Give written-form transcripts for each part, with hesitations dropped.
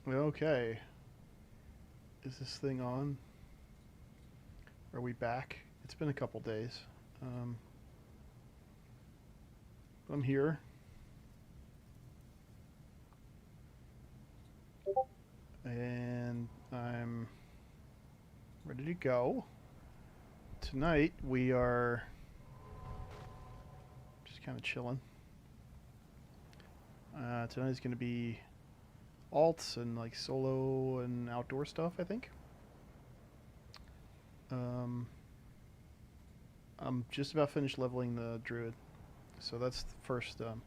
Okay. Is this thing on? Are we back? It's been a couple days. Um, I'm here. And I'm ready to go. Tonight we are just kind of chilling. Tonight is going to be alts and like solo and outdoor stuff, I think. Um, I'm just about finished leveling the Druid, so that's the first step.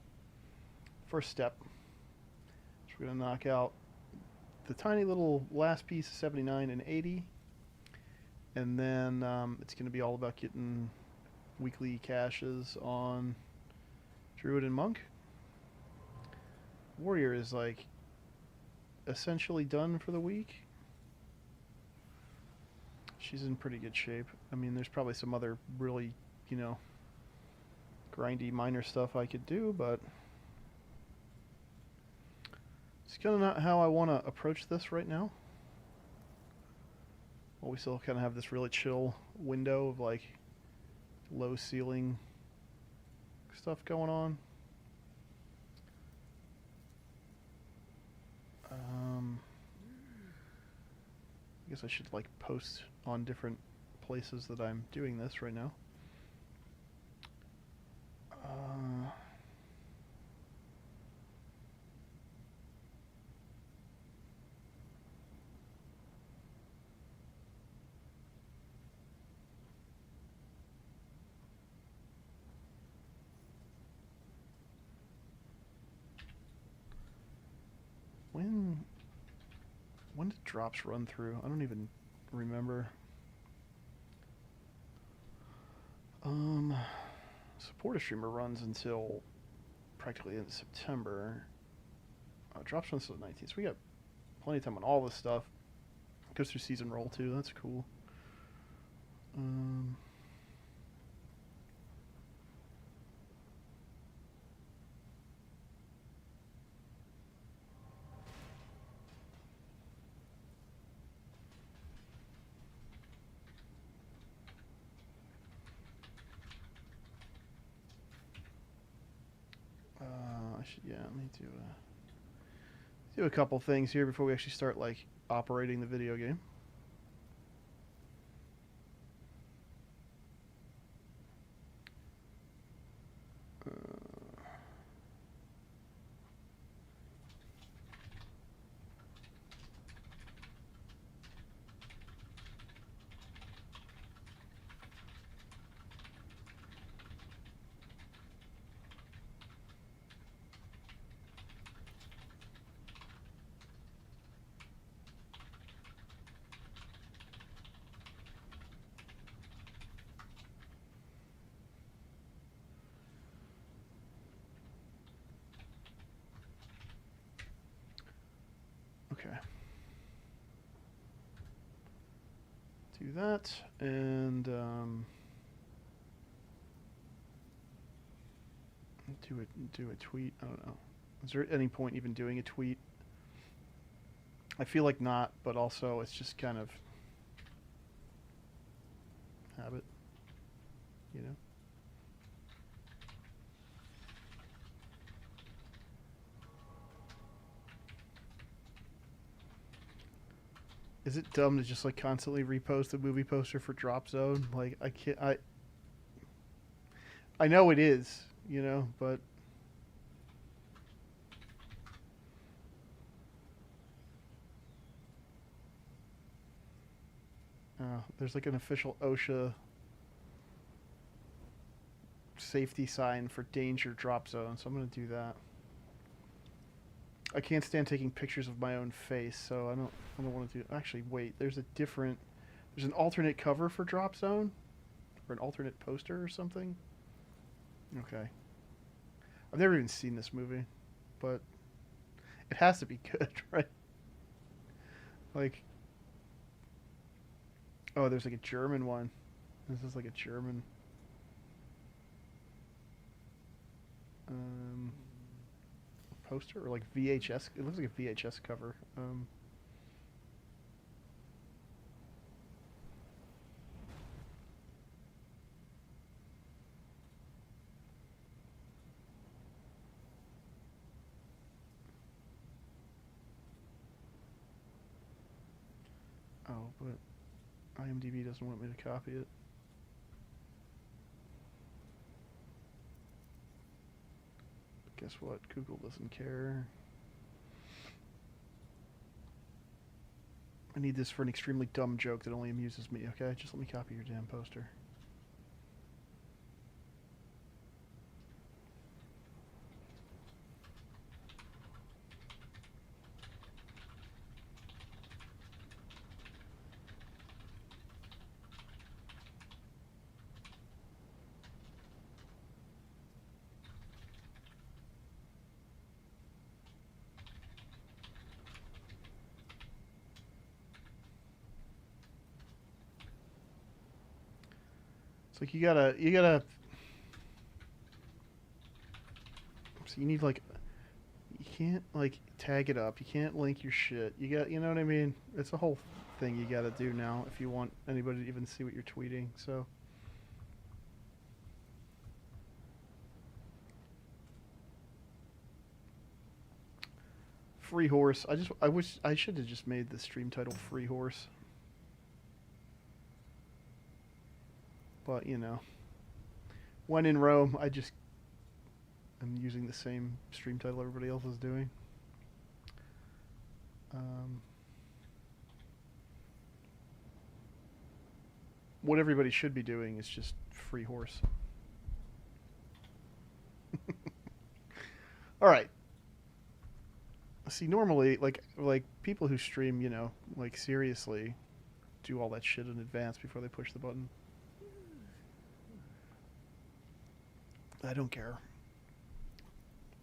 So we're gonna knock out the tiny little last piece of 79 and 80, and then it's gonna be all about getting weekly caches on Druid and Monk. Warrior is like essentially done for the week. She's in pretty good shape. I mean, there's probably some other really, you know, grindy minor stuff I could do, but it's kind of not how I want to approach this right now. Well, we still kind of have this really chill window of like low ceiling stuff going on. I guess I should like post on different places that I'm doing this right now. When when did drops run through? I don't even remember. Supporter streamer runs until practically in September. Drops runs until the 19th. So we got plenty of time on all this stuff. Goes through season roll too. That's cool. Um, I should let me do a couple things here before we actually start like operating the video game. Okay. Do that and do a tweet. I don't know. Is there any point even doing a tweet? I feel like not, but also it's just kind of habit, you know. Is it dumb to just like constantly repost the movie poster for Drop Zone? Like I can't. I know it is, you know, but there's like an official OSHA safety sign for danger drop zone, so I'm gonna do that. I can't stand taking pictures of my own face, so I don't want to do. Actually, wait. There's an alternate cover for Drop Zone, or an alternate poster or something. Okay. I've never even seen this movie, but it has to be good, right? Like, oh, there's like a German one. This is like a German. poster or like VHS. It looks like a VHS cover. Oh, but IMDb doesn't want me to copy it. Guess what? Google doesn't care. I need this for an extremely dumb joke that only amuses me, okay? Just let me copy your damn poster. It's like you gotta. So you need like, you can't like tag it up. You can't link your shit. You know what I mean? It's a whole thing you gotta do now if you want anybody to even see what you're tweeting. So. Free horse. I wish I should have just made the stream title Free Horse. But, you know, when in Rome, I'm using the same stream title everybody else is doing. What everybody should be doing is just Free Horse. All right. See, normally, like people who stream, you know, like seriously, do all that shit in advance before they push the button. I don't care.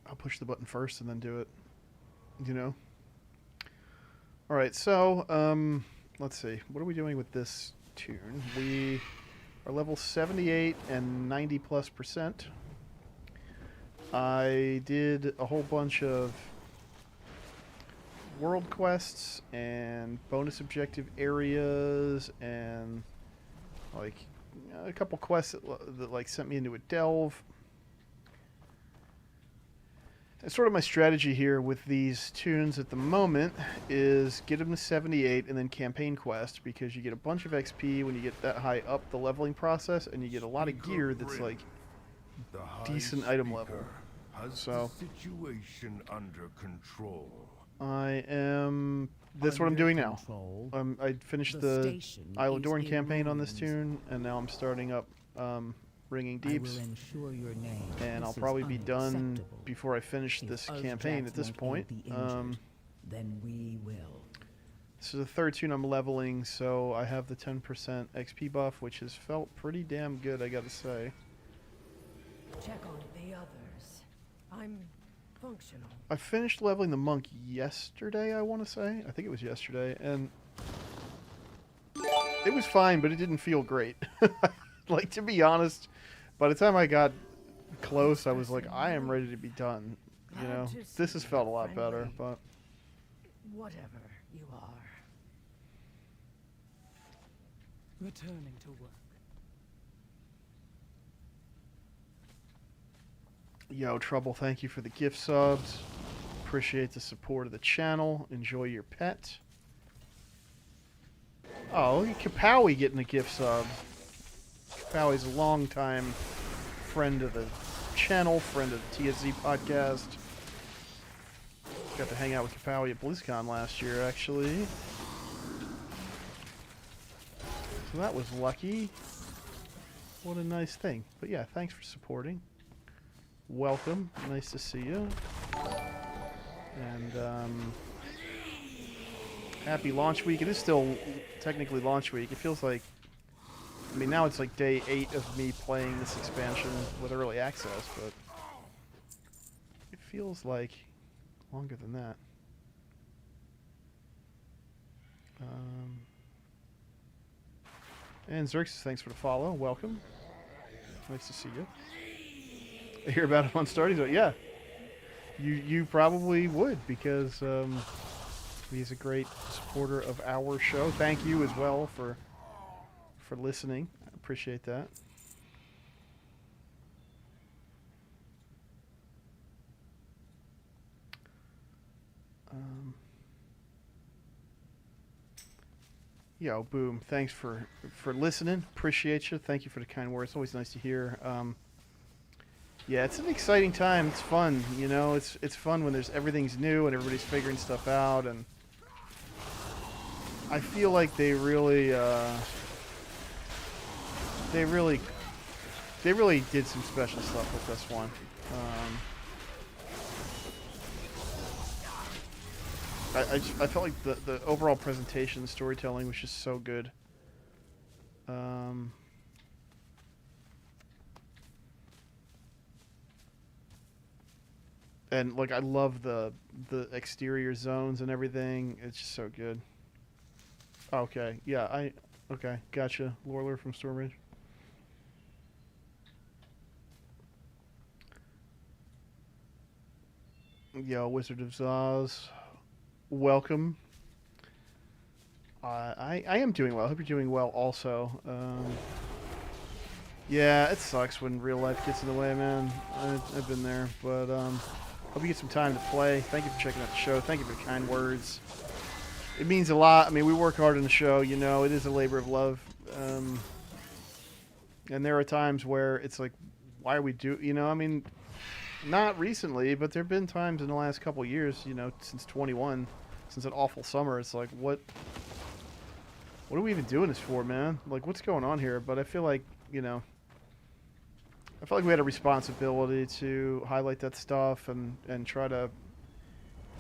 I'll push the button first and then do it. You know? Alright, so, let's see. What are we doing with this tune? We are level 78 and 90+%. I did a whole bunch of world quests and bonus objective areas and, like, a couple quests that like, sent me into a delve. And sort of my strategy here with these tunes at the moment is get them to 78 and then campaign quest, because you get a bunch of XP when you get that high up the leveling process, and you get a lot of gear that's like decent item level. So situation under control. That's what I'm doing now. I finished the Isle of Dorn campaign on this tune, and now I'm starting up Ringing Deeps, and I'll probably be done before I finish this campaign at this point. Then we will. This is the third tune I'm leveling, so I have the 10% XP buff, which has felt pretty damn good, I gotta say. Check on the others. I'm functional. I finished leveling the monk yesterday, I want to say. I think it was yesterday, and it was fine, but it didn't feel great. Like, to be honest, by the time I got close, I was like, I am ready to be done. You know, this has felt a lot better, but... Whatever you are. Returning to work. Yo, Trouble, thank you for the gift subs. Appreciate the support of the channel. Enjoy your pet. Oh, look at Kapowie getting a gift sub. Kapowie's a longtime friend of the channel, friend of the TSZ podcast. Got to hang out with Kapowie at BlizzCon last year, actually. So that was lucky. What a nice thing. But yeah, thanks for supporting. Welcome. Nice to see you. And happy launch week. It is still technically launch week. It feels like, I mean, now it's like day 8 of me playing this expansion with early access, but it feels like longer than that. And Xerxes, thanks for the follow. Welcome. Nice to see you. I hear about him on Starting Zone. Yeah. You probably would because he's a great supporter of our show. Thank you as well for listening. I appreciate that. Yo, boom! Thanks for listening. Appreciate you. Thank you for the kind words. It's always nice to hear. Yeah, it's an exciting time. It's fun, you know. It's fun when there's everything's new and everybody's figuring stuff out, and I feel like they really did some special stuff with this one. I felt like the overall presentation, the storytelling was just so good. And like I love the exterior zones and everything. It's just so good. Okay, yeah, okay, gotcha. Lorler from Stormridge. Yo, Wizard of Zoz, welcome. I am doing well. I hope you're doing well also. Yeah, it sucks when real life gets in the way, man. I've been there, but hope you get some time to play. Thank you for checking out the show. Thank you for the kind words. It means a lot. I mean, we work hard on the show, you know. It is a labor of love. And there are times where it's like, why are we you know, I mean, not recently, but there have been times in the last couple of years, you know, since 21, since an awful summer, it's like, what are we even doing this for, man? Like, what's going on here? But I feel like, you know, I felt like we had a responsibility to highlight that stuff and try to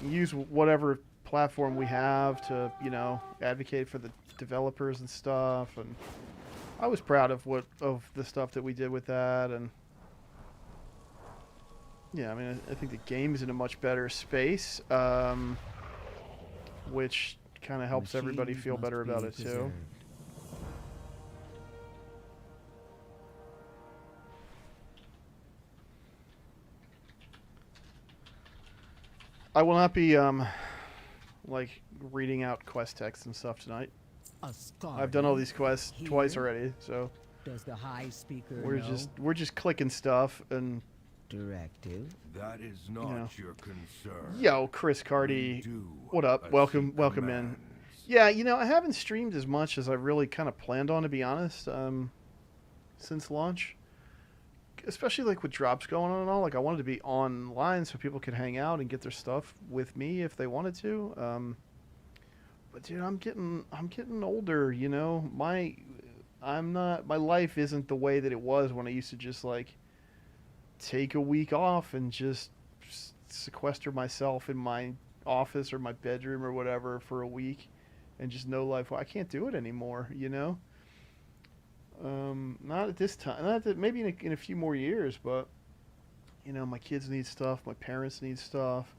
use whatever platform we have to, you know, advocate for the developers and stuff. And I was proud of the stuff that we did with that. And yeah, I mean, I think the game is in a much better space, which kind of helps everybody feel better about it too. I will not be like reading out quest text and stuff tonight. I've done all these quests twice already, so Does the High Speaker we're just clicking stuff and directive? That is not your concern. Yo, Chris Cardi, what up? Welcome in. Yeah, you know, I haven't streamed as much as I really kind of planned on, to be honest, since launch. Especially like with drops going on and all, like I wanted to be online so people could hang out and get their stuff with me if they wanted to. But dude, I'm getting older, you know. My life isn't the way that it was when I used to just like take a week off and just sequester myself in my office or my bedroom or whatever for a week and just no life. I can't do it anymore, you know. Not at this time. Not that, maybe in a few more years, but you know, my kids need stuff. My parents need stuff.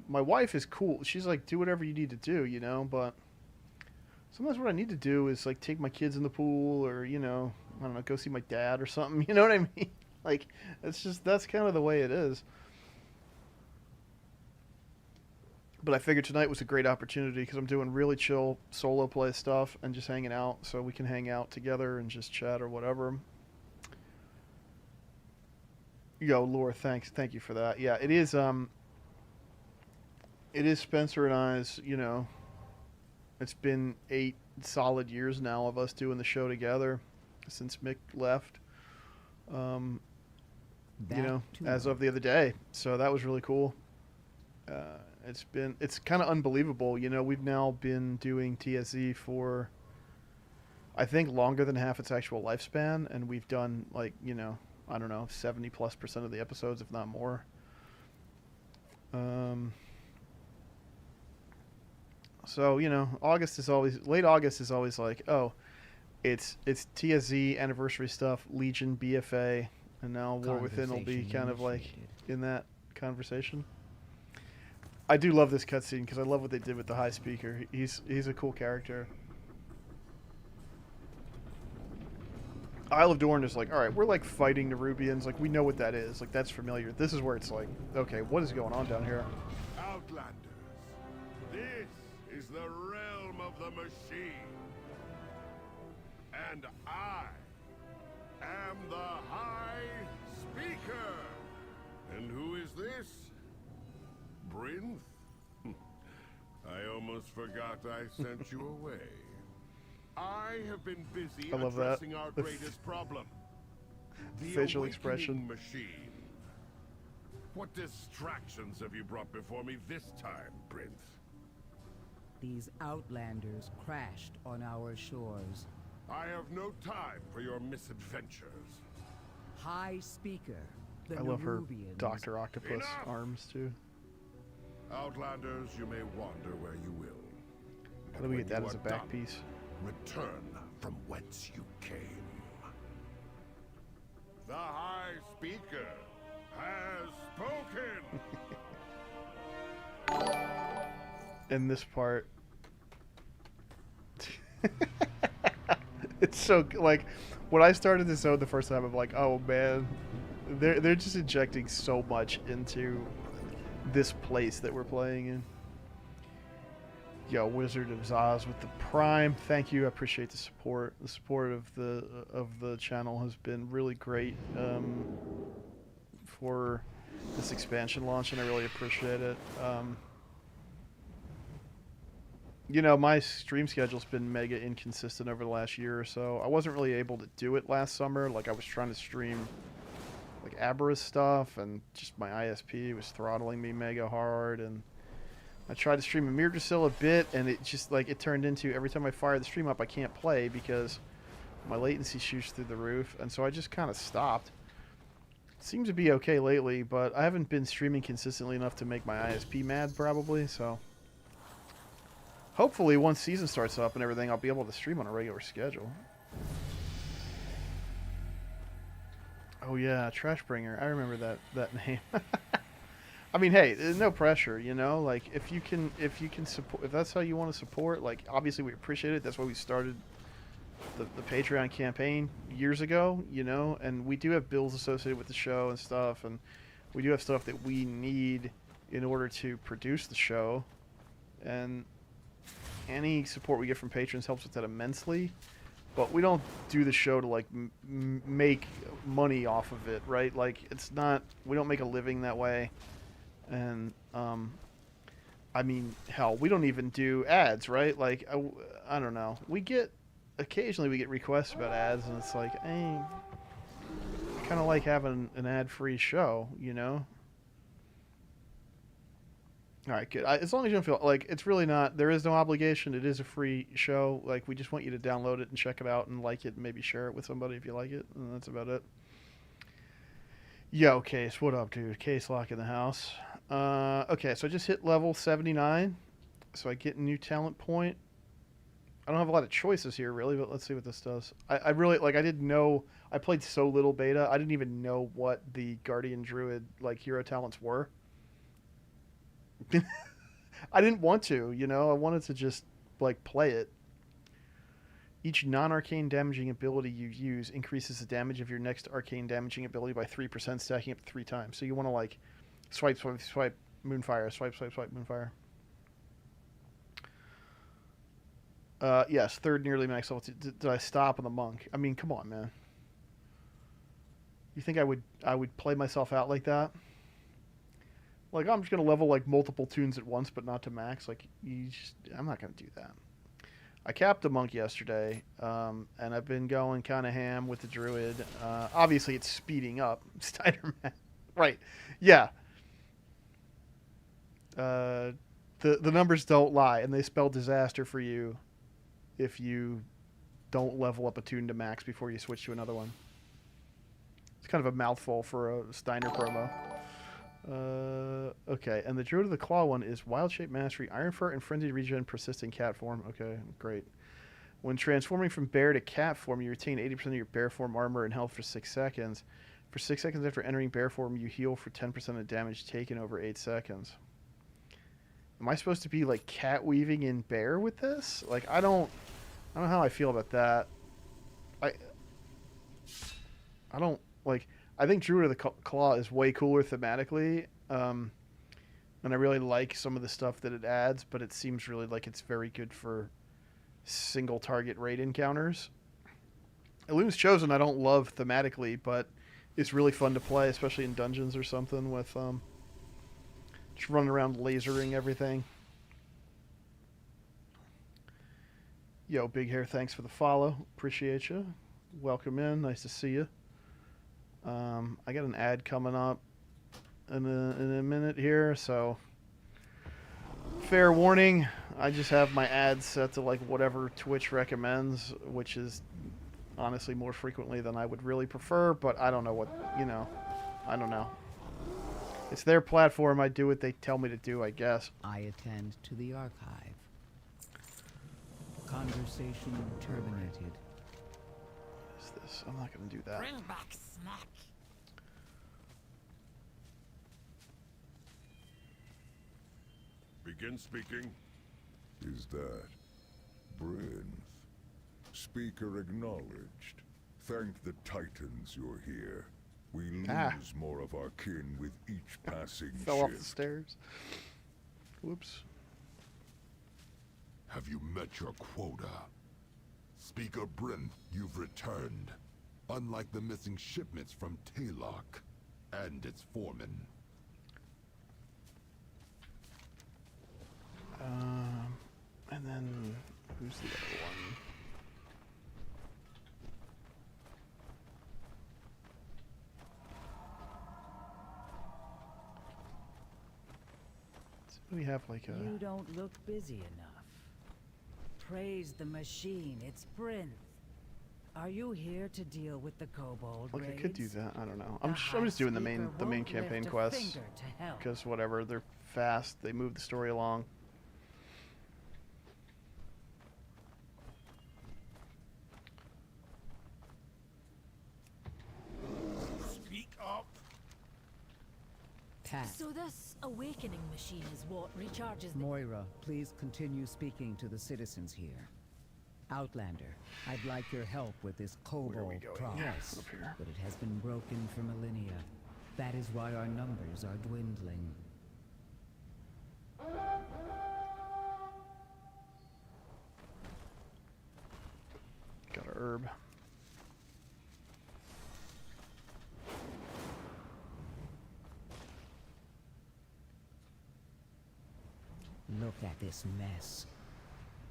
My wife is cool. She's like, do whatever you need to do, you know. But sometimes what I need to do is like take my kids in the pool, or you know, I don't know, go see my dad or something. You know what I mean? Like, that's kind of the way it is. But I figured tonight was a great opportunity because I'm doing really chill solo play stuff and just hanging out, so we can hang out together and just chat or whatever. Yo, Laura, thank you for that. Yeah, it is Spencer and I's, you know, it's been 8 solid years now of us doing the show together since Mick left. You know, as of the other day. So that was really cool. It's kind of unbelievable. You know, we've now been doing TSZ for, I think, longer than half its actual lifespan. And we've done like, you know, I don't know, 70+% of the episodes, if not more. So, you know, late August is always like, oh, it's TSZ anniversary stuff, Legion, BFA, and now War Within will be kind of like in that conversation. I do love this cutscene because I love what they did with the High Speaker. He's a cool character. Isle of Dorn is like, all right, we're like fighting Nerubians. Like, we know what that is. Like, that's familiar. This is where it's like, okay, what is going on down here? Outlanders, this is the realm of the machine. And I am the High Speaker. And who is this? Brinth? I almost forgot I sent you away. I have been busy I love that. addressing our greatest problem. The facial awakening expression. machine. What distractions have you brought before me this time, Prince? These outlanders crashed on our shores. I have no time for your misadventures. High Speaker, the I love her Nerubians. Dr. Octopus Enough! arms, too. Outlanders, you may wander where you will. How do we When get that you as a are back done, piece? Return from whence you came. The High Speaker has spoken. In this part. It's so, like, when I started this zone the first time, I'm like, oh man, they're just injecting so much into this place that we're playing in. Yo, Wizard of Zaz with the Prime. Thank you. I appreciate the support. The support of the channel has been really great for this expansion launch, and I really appreciate it. You know, my stream schedule's been mega inconsistent over the last year or so. I wasn't really able to do it last summer. Like, I was trying to stream like Aberrus stuff, and just my ISP was throttling me mega hard, and I tried to stream Amir Drasil a bit, and it just, like, it turned into every time I fire the stream up, I can't play because my latency shoots through the roof, and so I just kind of stopped. It seems to be okay lately, but I haven't been streaming consistently enough to make my ISP mad, probably, so hopefully once season starts up and everything, I'll be able to stream on a regular schedule. Oh yeah, Trashbringer. I remember that name. I mean, hey, there's no pressure, you know. Like, if you can support, if that's how you want to support, like, obviously we appreciate it. That's why we started the Patreon campaign years ago, you know. And we do have bills associated with the show and stuff, and we do have stuff that we need in order to produce the show. And any support we get from patrons helps with that immensely. But we don't do the show to, like, make money off of it, right? Like, it's not, we don't make a living that way. And, I mean, hell, we don't even do ads, right? Like, I don't know. Occasionally we get requests about ads, and it's like, I kind of like having an ad-free show, you know? All right, good. As long as you don't feel like it's really not, there is no obligation. It is a free show. Like, we just want you to download it and check it out and like it and maybe share it with somebody if you like it. And that's about it. Yo, Case, what up, dude? Case Lock in the house. Okay, so I just hit level 79. So I get a new talent point. I don't have a lot of choices here, really, but let's see what this does. I really, like, I didn't know, I played so little beta, I didn't even know what the Guardian Druid, like, hero talents were. I didn't want to, you know, I wanted to just, like, play it. Each non-arcane damaging ability you use increases the damage of your next arcane damaging ability by 3%, stacking up 3 times. So you want to, like, swipe, swipe, swipe, Moonfire, swipe, swipe, swipe, Moonfire. Yes, third nearly max level. Did I stop on the monk? I mean, come on, man. You think I would play myself out like that? Like, I'm just gonna level like multiple tunes at once, but not to max. Like, I'm not gonna do that. I capped the monk yesterday, and I've been going kind of ham with the druid. Obviously, it's speeding up. Steiner-Man, right? Yeah. The numbers don't lie, and they spell disaster for you if you don't level up a tune to max before you switch to another one. It's kind of a mouthful for a Steiner promo. Okay, and the Druid of the Claw one is Wild Shape Mastery, Iron Fur, and Frenzied Regen persisting cat form. Okay, great. When transforming from bear to cat form, you retain 80% of your bear form armor and health for 6 seconds. For 6 seconds after entering bear form, you heal for 10% of damage taken over 8 seconds. Am I supposed to be, like, cat weaving in bear with this? Like, I don't know how I feel about that. I don't like. I think Druid of the Claw is way cooler thematically, and I really like some of the stuff that it adds. But it seems really like it's very good for single target raid encounters. Illumin's Chosen I don't love thematically, but it's really fun to play, especially in dungeons or something with just running around lasering everything. Yo, Big Hair, thanks for the follow. Appreciate you. Welcome in. Nice to see you. I got an ad coming up in a minute here, so fair warning. I just have my ads set to like whatever Twitch recommends, which is honestly more frequently than I would really prefer, but I don't know what, I don't know. It's their platform. I do what they tell me to do, I guess. I attend to the archive. Conversation terminated. What is this? I'm not going to do that. Bring back snack. Begin speaking. Is that Brinth? Speaker acknowledged. Thank the Titans you're here. We lose more of our kin with each passing Fell off the shift. stairs. Whoops. Have you met your quota? Speaker Brinth, you've returned. Unlike the missing shipments from Taylok and its foreman. And then who's the other one? So we have like a. You don't look busy enough. Praise the machine. It's Brinth. Are you here to deal with the kobold Like I raids? could do that. I don't know. The I'm just doing the High main Speaker won't campaign lift a quests finger to help. because whatever, they're fast. They move the story along. Speak up! Pat. So this awakening machine is what recharges the... Moira, please continue speaking to the citizens here. Outlander, I'd like your help with this kobold going? process, Up here. but it has been broken for millennia. That is why our numbers are dwindling. Got a herb. Look at this mess.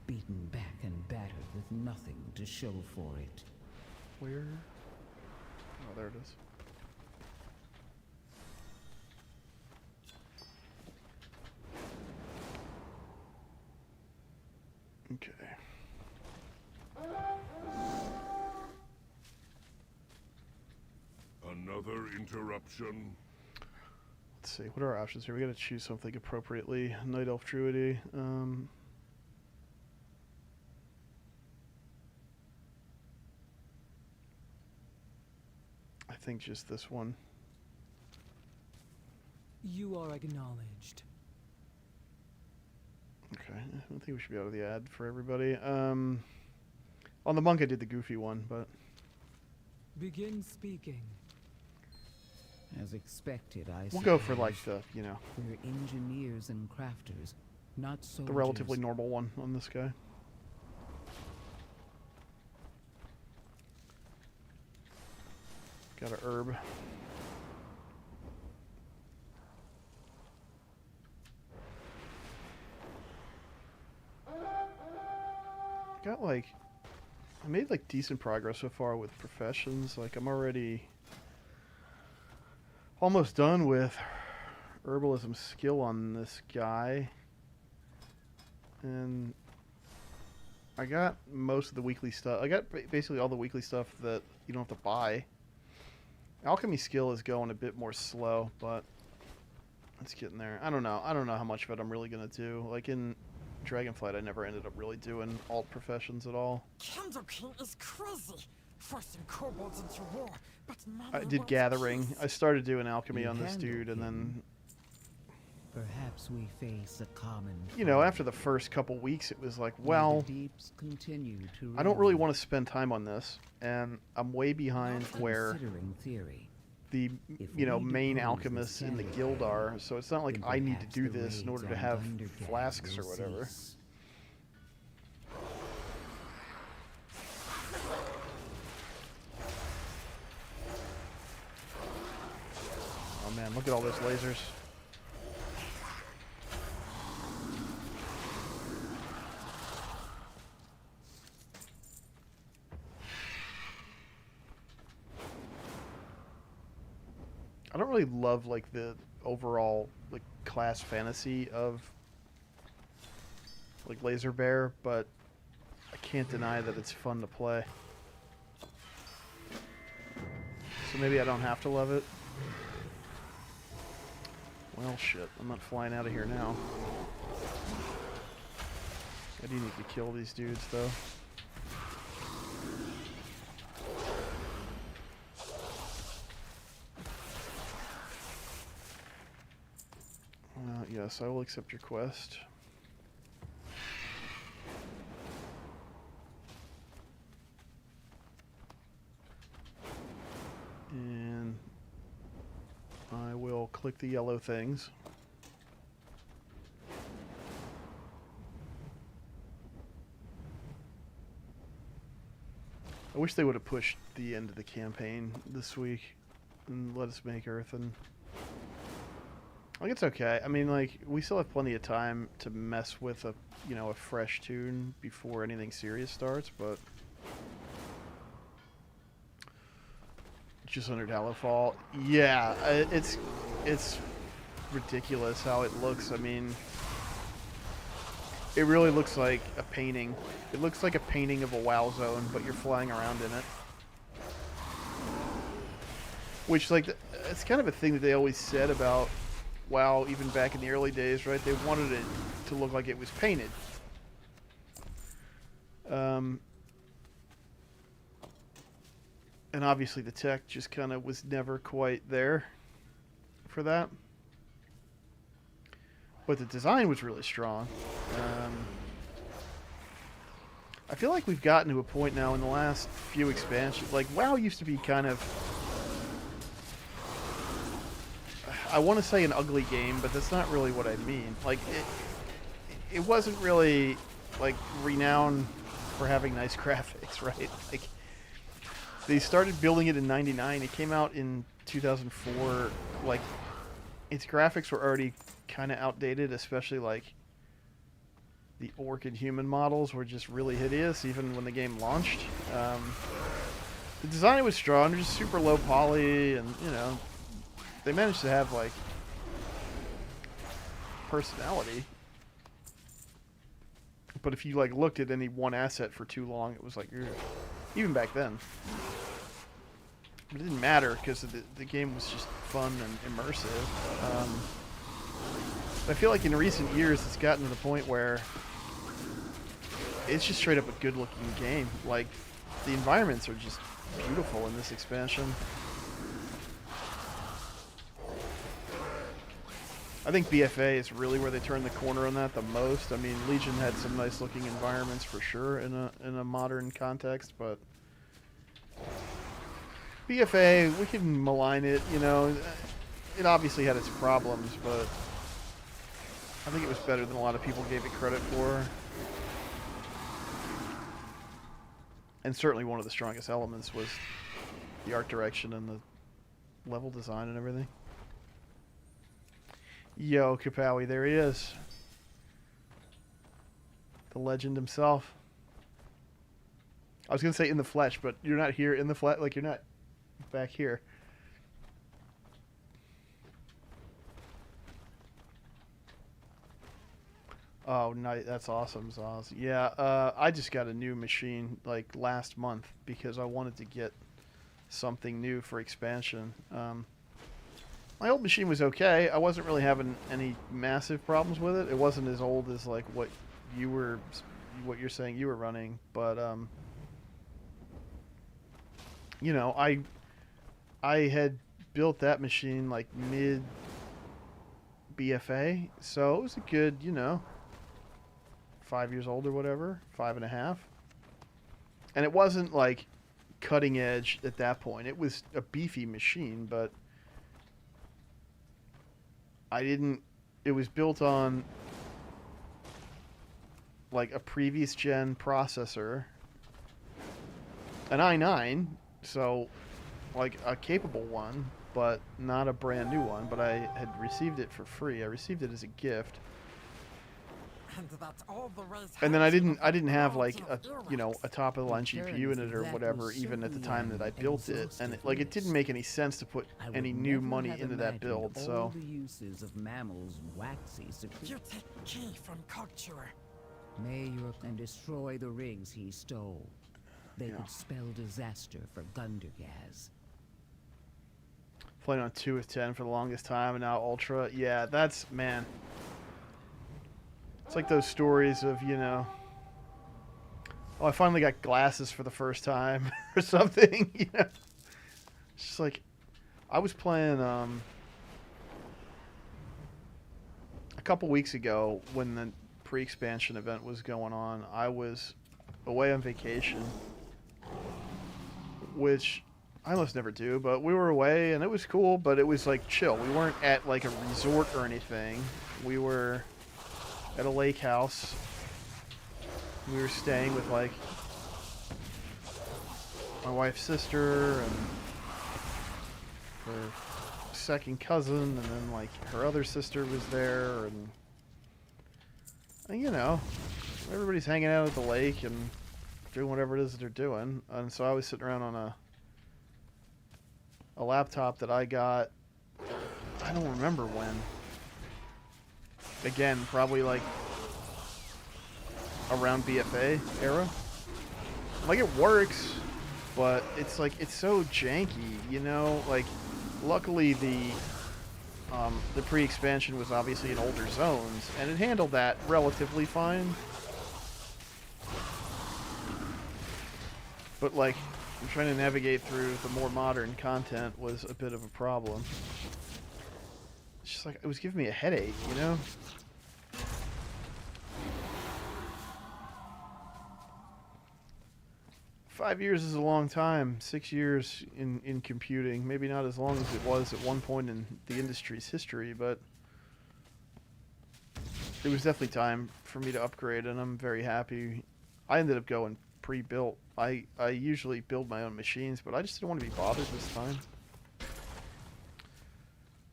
Beaten back and battered with nothing to show for it. Where? Oh, there it is. Okay. Another interruption. Let's see. What are our options here? We got to choose something appropriately. Night Elf Druidy. I think just this one. You are acknowledged. Okay. I don't think we should be out of the ad for everybody. On the monk, I did the goofy one, but Begin speaking. As expected, I we'll go for suppose. like the, We're engineers and crafters, not soldiers. the relatively normal one on this guy. Got a herb. Got like, I made like decent progress so far with professions. Like I'm already almost done with herbalism skill on this guy. And I got most of the weekly stuff. I got basically all the weekly stuff that you don't have to buy. Alchemy skill is going a bit more slow, but it's getting there. I don't know how much of it I'm really going to do. Like in Dragonflight, I never ended up really doing alt professions at all. Candle King is crazy, forcing kobolds into war, but I many did want Gathering. peace. I started doing alchemy You on this handle dude, and then Perhaps we face a common. You know, foe. after the first couple weeks, it was like, May the well, deeps continue to I don't really reign. want to spend time on this, and I'm way behind where Considering theory, the if you know we main depose alchemists this in the candidate, guild are. So it's not like then I need to perhaps do the this in order raids to on have Gundergan flasks or will whatever. cease. Oh man, look at all those lasers. I don't really love like the overall like class fantasy of like Laser Bear, but I can't deny that it's fun to play. So maybe I don't have to love it. Well, shit. I'm not flying out of here now. I do need to kill these dudes, though. Yes, I will accept your quest. And I will click the yellow things. I wish they would have pushed the end of the campaign this week and let us make Earthen. Like, it's okay. I mean, like, we still have plenty of time to mess with a, you know, a fresh tune before anything serious starts, but just under Hallowfall. Yeah, it's ridiculous how it looks. I mean, it really looks like a painting. It looks like a painting of a WoW zone, but you're flying around in it. Which, like, it's kind of a thing that they always said about WoW, even back in the early days, right? They wanted it to look like it was painted. And obviously the tech just kind of was never quite there for that. But the design was really strong. I feel like we've gotten to a point now in the last few expansions. Like, WoW used to be kind of, I want to say an ugly game, but that's not really what I mean. Like, it wasn't really, like, renowned for having nice graphics, right? Like, they started building it in '99. It came out in 2004. Like, its graphics were already kind of outdated, especially, like, the orc and human models were just really hideous, even when the game launched. The design was strong, just super low poly, and, you know, they managed to have, like, personality. But if you, like, looked at any one asset for too long, it was like, ugh. Even back then. But it didn't matter, because the game was just fun and immersive. I feel like in recent years, it's gotten to the point where it's just straight up a good-looking game. Like, the environments are just beautiful in this expansion. I think BFA is really where they turned the corner on that the most. I mean, Legion had some nice-looking environments for sure in a modern context, but BFA, we can malign it, you know. It obviously had its problems, but I think it was better than a lot of people gave it credit for. And certainly one of the strongest elements was the art direction and the level design and everything. Yo, Kapowie, there he is. The legend himself. I was going to say in the flesh, but you're not here in the flesh. Like, you're not back here. Oh, nice. That's awesome, Zaz. Yeah, I just got a new machine, like, last month because I wanted to get something new for expansion. My old machine was okay. I wasn't really having any massive problems with it. It wasn't as old as, like, what you're saying you were running, but, you know, I had built that machine, like, mid BFA, so it was a good, you know, 5 years old or whatever, 5.5. And it wasn't like cutting edge at that point. It was a beefy machine, but it was built on like a previous gen processor, an i9, so like a capable one, but not a brand new one. But I had received it for free. I received it as a gift. And that's all the ways And then I Hanson didn't have like worlds a, of you know, a top of the line GPU in it or whatever, even at the time that I built it. And it didn't make any sense to put any new money into that build. All So the uses of mammals' waxy secretion. You take key from culture. May your and destroy the rigs he stole. They could spell disaster for Gundergaz. playing on 2 of 10 for the longest time, and now Ultra. Yeah, that's, man. It's like those stories of, you know, oh, I finally got glasses for the first time or something, you know. It's just like, I was playing a couple weeks ago when the pre-expansion event was going on. I was away on vacation, which I almost never do, but we were away and it was cool, but it was like chill. We weren't at like a resort or anything. We were at a lake house. We were staying with like my wife's sister and her second cousin, and then like her other sister was there, and you know, everybody's hanging out at the lake and doing whatever it is that they're doing. And so I was sitting around on a laptop that I got, I don't remember when. Again, probably like around BFA era. Like, it works, but it's like, it's so janky, you know? Like, luckily the pre-expansion was obviously in older zones, and it handled that relatively fine. But like, trying to navigate through the more modern content was a bit of a problem. It's just like, it was giving me a headache, you know? Five years is a long time. 6 years in computing. Maybe not as long as it was at one point in the industry's history, but it was definitely time for me to upgrade, and I'm very happy. I ended up going pre-built. I usually build my own machines, but I just didn't want to be bothered this time.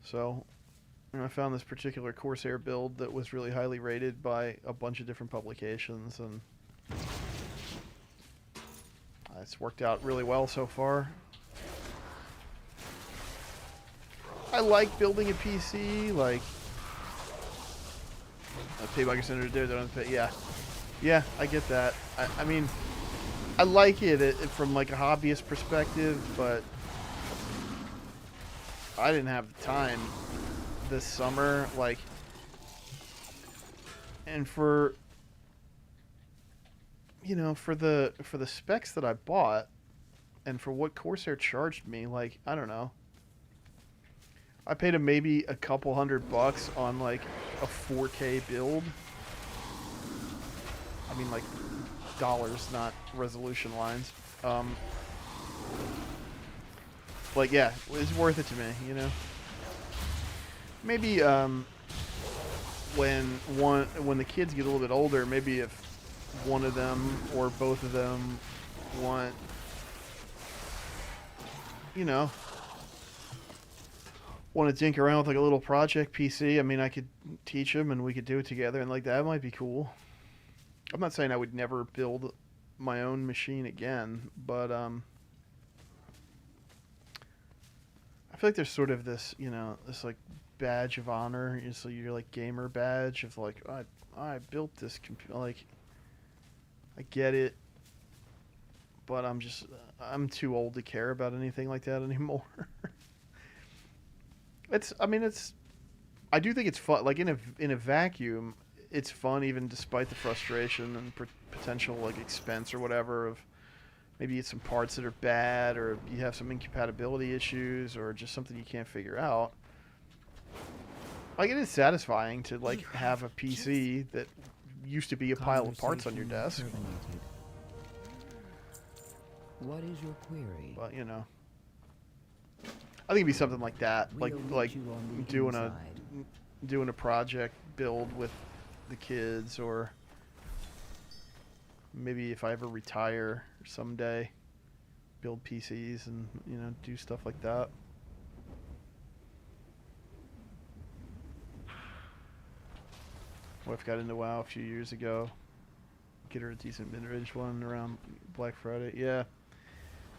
So, you know, I found this particular Corsair build that was really highly rated by a bunch of different publications, and it's worked out really well so far. I like building a PC, like a Paybucker Center to do, don't pay. Yeah, I get that. I mean, I like it from like a hobbyist perspective, but I didn't have the time this summer, like, and for, you know, for the specs that I bought and for what Corsair charged me, like, I don't know, I paid him maybe a couple $100 on like a 4K build. I mean, like, dollars, not resolution lines. Like, yeah, it's worth it to me, you know. Maybe when the kids get a little bit older, maybe if one of them or both of them want, you know, want to dink around with like a little project PC, I mean, I could teach them and we could do it together, and like that might be cool. I'm not saying I would never build my own machine again, but I feel like there's sort of this, you know, this like badge of honor. So you're like gamer badge of like, I built this computer. Like, I get it, but I'm too old to care about anything like that anymore. I do think it's fun. Like, in a vacuum, it's fun, even despite the frustration and potential like expense or whatever of maybe it's some parts that are bad, or you have some incompatibility issues, or just something you can't figure out. Like, it is satisfying to like have a PC that used to be a pile of parts on your desk. Conversation terminated. What is your query? But you know, I think it'd be something like that, like We'll meet like you on the doing inside. doing a project build with the kids, or maybe if I ever retire someday, build PCs and you know do stuff like that. Wife got into WoW a few years ago. Get her a decent mid-range one around Black Friday. Yeah.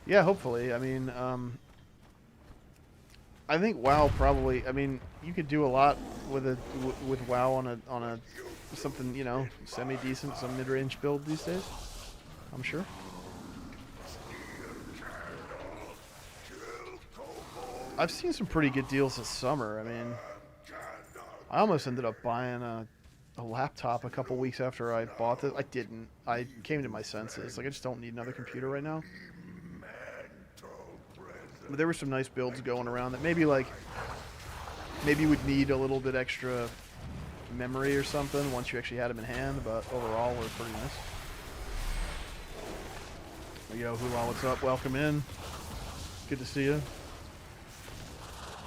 Yeah, hopefully. I mean, I think WoW probably. I mean, you could do a lot with with WoW on a something you know semi-decent, some mid-range build these days. I'm sure. I've seen some pretty good deals this summer. I mean, I almost ended up buying a laptop a couple weeks after I bought it. I didn't. I came to my senses. Like, I just don't need another computer right now. But there were some nice builds going around that maybe would need a little bit extra memory or something once you actually had them in hand, but overall were pretty nice. Yo, Hula, what's up? Welcome in. Good to see you.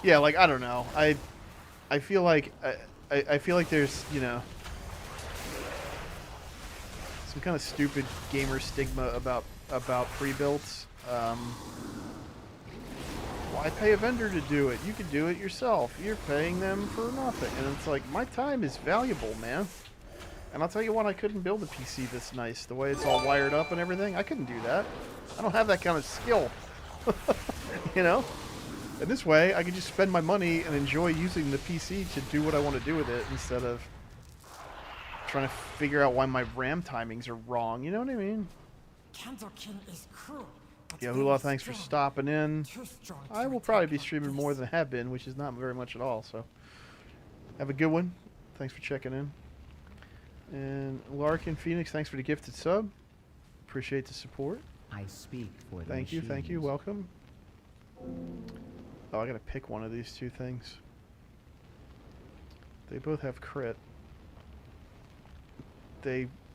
Yeah, like, I don't know. I feel like I feel like there's, you know, some kind of stupid gamer stigma about pre-builts. Why pay a vendor to do it? You can do it yourself. You're paying them for nothing. And it's like, my time is valuable, man. And I'll tell you what, I couldn't build a PC this nice. The way it's all wired up and everything, I couldn't do that. I don't have that kind of skill. You know? And this way, I can just spend my money and enjoy using the PC to do what I want to do with it instead of trying to figure out why my RAM timings are wrong. You know what I mean? Candlekin is cruel. but Yeah, very Hula, thanks for strong. stopping in. Too strong to I will attack probably be like streaming this. more than I have been, which is not very much at all. So, have a good one. Thanks for checking in. And Larkin Phoenix, thanks for the gifted sub. Appreciate the support. I speak for the Thank you, thank you. machines. Welcome. Oh, I gotta pick one of these two things. They both have crit.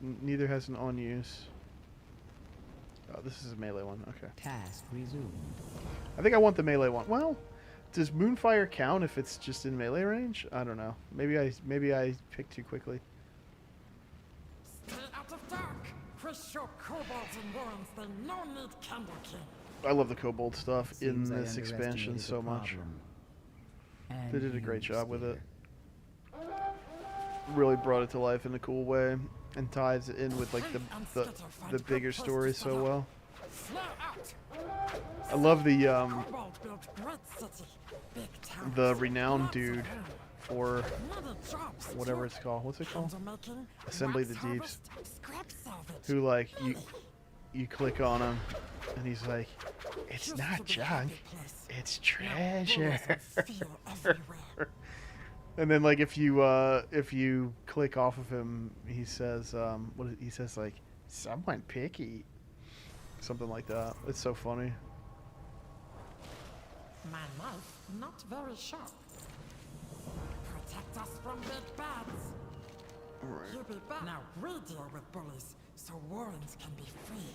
Neither has an on use. Oh, this is a melee one. Okay. Task resumed. I think I want the melee one. Well, does Moonfire count if it's just in melee range? I don't know. Maybe I picked too quickly. Stay out of dark. Push your kobolds and worms. They no need Candlekin. I love the kobold stuff in Seems I this expansion underestimated so the much. problem. They And did a great you, job with it. Spear. Really brought it to life in a cool way and ties it in with like Hang and the skitter find the good bigger place to story set so up. well. Flare out. I love the Kobold built great city. Big towns. the renowned Lots of dude room. for Many jobs, whatever too. it's called. What's it called? Candle making, Assembly wax of the Deeps. harvest, scrap salvage. Who like Really? you click on him and he's like, it's Used not to be a junk, happy place. it's Now treasure. bullies and fear everywhere. And then like if you click off of him, he says he says like someone picky, something like that. It's so funny. My knife, not very sharp. Protect us from big bads. Alright. You be back. Now we deal with bullies, so Warrens can be free.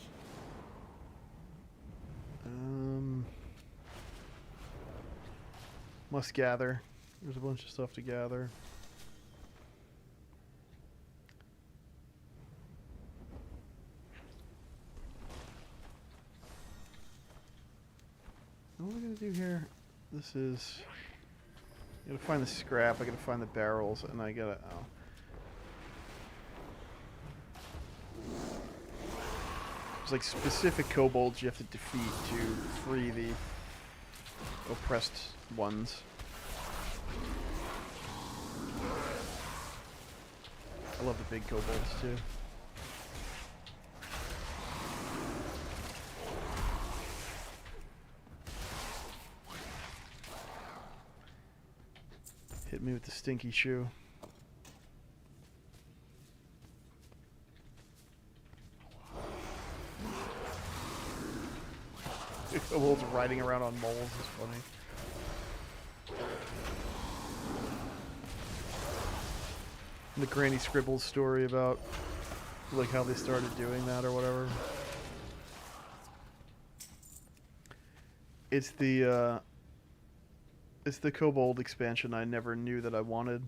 Must gather. There's a bunch of stuff to gather. What am I gonna do here? This is. I gotta find the scrap. I gotta find the barrels, and I gotta. Oh. There's like specific kobolds you have to defeat to free the oppressed ones. I love the big kobolds too. Hit me with the stinky shoe. The kobolds riding around on moles is funny. the Granny Scribbles story about like how they started doing that or whatever. It's the Kobold expansion I never knew that I wanted.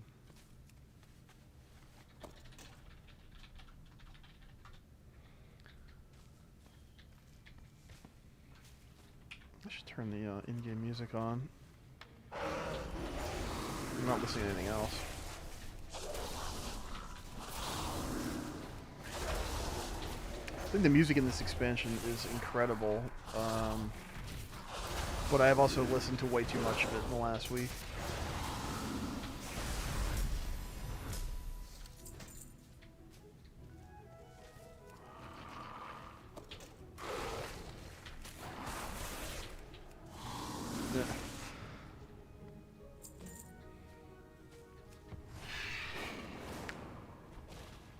I should turn the in-game music on. I'm not listening to anything else. I think the music in this expansion is incredible, but I have also listened to way too much of it in the last week. Yeah.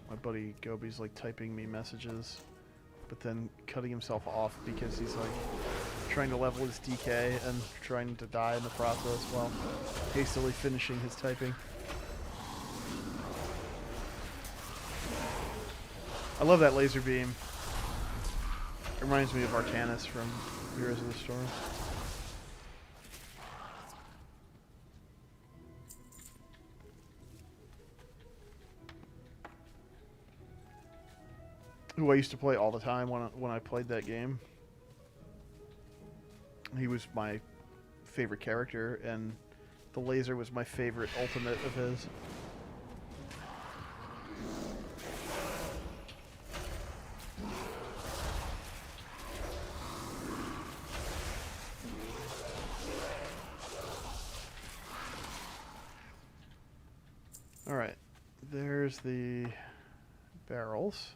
My buddy Gobi's like typing me messages, but then cutting himself off because he's like trying to level his DK and trying to die in the process while hastily finishing his typing. I love that laser beam. It reminds me of Arcanus from Heroes of the Storm. Who I used to play all the time when I played that game. He was my favorite character, and the laser was my favorite ultimate of his. Alright, there's the barrels.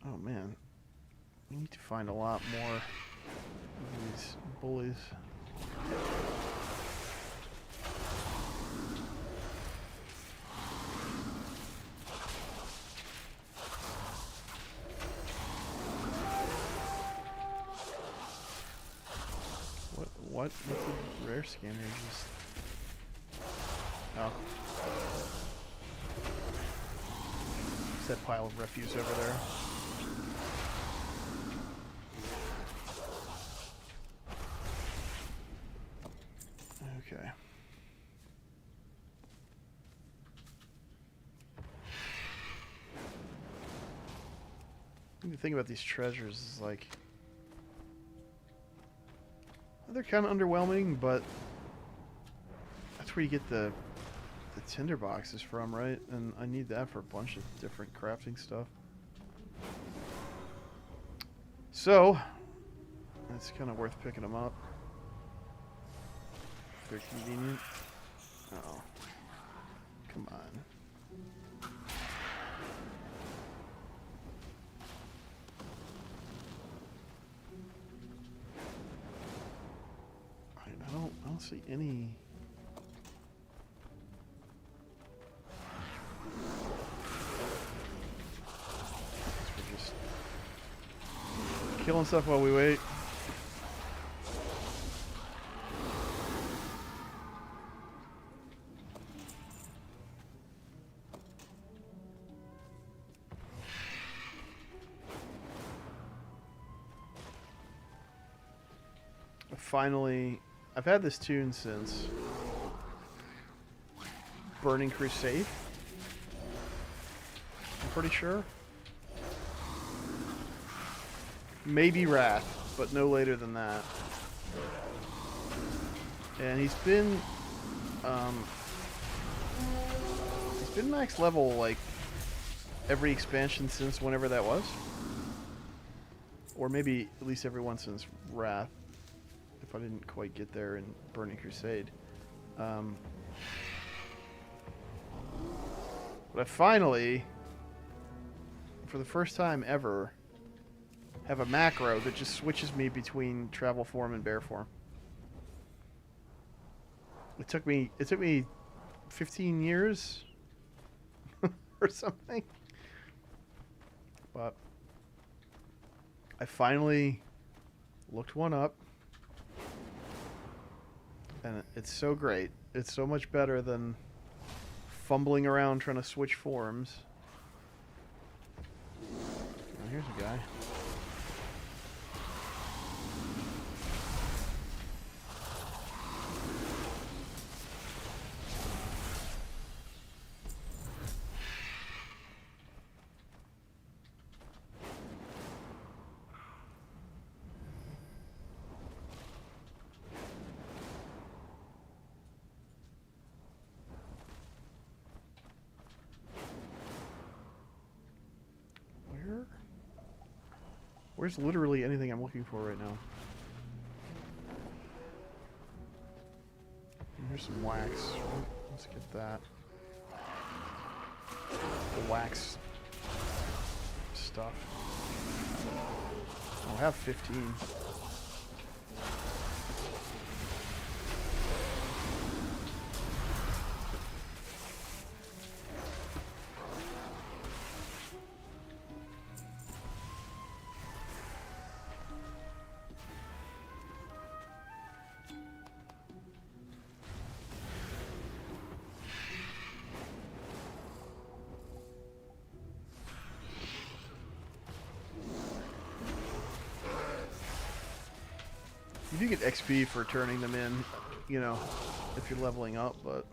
Oh man, we need to find a lot more of these bullies. What's the rare scanner just... Oh. It's that pile of refuse over there. Okay. The thing about these treasures is like they're kind of underwhelming, but that's where you get the tinder boxes from, right? And I need that for a bunch of different crafting stuff. So it's kind of worth picking them up. They're convenient. Oh, come on. I don't see any. We're just killing stuff while we wait. Finally, I've had this tune since Burning Crusade, I'm pretty sure. Maybe Wrath, but no later than that. And he's been max level like every expansion since whenever that was. Or maybe at least every one since Wrath. If I didn't quite get there in Burning Crusade. But I finally, for the first time ever, have a macro that just switches me between travel form and bear form. It took me 15 years or something. But I finally looked one up. And it's so great. It's so much better than fumbling around trying to switch forms. Oh, here's a guy. Where's literally anything I'm looking for right now? Here's some wax. Let's get that. The wax stuff. I'll have 15. You do get XP for turning them in, you know, if you're leveling up, but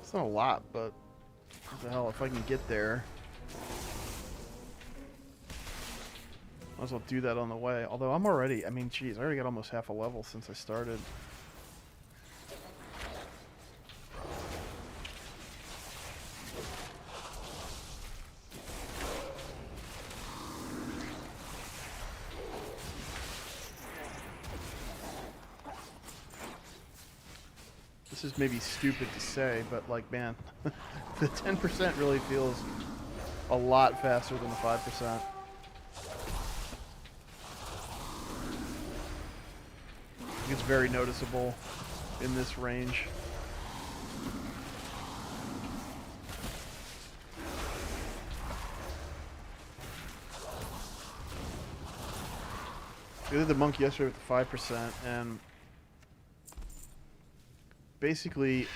it's not a lot, but what the hell, if I can get there, might as well do that on the way. Although I'm already, I mean, geez, I already got almost half a level since I started. This is maybe stupid to say, but like, man, the 10% really feels a lot faster than the 5%. It's very noticeable in this range. I did the monk yesterday with the 5%, and basically,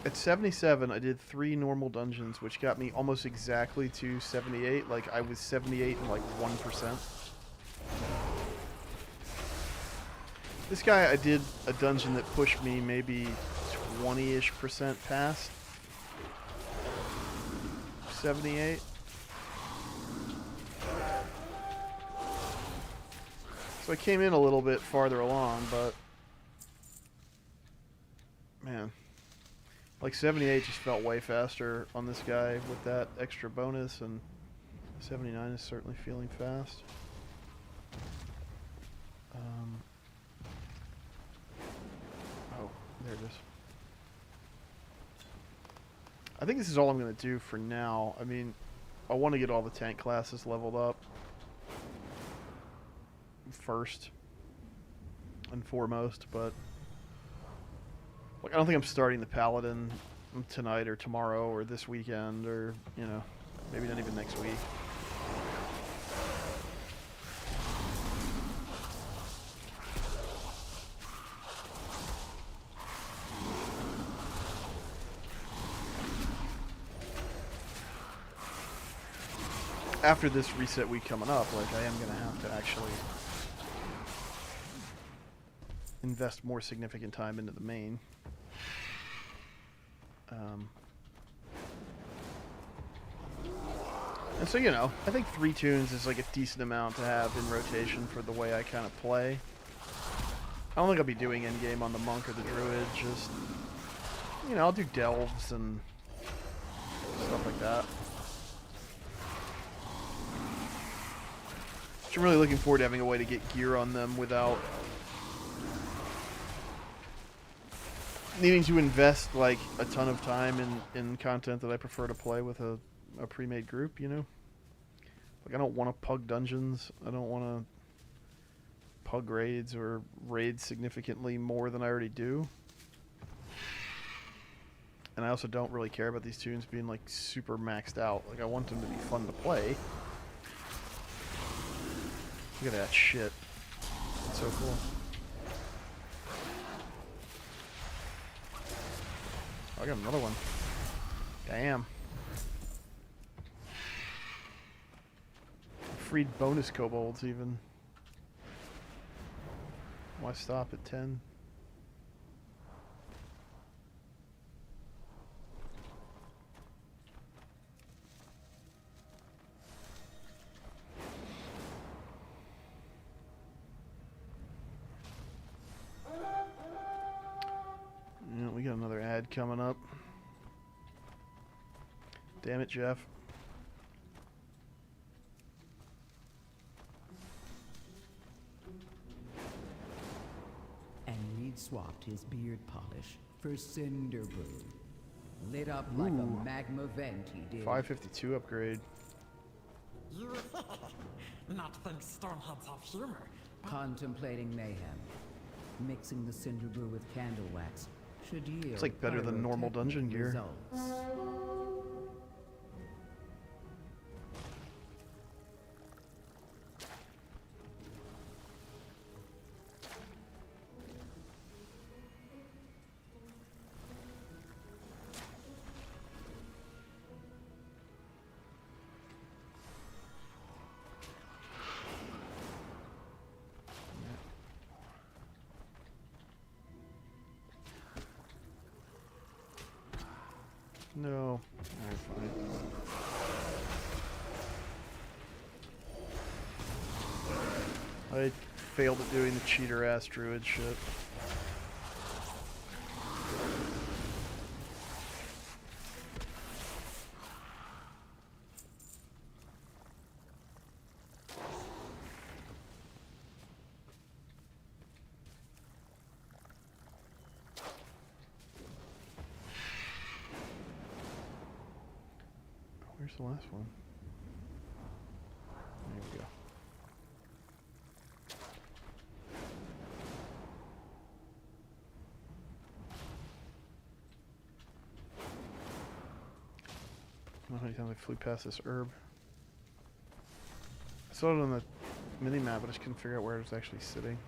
at 77, I did 3 normal dungeons, which got me almost exactly to 78. Like, I was 78 and like 1%. This guy, I did a dungeon that pushed me maybe 20-ish% past 78. So I came in a little bit farther along, but man, like 78 just felt way faster on this guy with that extra bonus, and 79 is certainly feeling fast. Oh, there it is. I think this is all I'm going to do for now. I mean, I want to get all the tank classes leveled up first and foremost, but like, I don't think I'm starting the Paladin tonight or tomorrow or this weekend or, you know, maybe not even next week. After this reset week coming up, like, I am going to have to actually invest more significant time into the main. And so, you know, I think 3 tunes is like a decent amount to have in rotation for the way I kind of play. I don't think I'll be doing endgame on the monk or the druid, just, you know, I'll do delves and stuff like that. Which I'm really looking forward to having a way to get gear on them without needing to invest like a ton of time in content that I prefer to play with a pre-made group, you know? Like, I don't want to pug dungeons. I don't want to pug raids or raid significantly more than I already do. And I also don't really care about these tunes being like super maxed out. Like, I want them to be fun to play. Look at that shit. It's so cool. I got another one. Damn. Freed bonus kobolds even. Why stop at 10? Yeah, we got another ad coming up. Damn it, Jeff. And Reed swapped his beard polish for cinder brew. Lit up like Ooh. a magma vent, he did. 552 upgrade. You not think stoneheads have humor. Contemplating mayhem. Mixing the cinder brew with candle wax should yield It's like better than normal dungeon pyrotechnic gear. results. No. Alright, fine. I failed at doing the cheater ass druid shit. Where's the last one? There we go. I don't know how many times I flew past this herb. I saw it on the mini map, but I just couldn't figure out where it was actually sitting.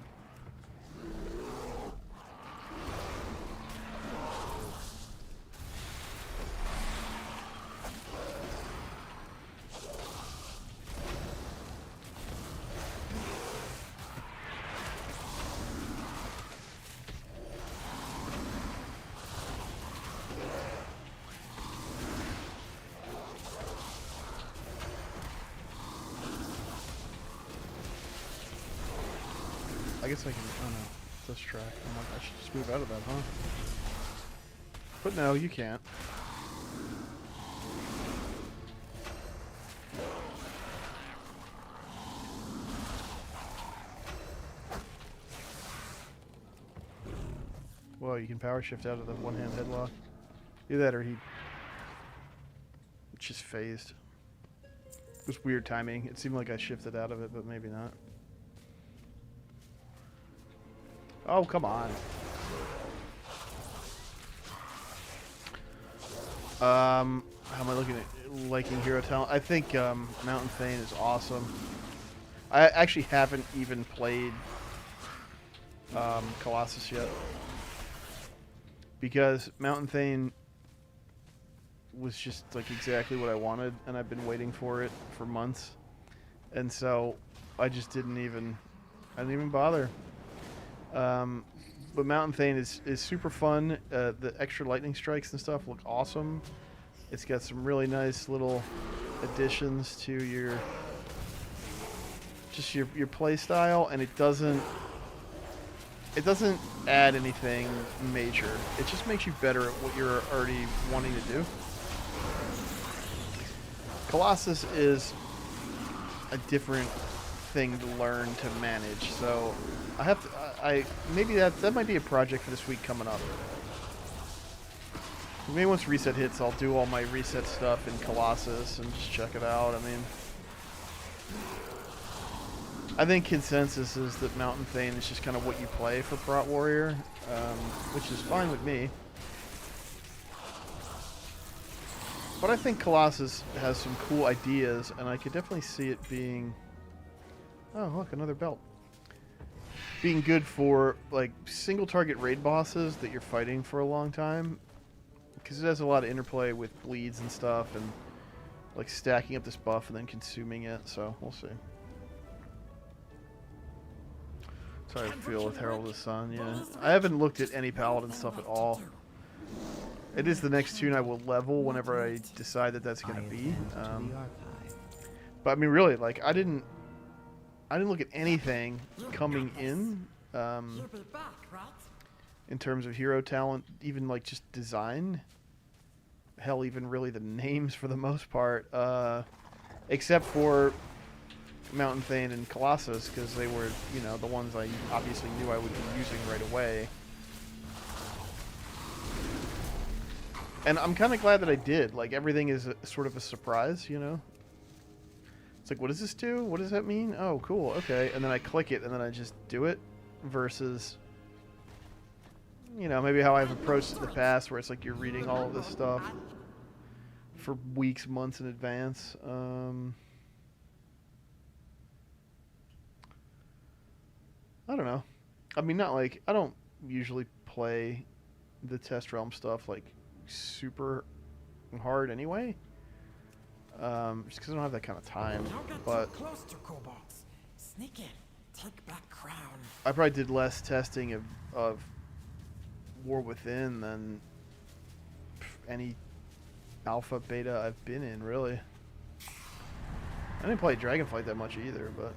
I guess I can, oh no, this track. I'm like, I should just move out of that, huh? But no, you can't. Well, you can power shift out of the one-hand headlock. Either that or he just phased. It was weird timing. It seemed like I shifted out of it, but maybe not. Oh, come on. How am I looking at liking hero talent? I think Mountain Thane is awesome. I actually haven't even played Colossus yet. Because Mountain Thane was just like exactly what I wanted, and I've been waiting for it for months. And so I just I didn't even bother. But Mountain Thane is super fun. The extra lightning strikes and stuff look awesome. It's got some really nice little additions to your play style, and it doesn't add anything major. It just makes you better at what you're already wanting to do. Colossus is a different thing to learn to manage, so I have to, maybe that might be a project for this week coming up. Maybe once reset hits, I'll do all my reset stuff in Colossus and just check it out. I mean, I think consensus is that Mountain Thane is just kind of what you play for Prot Warrior, which is fine with me. But I think Colossus has some cool ideas, and I could definitely see it being... Oh, look, another belt. Being good for, like, single-target raid bosses that you're fighting for a long time. because it has a lot of interplay with bleeds and stuff, and like stacking up this buff and then consuming it. So we'll see. That's how I feel with Herald of the Sun. Yeah, I haven't looked at any paladin stuff at all. It is the next tune I will level whenever I decide that that's going to be. But I mean, really, like I didn't look at anything coming in terms of hero talent, even like just design. Hell, even really the names for the most part, except for Mountain Thane and Colossus, because they were, you know, the ones I obviously knew I would be using right away. And I'm kind of glad that I did. Like, everything is sort of a surprise, you know? It's like, what does this do? What does that mean? Oh, cool, okay. And then I click it, and then I just do it, versus, you know, maybe how I've approached it in the past, where it's like you're reading all of this stuff for weeks, months in advance. I don't know. I mean, not like, I don't usually play the Test Realm stuff, like, super hard anyway. Just because I don't have that kind of time. But close to kobolds. Sneak in. Take back crown. I probably did less testing of War Within than any alpha, beta I've been in, really. I didn't play Dragonflight that much either, but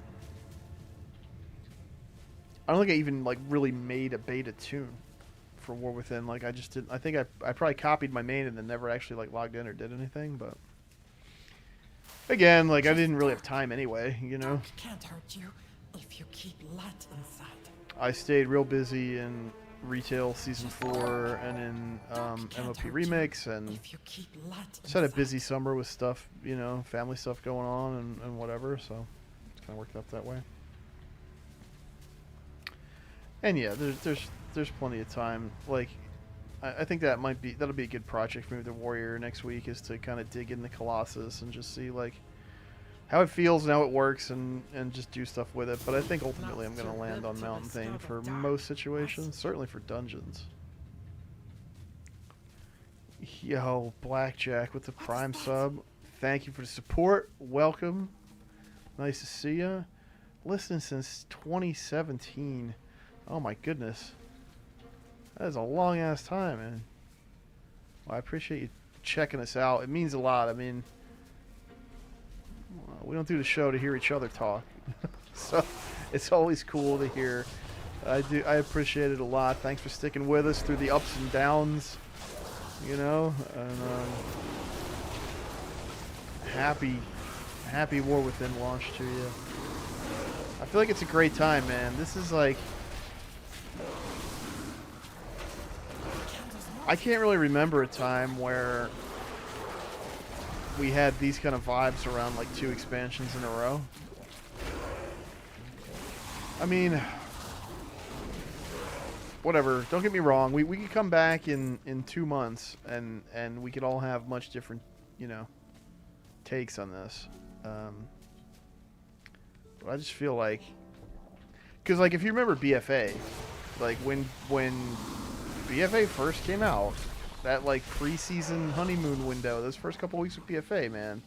I don't think I even like really made a beta tune for War Within. Like I just didn't. I think I probably copied my main and then never actually like logged in or did anything. But again, like I didn't really have time anyway. You know. Can't hurt you if you keep light inside. I stayed real busy in retail season 4 and in MOP remix, and just had a busy summer with stuff, you know, family stuff going on and whatever. So it's kind of worked out that way. And yeah, there's plenty of time. Like, I think that'll be a good project for me with the Warrior next week, is to kind of dig into Colossus and just see like how it feels and how it works, and just do stuff with it. But I think ultimately I'm going to land on Mountain Thane for most situations, certainly for dungeons. Yo, Blackjack with the Prime sub. Thank you for the support. Welcome. Nice to see ya. Listening since 2017. Oh my goodness. That is a long ass time, man. Well, I appreciate you checking us out. It means a lot. I mean, we don't do the show to hear each other talk. So it's always cool to hear. I appreciate it a lot. Thanks for sticking with us through the ups and downs, you know, and happy War Within launch to you. I feel like it's a great time, man. This is like, I can't really remember a time where we had these kind of vibes around like 2 expansions in a row. I mean, whatever. Don't get me wrong. We could come back in 2 months and we could all have much different, you know, takes on this. But I just feel like, because like if you remember BFA, like when BFA first came out, that like preseason honeymoon window, those first couple weeks of BFA, man,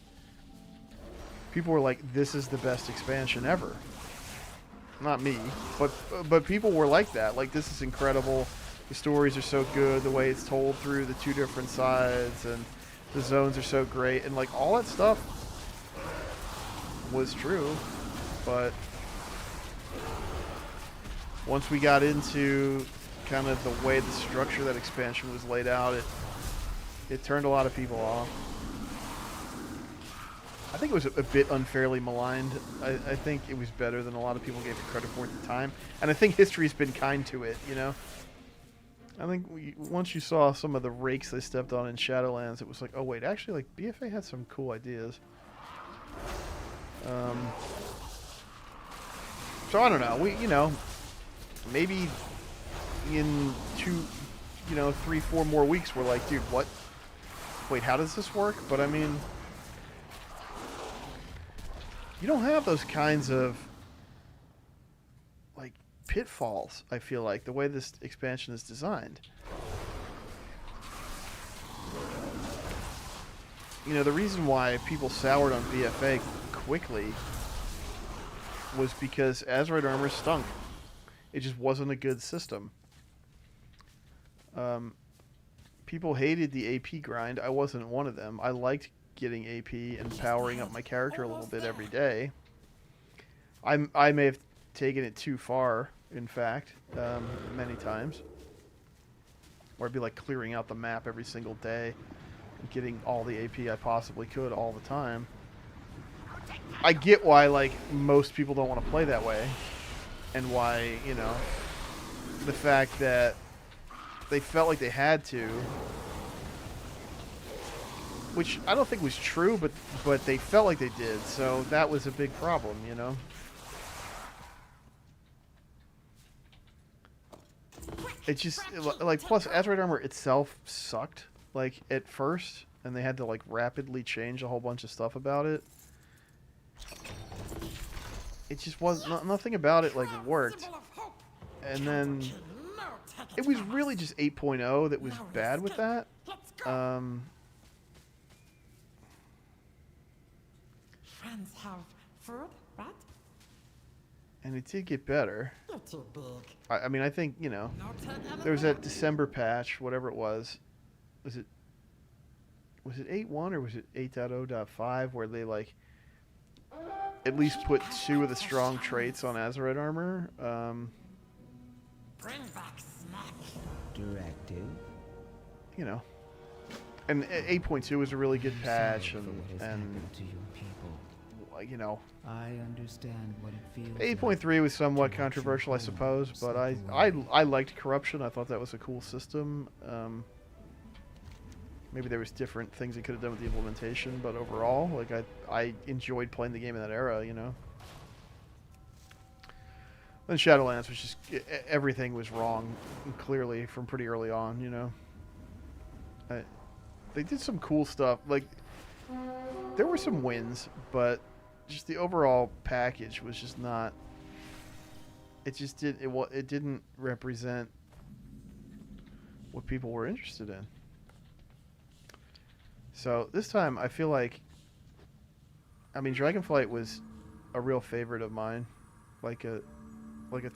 people were like, this is the best expansion ever. Not me, but people were like that. Like, this is incredible. The stories are so good. The way it's told through the 2 different sides, and the zones are so great, and like all that stuff was true. But once we got into kind of the way the structure of that expansion was laid out, it turned a lot of people off. I think it was a bit unfairly maligned. I think it was better than a lot of people gave it credit for at the time, and I think history's been kind to it, you know. I think once you saw some of the rakes they stepped on in Shadowlands, it was like, oh wait, actually, like BFA had some cool ideas. So I don't know. You know, maybe in 3, 4 more weeks, we're like, dude, what? Wait, how does this work? But I mean, you don't have those kinds of like pitfalls, I feel like, the way this expansion is designed. you know, the reason why people soured on BFA quickly was because Azerite armor stunk. It just wasn't a good system. People hated the AP grind. I wasn't one of them. I liked getting AP and powering up my character a little bit every day. I may have taken it too far, in fact, many times. Where I'd be like clearing out the map every single day and getting all the AP I possibly could all the time. I get why, like, most people don't want to play that way. And why, you know, the fact that they felt like they had to, which I don't think was true, but they felt like they did, so that was a big problem, you know. It just, like, plus Azerite armor itself sucked, like, at first, and they had to, like, rapidly change a whole bunch of stuff about it. It just was, nothing about it, like, worked. And then it was really just 8.0 that was bad with that. Friends have food, right? And it did get better. You're too big. I mean, I think, you know, No take there was that December patch, whatever it was. Was it 8.1 or was it 8.0.5 where they, like, at least put 2 of the strong traits on Azerite armor? Bring back snack. Directive. You know. And 8.2 was a really good patch, Sorry for what has and happened to your people. you know, I understand what it feels 8.3 was somewhat to watch controversial, I your home suppose, but slip I away. liked corruption. I thought that was a cool system. Maybe there was different things he could have done with the implementation, but overall, like, I enjoyed playing the game in that era, you know. Then Shadowlands was just, everything was wrong, clearly, from pretty early on, you know. They did some cool stuff, like, there were some wins, but just the overall package was just not, it didn't represent what people were interested in. So this time I feel like, I mean, Dragonflight was a real favorite of mine, like a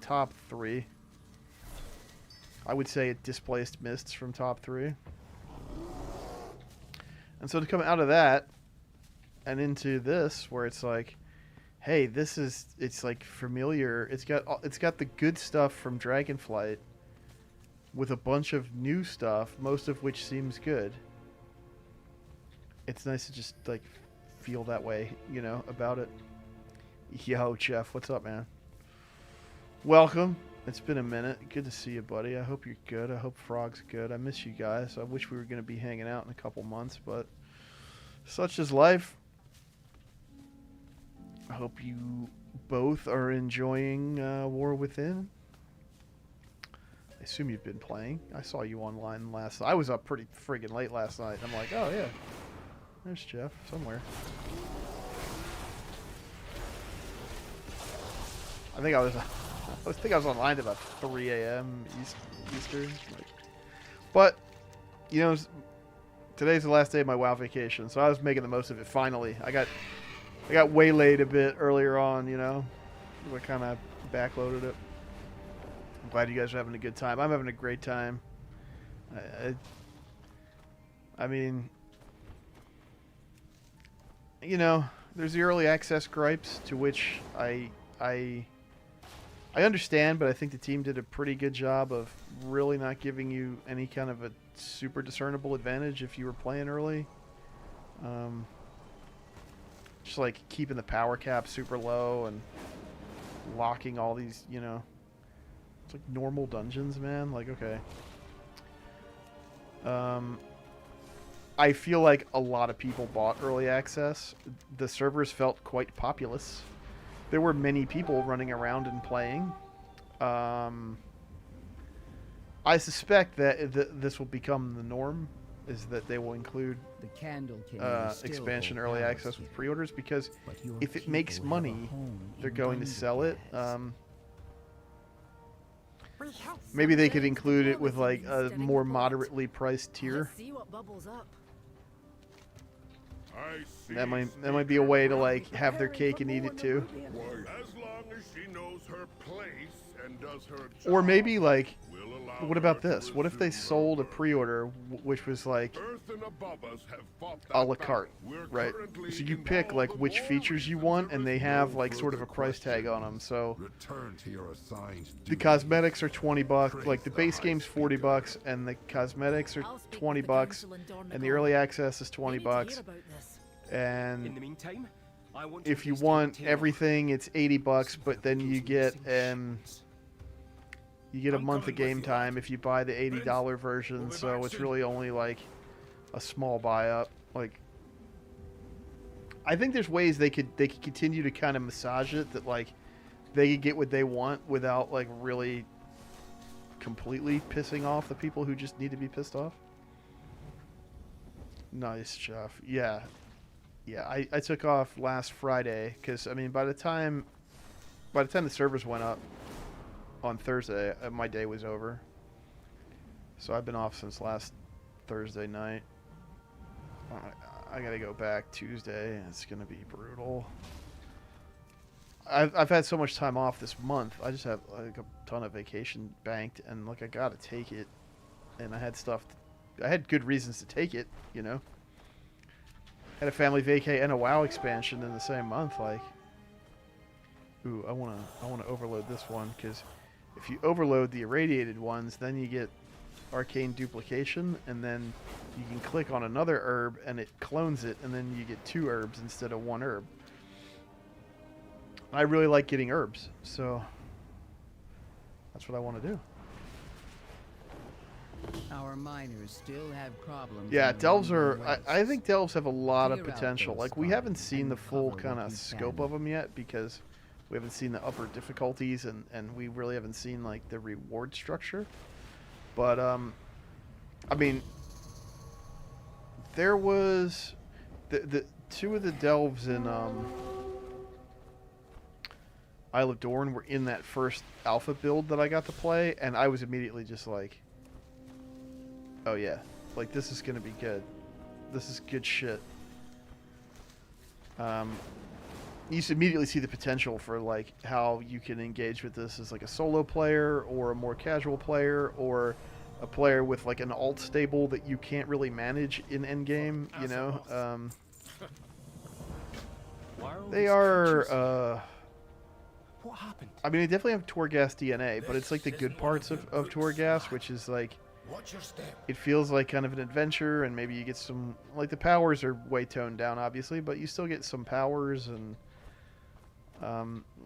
top 3. I would say it displaced Mists from top 3. And so to come out of that and into this, where it's like, hey, it's like familiar. It's got the good stuff from Dragonflight with a bunch of new stuff, most of which seems good. It's nice to just, like, feel that way, you know, about it. Yo, Jeff, what's up, man? Welcome. It's been a minute. Good to see you, buddy. I hope you're good. I hope Frog's good. I miss you guys. I wish we were going to be hanging out in a couple months, but such is life. I hope you both are enjoying War Within. I assume you've been playing. I saw you online last night. I was up pretty friggin' late last night. I'm like, oh, yeah. There's Jeff somewhere. I think I was online at about 3 a.m. Eastern. But, you know, today's the last day of my WoW vacation, so I was making the most of it. Finally, I got waylaid a bit earlier on. You know, I kind of backloaded it. I'm glad you guys are having a good time. I'm having a great time. I mean, you know, there's the early access gripes, to which I understand, but I think the team did a pretty good job of really not giving you any kind of a super discernible advantage if you were playing early. Just like keeping the power cap super low and locking all these, you know, it's like normal dungeons, man. Like, okay. I feel like a lot of people bought early access. The servers felt quite populous. There were many people running around and playing. I suspect that this will become the norm, is that they will include The Candle King expansion early access with pre-orders, because if it makes money, they're going to sell it. Maybe they could include it with, like, a more moderately priced tier. Let's see what bubbles up. That might be a way to like have their cake and eat it too. As long as she knows her place and does her job, Or maybe like, we'll allow what about her to this? What if they resume her sold a work. pre-order which was like Earth and above us have fought that a la battle. carte, We're right? currently So you in pick all like the which war features you reasons want, there and is they have no like sort of a further price tag on them. questions. So Return to your assigned the duty. cosmetics are $20. Praise Like the the base High game's Speaker. $40, and the cosmetics are $20, and the early access is $20. And In the meantime, I want if to you investigate want Taylor. everything, it's $80, but then you get a I'm month of coming with game you. time if you buy the $80 version. We'll be So back it's soon. really only like a small buy up. Like, I think there's ways they could continue to kind of massage it that like they could get what they want without like really completely pissing off the people who just need to be pissed off. Nice, Jeff. Yeah. I took off last Friday because I mean by the time the servers went up on Thursday, my day was over. So I've been off since last Thursday night. I gotta go back Tuesday. It's gonna be brutal. I've had so much time off this month. I just have like a ton of vacation banked, and like I gotta take it. And I had I had good reasons to take it, you know. Had a family vacay and a WoW expansion in the same month. Like, ooh, I wanna overload this one because if you overload the irradiated ones, then you get arcane duplication, and then you can click on another herb and it clones it, and then you get 2 herbs instead of 1 herb. I really like getting herbs, so that's what I want to do. Our miners still have problems. Yeah, in the delves London are. West. I think delves have a lot of Clear out potential. those Like we haven't farms seen the and full cover kind what of you scope can. of them yet because we haven't seen the upper difficulties and we really haven't seen like the reward structure. But I mean, there was the 2 of the delves in Isle of Dorn were in that first alpha build that I got to play, and I was immediately just like, oh yeah, like this is gonna be good. This is good shit. You just immediately see the potential for like how you can engage with this as like a solo player or a more casual player or a player with like an alt stable that you can't really manage in endgame, you know. Why all They these are creatures? What happened? I mean, they definitely have Torghast DNA, but it's like the good parts of Torghast, which is like, Watch your step. it feels like kind of an adventure, and maybe you get some, like the powers are way toned down, obviously, but you still get some powers, and,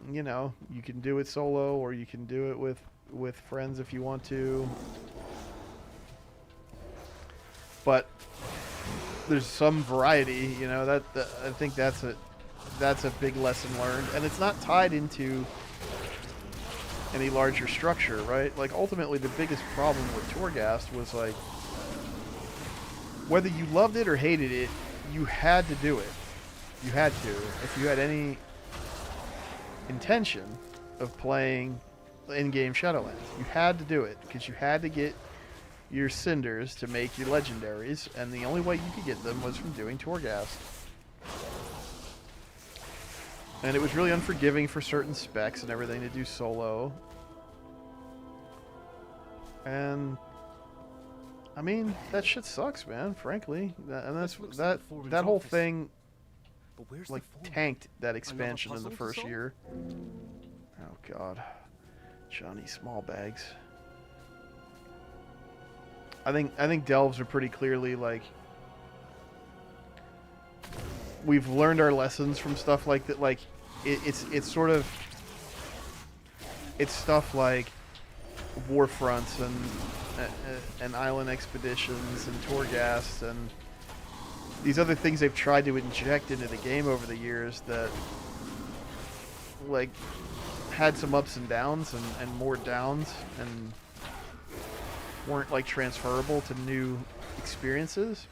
you know, you can do it solo, or you can do it with friends if you want to. But there's some variety, you know, that I think that's a big lesson learned, and it's not tied into any larger structure, right? Like ultimately the biggest problem with Torghast was like whether you loved it or hated it, you had to do it. You had to. If you had any intention of playing in-game Shadowlands, you had to do it because you had to get your cinders to make your legendaries, and the only way you could get them was from doing Torghast. And it was really unforgiving for certain specs and everything to do solo. And I mean, that shit sucks, man, frankly. And that's This looks like that the Foreman's that whole office. thing But where's like the Foreman? tanked that expansion in the puzzle to first solve? year. Oh god. Johnny Small Bags. I think delves are pretty clearly like we've learned our lessons from stuff like that. Like it's sort of it's stuff like Warfronts and Island Expeditions and Torghast and these other things they've tried to inject into the game over the years that like had some ups and downs and more downs and weren't like transferable to new experiences.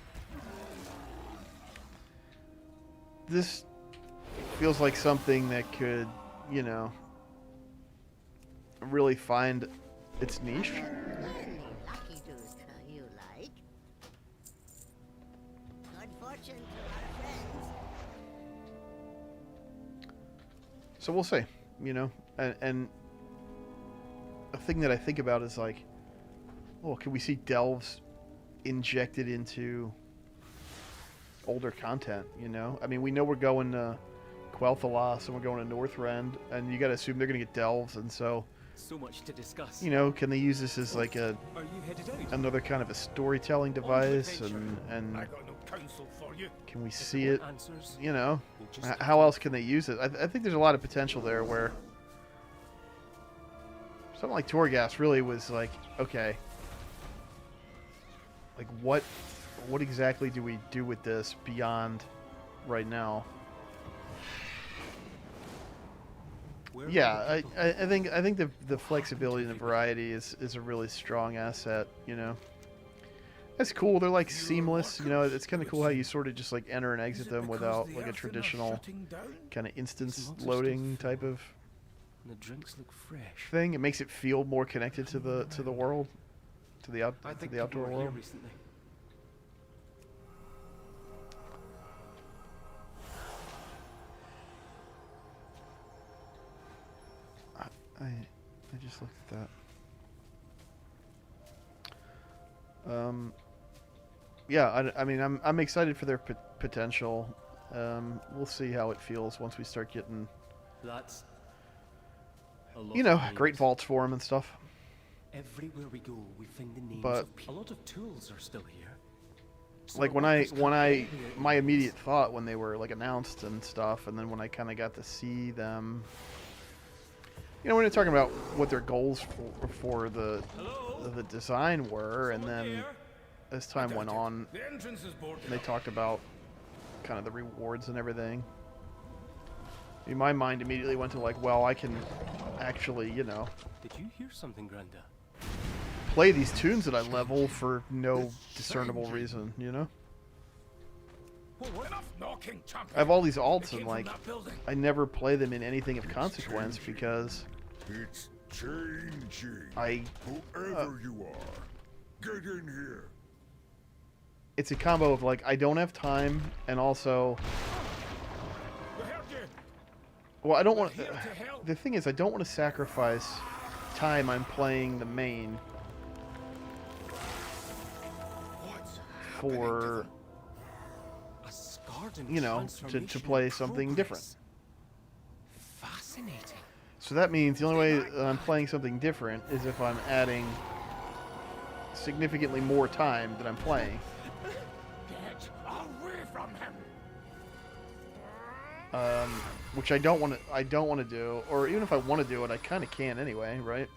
This feels like something that could, you know, really find its niche. Lucky tooth, you like? Good fortune to our friends. So we'll see, you know, and a thing that I think about is like, oh, can we see delves injected into older content, you know? I mean, we know we're going to Quel'Thalas and we're going to Northrend, and you got to assume they're going to get delves, and so, So much to discuss. you know, can they use this as like Are you headed out? another kind of a storytelling device, and I got no counsel for you. can we see it, Answers. you know? We'll just How else can they use it? I think there's a lot of potential there where something like Torghast really was like, okay, like what exactly do we do with this beyond right now? Where Yeah, are the people? I think the flexibility and the variety is a really strong asset, you know. That's cool. They're like seamless, you know. It's kind of cool how you sort of just like enter and exit them without like a traditional kind of instance loading type of And the drinks look fresh. thing. It makes it feel more connected to the world, to the I think the outdoor people were here world. recently. I just looked at that. Yeah, I mean, I'm excited for their potential. We'll see how it feels once we start getting, That's a lot you know, of names. great vaults for them and stuff. Everywhere we go, we find the names But- of people. A lot of tools are still here. Some Like of when our I workers can't get here my even immediate thought when they were like announced and stuff, and then when I kind of got to see them, you know, when they're talking about what their goals for the design were, and then as time went on, The entrance is boarded. and they talked about kind of the rewards and everything. I mean, my mind immediately went to like, well, I can actually, you know, Did you hear something, Granda? play these tunes that I level for no discernible reason, you know? Enough knocking, champion. I have all these They alts came and from like, that building. I never play them in anything of consequence because It's changing. I, Whoever you are, get in here. it's a combo of like, I don't have time, and also, We heard you. well, I don't want, We're here to help. the thing is, I don't want to sacrifice time I'm playing the main What's for, A scarred and you know, to transformation play in something different. progress. Fascinating. So that means the only way that I'm playing something different is if I'm adding significantly more time that I'm playing. Get away from him. Which I don't want to. I don't want to do, or even if I want to do it, I kind of can anyway, right?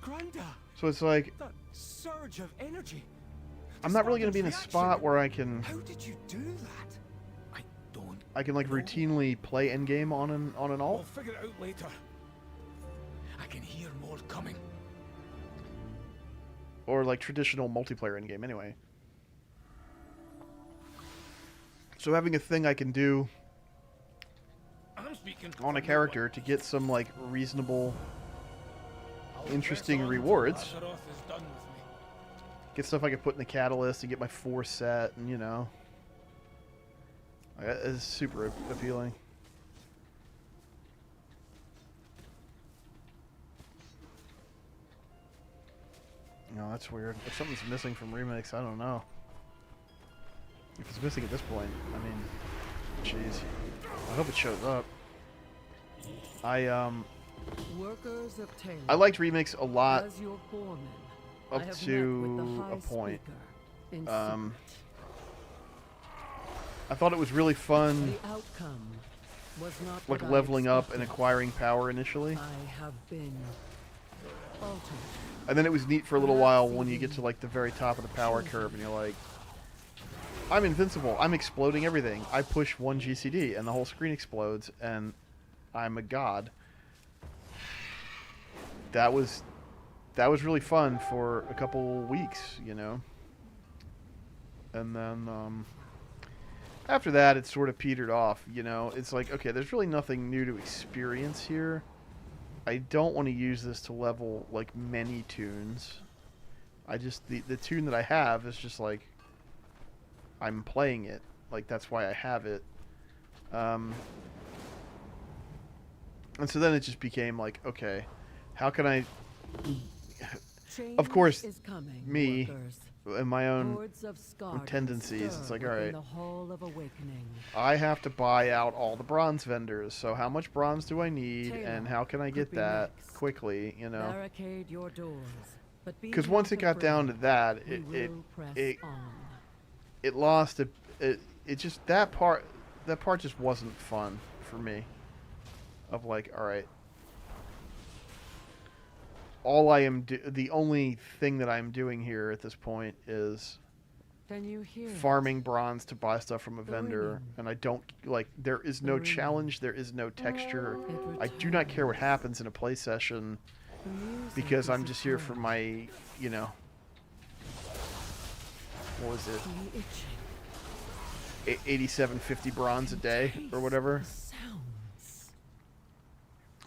Granda, So it's like that surge of energy. I'm not really going to be in a Spartan's spot reaction. where I can How did you do that? I don't. like routinely play endgame on an We'll alt. figure it out later. I can hear more coming. Or like traditional multiplayer endgame anyway. So having a thing I can do I'm speaking on a character to get some like reasonable, interesting rewards. Lazarus is done with me. Get stuff I can put in the catalyst and get my 4 set, and you know, it's super appealing. No, that's weird. If something's missing from Remix, I don't know. If it's missing at this point, I mean, jeez. I hope it shows up. Workers of Taylor, I liked Remix a lot as your foreman, up I have met with to the a High point. Speaker in Um, secret. I thought it was really fun, The outcome was not like what I leveling up and expected. acquiring power initially. I have been altered. And then it was neat for a little while when you get to like the very top of the power curve and you're like, I'm invincible. I'm exploding everything. I push one GCD and the whole screen explodes and I'm a god. That was really fun for a couple weeks, you know. And then after that it sort of petered off, you know. It's like, okay, there's really nothing new to experience here. I don't want to use this to level like many tunes. I just the tune that I have is just like I'm playing it. Like that's why I have it. And so then it just became like, okay, how can I... Change Of course, is coming, me, workers. and my own Hordes of Skargans tendencies, it's stir like, within alright, the Hall of Awakening. I have to buy out all the bronze vendors, so how much bronze do I need, Taylor and how can I could get be that next. quickly, you know? Barricade your doors, but be Because once it not got down to afraid. that, We will press on. it lost it just that part just wasn't fun for me. Of like, all right, the only thing that I'm doing here at this point is Can you hear it? farming bronze to buy stuff from a The vendor, ringing. and I don't like. There is The no ringing. challenge. There is no texture. It I do not care what returns. happens in a play session The music because is I'm just here for eternal. my, you know, what was it? The itching. 8750 bronze a day or whatever. The sounds.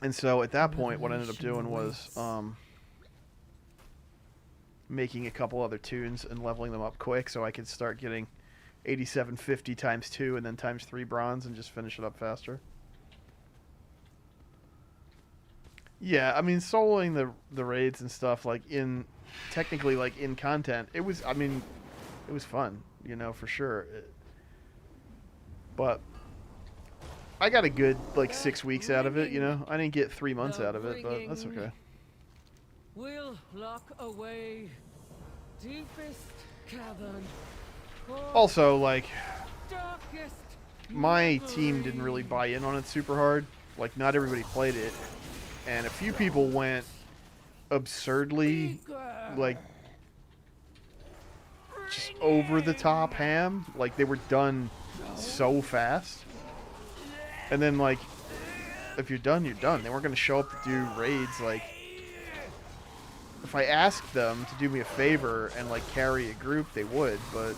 And so at that point, what I ended up doing was Revelation making a couple other tunes and leveling them up quick so I could start getting 8750 times 2 and then times 3 bronze and just finish it up faster. Yeah, I mean, soloing the raids and stuff, like, technically, like, in content, it was fun, you know, for sure. But I got a good, like, 6 weeks out of it, you know? I didn't get 3 months out of it, but that's okay. We'll lock away deepest cavern. Also, like, Darkest my team didn't really buy in on it super hard. Like, not everybody played it. And a few people went absurdly, like, just over the top ham. Like, they were done so fast. And then, like, if you're done, you're done. They weren't going to show up to do raids. Like, if I asked them to do me a favor and, like, carry a group, they would. But,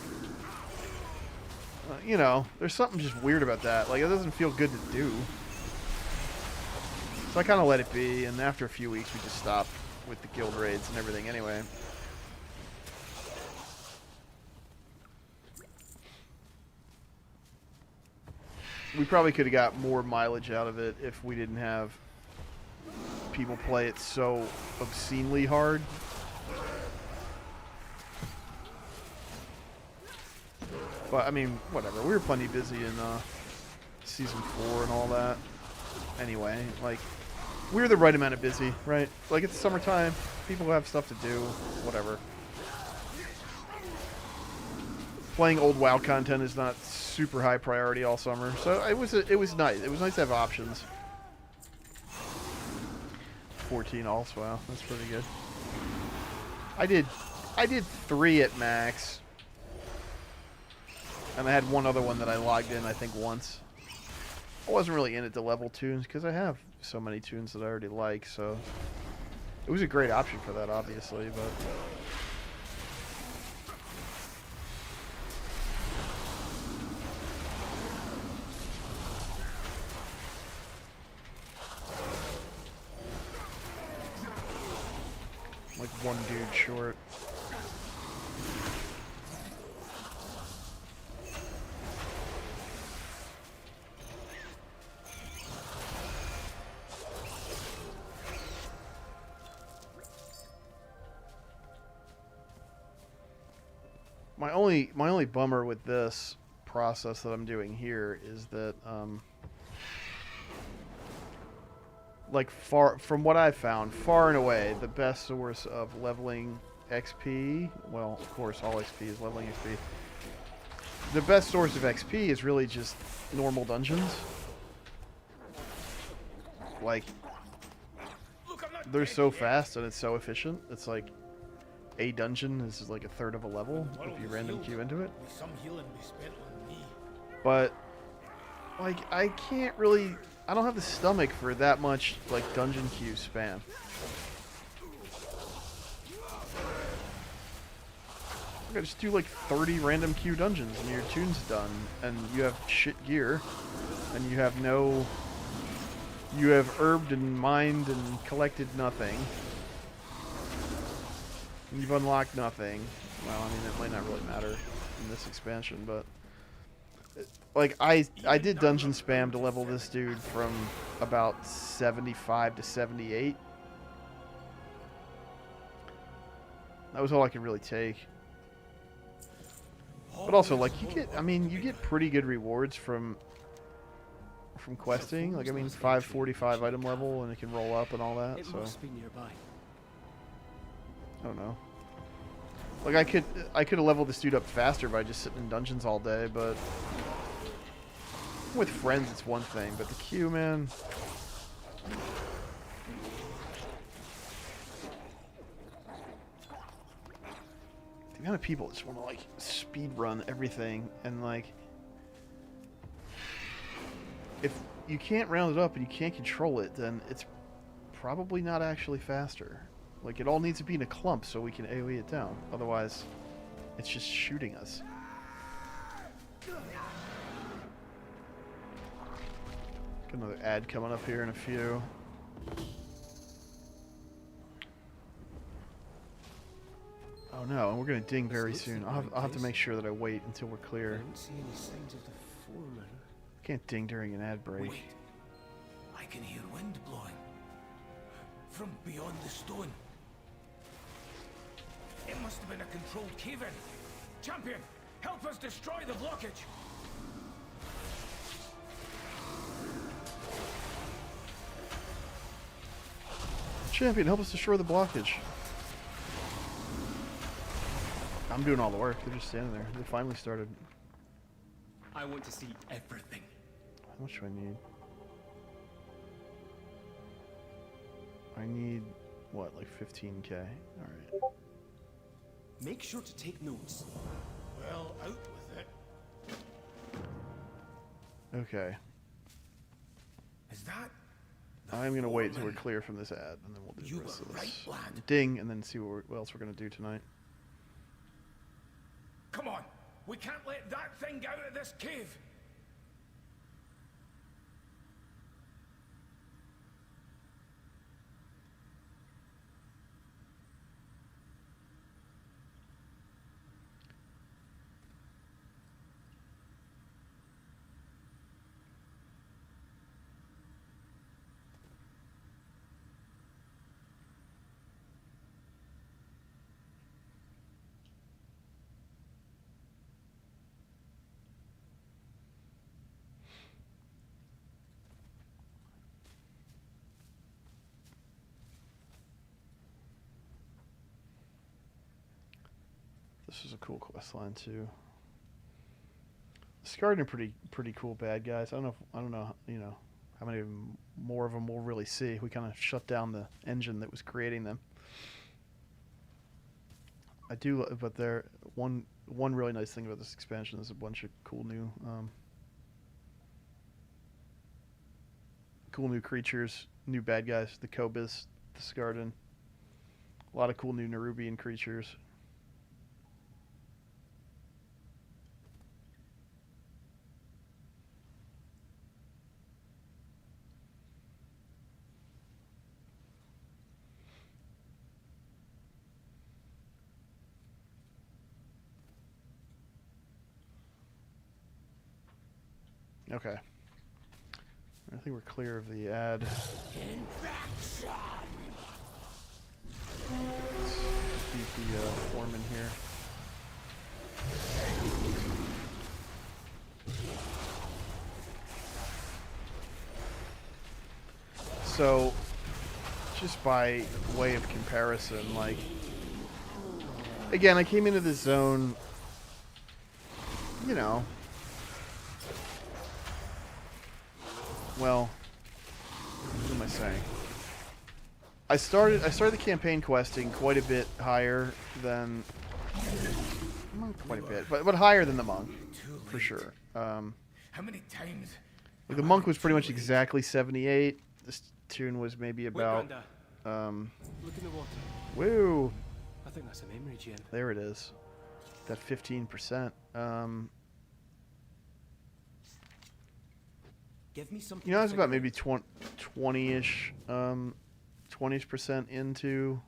you know, there's something just weird about that. Like, it doesn't feel good to do. So I kind of let it be, and after a few weeks, we just stopped with the guild raids and everything anyway. We probably could have got more mileage out of it if we didn't have people play it so obscenely hard. But, I mean, whatever. We were plenty busy in Season 4 and all that. Anyway, like, we were the right amount of busy, right? Like, it's summertime. People have stuff to do. Whatever. Playing old WoW content is not super high priority all summer, so it was nice. It was nice to have options. 14 alts, wow, that's pretty good. I did 3 at max, and I had one other one that I logged in, I think, once. I wasn't really in it to level tunes because I have so many tunes that I already like, so it was a great option for that, obviously, but. Like one dude short. My only bummer with this process that I'm doing here is that like from what I've found, far and away the best source of leveling XP, well, of course all XP is leveling XP. The best source of XP is really just normal dungeons. Like, they're so fast and it's so efficient. It's like a dungeon is like a third of a level if you random queue into it. But like, I can't really, I don't have the stomach for that much like dungeon queue spam. I gotta just do like 30 random queue dungeons and your tune's done, and you have shit gear, and you have herbed and mined and collected nothing. And you've unlocked nothing. Well, I mean, it might not really matter in this expansion, but like I did dungeon spam to level this dude from about 75 to 78. That was all I could really take. But also, like, you get pretty good rewards from questing. Like, I mean, 545 item level, and it can roll up and all that. So I don't know. Like, I could have leveled this dude up faster by just sitting in dungeons all day, but with friends it's one thing. But the queue, man. The amount of people that just want to, like, speed run everything, and, like, if you can't round it up and you can't control it, then it's probably not actually faster. Like, it all needs to be in a clump so we can AoE it down. Otherwise, it's just shooting us. Got another ad coming up here in a few. Oh no, and we're gonna ding very soon. I'll have to make sure that I wait until we're clear. I don't see any signs of the foreman. Can't ding during an ad break. Wait. I can hear wind blowing. From beyond the stone. It must have been a controlled cave-in. Champion, help us destroy the blockage. Champion, help us destroy the blockage. I'm doing all the work. They're just standing there. They finally started. I want to see everything. How much do I need? I need, what, like 15k? Alright. Make sure to take notes. Well, out with it. Okay. Is that? I'm gonna wait until we're clear from this ad, and then we'll do the rest of this. Right, lad. Ding, and then see what else we're gonna do tonight. Come on. We can't let that thing out of this cave. This is a cool quest line too. Scarred are pretty cool bad guys. I don't know, you know, how many more of them we'll really see. We kind of shut down the engine that was creating them. I do, but there one really nice thing about this expansion is a bunch of cool new creatures, new bad guys, the Cobas, the Scarden. A lot of cool new Nerubian creatures. Okay. I think we're clear of the ad. Let's beat the foreman here. So, just by way of comparison, like, again, I came into this zone, you know, well, what am I saying? I started the campaign questing quite a bit higher than, not quite a bit, but higher than the monk, for sure. How many times? Like the monk was pretty much exactly 78. This tune was maybe about, Look in the water. woo, I think that's a memory gem. there it is, that 15%. Give me something. You know, I was about maybe 20-ish, 20% into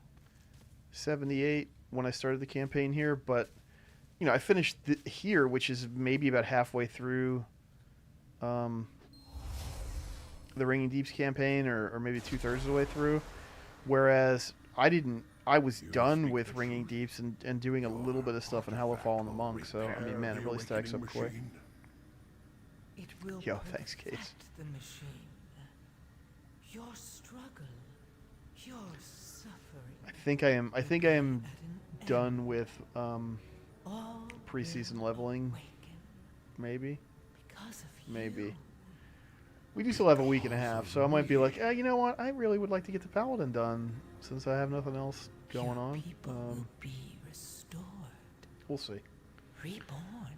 78 when I started the campaign here, but you know, I finished here, which is maybe about halfway through the Ringing Deeps campaign, or maybe 2/3 of the way through. Whereas I was done with Ringing Deeps and doing a little bit of stuff in Hellowfall and the Monk. So I mean, man, it really stacks up quick. It will Yo, thanks, Case. perfect the machine. Your struggle, your suffering. I think I am at an done with all preseason will leveling. awaken Maybe. because of Maybe. you. We do still have a week and a half, so I might be like, you know what? I really would like to get the Paladin done since I have nothing else going Your on. people will be restored, We'll see. reborn,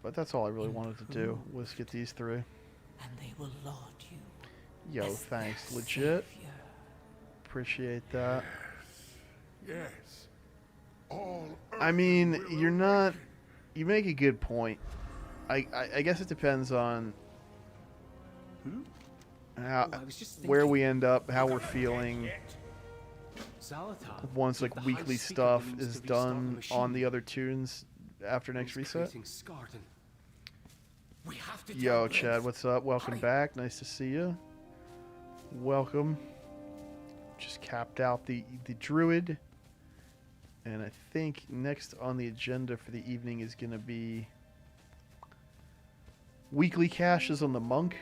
But that's all I really wanted to do was get these through. and they will laud you. Yo, as thanks. their Legit. savior. Appreciate that. Yes. All I Earth mean, will you're not. awaken. You make a good point. I guess it depends on how Oh, I was just where thinking. we end up, how we're feeling Zalatar, once with like the weekly high speaker stuff means is to restart done machine. on the other tunes after next It's reset. creating Scarden. We have to Yo, tell Chad, Blitz. what's up? Welcome Hurry. back. Nice to see you. Welcome. Just capped out the Druid. And I think next on the agenda for the evening is going to be weekly caches on the Monk.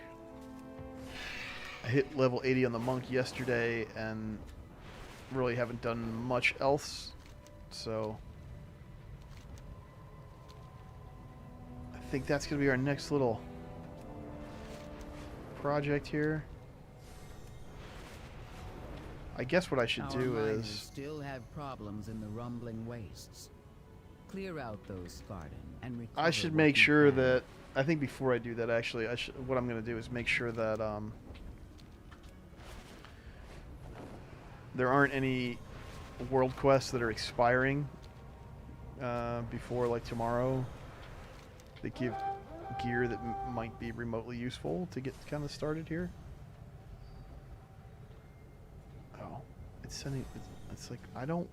I hit level 80 on the Monk yesterday and really haven't done much else. So I think that's going to be our next little project here. I guess what I should Our do miners is... still have problems in the rumbling wastes. Clear out those Scarden and recover I should what make you sure can. that... I think before I do that, actually, what I'm going to do is make sure that there aren't any world quests that are expiring before, like, tomorrow. That give gear that might be remotely useful to get kind of started here. Oh, it's sending... It's like, I want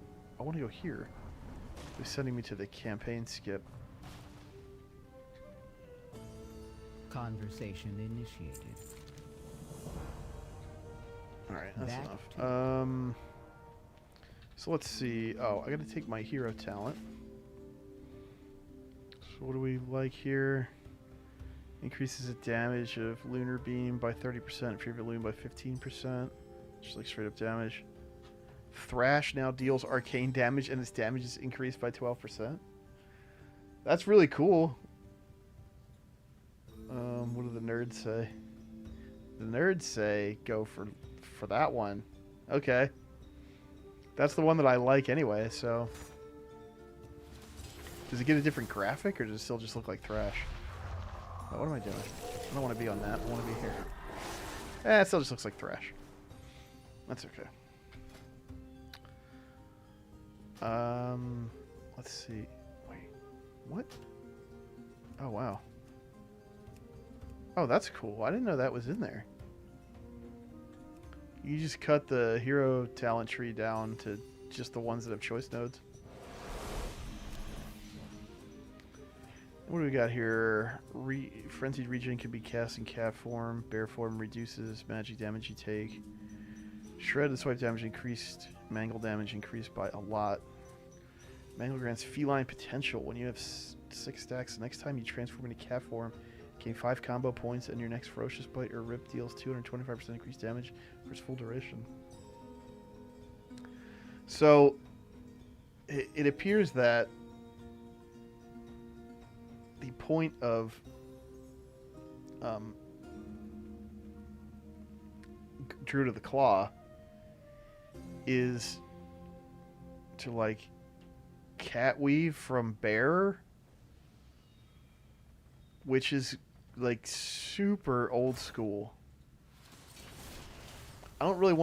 to go here. It's sending me to the campaign skip. Conversation initiated. Alright, that's Back enough. So let's see. Oh, I gotta take my hero talent. So what do we like here? Increases the damage of Lunar Beam by 30%, favorite Loon by 15%. Just like straight up damage. Thrash now deals arcane damage and its damage is increased by 12%. That's really cool. What do the nerds say? The nerds say go for that one. Okay. That's the one that I like anyway, so... Does it get a different graphic, or does it still just look like Thrash? Oh, what am I doing? I don't want to be on that. I want to be here. It still just looks like Thrash. That's okay. Let's see. Wait. What? Oh, wow. Oh, that's cool. I didn't know that was in there. You just cut the hero talent tree down to just the ones that have choice nodes. What do we got here? Frenzied Regen can be cast in cat form. Bear form reduces magic damage you take. Shred and swipe damage increased. Mangle damage increased by a lot. Mangle grants feline potential. When you have 6 stacks, the next time you transform into cat form, gain 5 combo points, and your next Ferocious Bite or Rip deals 225% increased damage for its full duration. So, it appears that the point of Druid of the Claw is to, like, cat weave from bear, which is like super old school. I don't think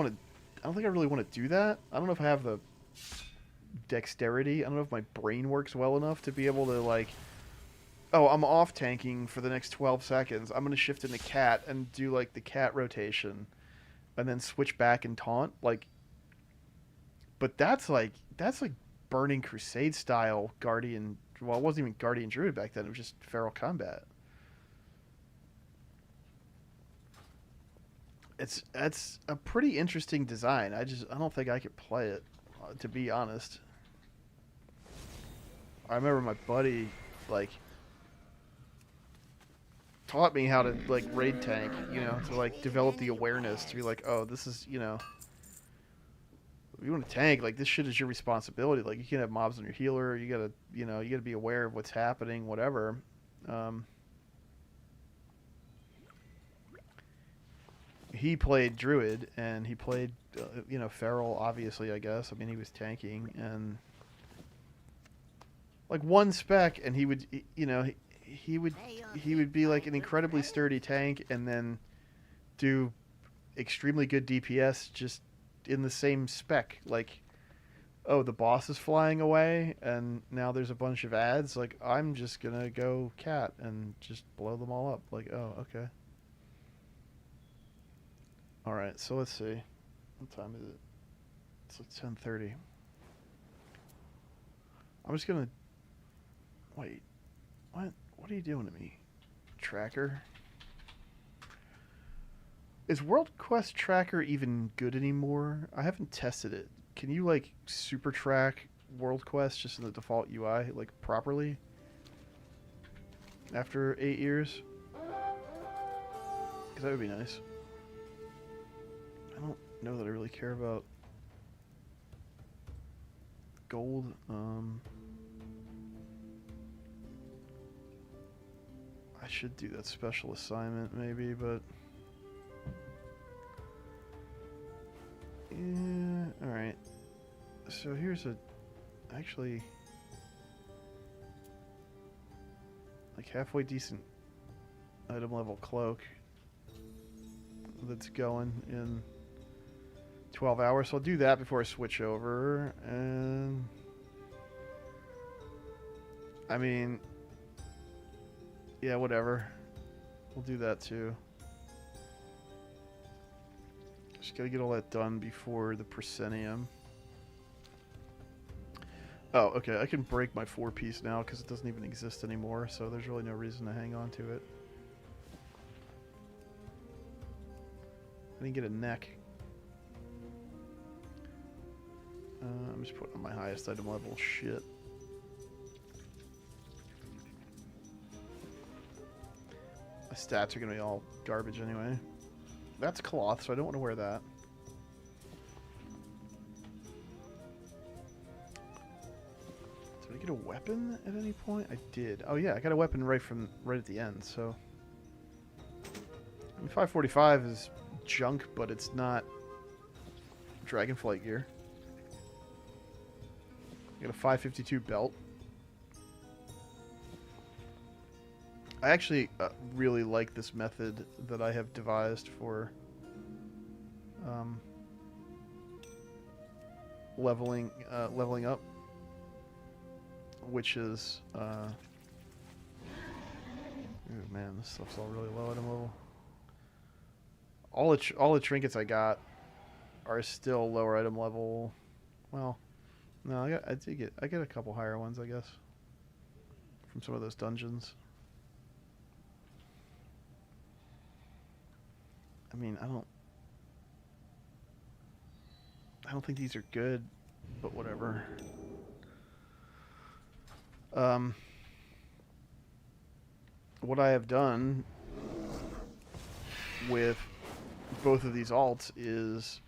I really want to do that. I don't know if I have the dexterity. I don't know if my brain works well enough to be able to, like, oh, I'm off tanking for the next 12 seconds. I'm going to shift into cat and do, like, the cat rotation and then switch back and taunt. Like, but that's like Burning Crusade style Guardian Well, it wasn't even Guardian Druid back then. It was just Feral Combat. It's a pretty interesting design. I don't think I could play it, to be honest. I remember my buddy like taught me how to like raid tank, you know, to like develop the awareness to be like, oh, this is, you know, if you want to tank, like this shit is your responsibility. Like you can't have mobs on your healer. You gotta, you know, you gotta be aware of what's happening, whatever. He played Druid, and he played, you know, Feral, obviously, I guess. I mean, he was tanking, and like one spec, and he would, you know, he would be like an incredibly sturdy tank, and then do extremely good DPS just in the same spec. Like, oh, the boss is flying away, and now there's a bunch of ads. Like, I'm just gonna go cat and just blow them all up. Like, oh, okay. All right, so let's see. What time is it? It's like 10:30. I'm just gonna wait. What? What are you doing to me, Tracker? Is World Quest Tracker even good anymore? I haven't tested it. Can you like super track World Quest just in the default UI like properly after 8 years? Because that would be nice. I don't know that I really care about gold. I should do that special assignment maybe, but yeah, alright. So here's a actually like halfway decent item level cloak that's going in 12 hours, so I'll do that before I switch over. And I mean, yeah, whatever, we'll do that too. Just gotta get all that done before the Proscenium. Oh, okay, I can break my 4-piece now because it doesn't even exist anymore, so there's really no reason to hang on to it. I didn't get a neck. I'm just putting on my highest item level shit. My stats are going to be all garbage anyway. That's cloth, so I don't want to wear that. Did I get a weapon at any point? I did. Oh yeah, I got a weapon right at the end, so... I mean, 545 is junk, but it's not Dragonflight gear. I got a 552 belt. I actually really like this method that I have devised for leveling up, which is oh man, this stuff's all really low item level. All the trinkets I got are still lower item level. Well, no, I get a couple higher ones, I guess, from some of those dungeons. I mean, I don't think these are good, but whatever. What I have done with both of these alts is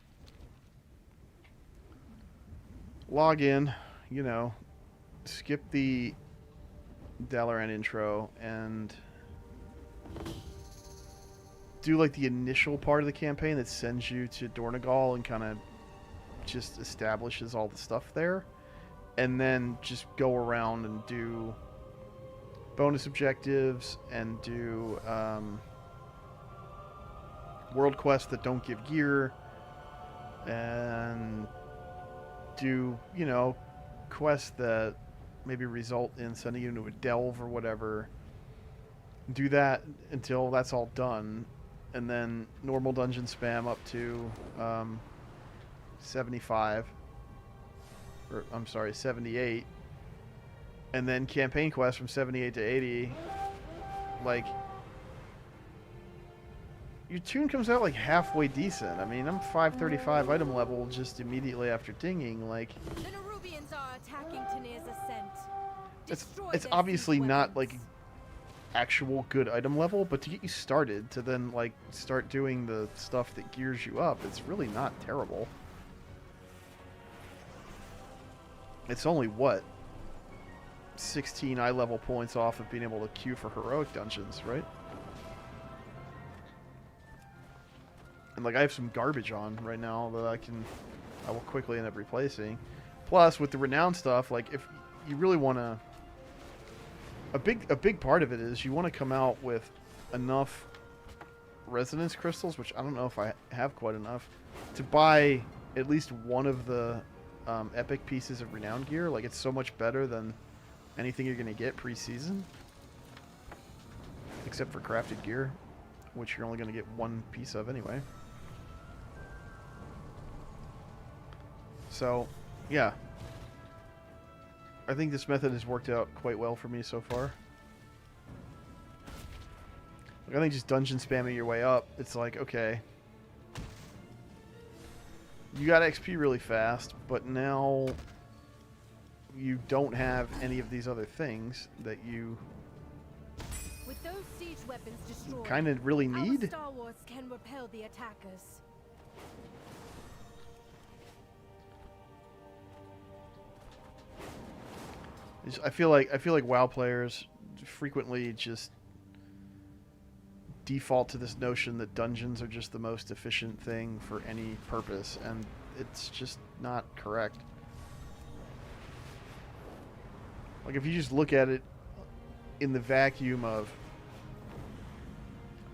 log in, you know, skip the Dalaran intro and do like the initial part of the campaign that sends you to Dornegal and kind of just establishes all the stuff there, and then just go around and do bonus objectives and do world quests that don't give gear, and do, you know, quests that maybe result in sending you into a delve or whatever. Do that until that's all done, and then normal dungeon spam up to 75, or I'm sorry, 78, And then campaign quest from 78 to 80. Like, your tune comes out like halfway decent. I mean, I'm 535 item level just immediately after dinging. Like, The Nerubians are attacking Tanir's ascent. it's obviously not like actual good item level, but to get you started, to then like start doing the stuff that gears you up, it's really not terrible. It's only what, 16 eye level points off of being able to queue for heroic dungeons, right? And like I have some garbage on right now that I will quickly end up replacing. Plus with the renown stuff, like if you really want to, a big part of it is you want to come out with enough resonance crystals, which I don't know if I have quite enough, to buy at least one of the epic pieces of renown gear. Like, it's so much better than anything you're going to get pre-season, except for crafted gear, which you're only going to get one piece of anyway. So, yeah. I think this method has worked out quite well for me so far. Like, I think just dungeon spamming your way up, it's like, okay, you got XP really fast, but now you don't have any of these other things that you With those siege weapons destroyed, kind of really our need. Star Wars can repel the attackers. I feel like WoW players frequently just default to this notion that dungeons are just the most efficient thing for any purpose, and it's just not correct. Like, if you just look at it in the vacuum of,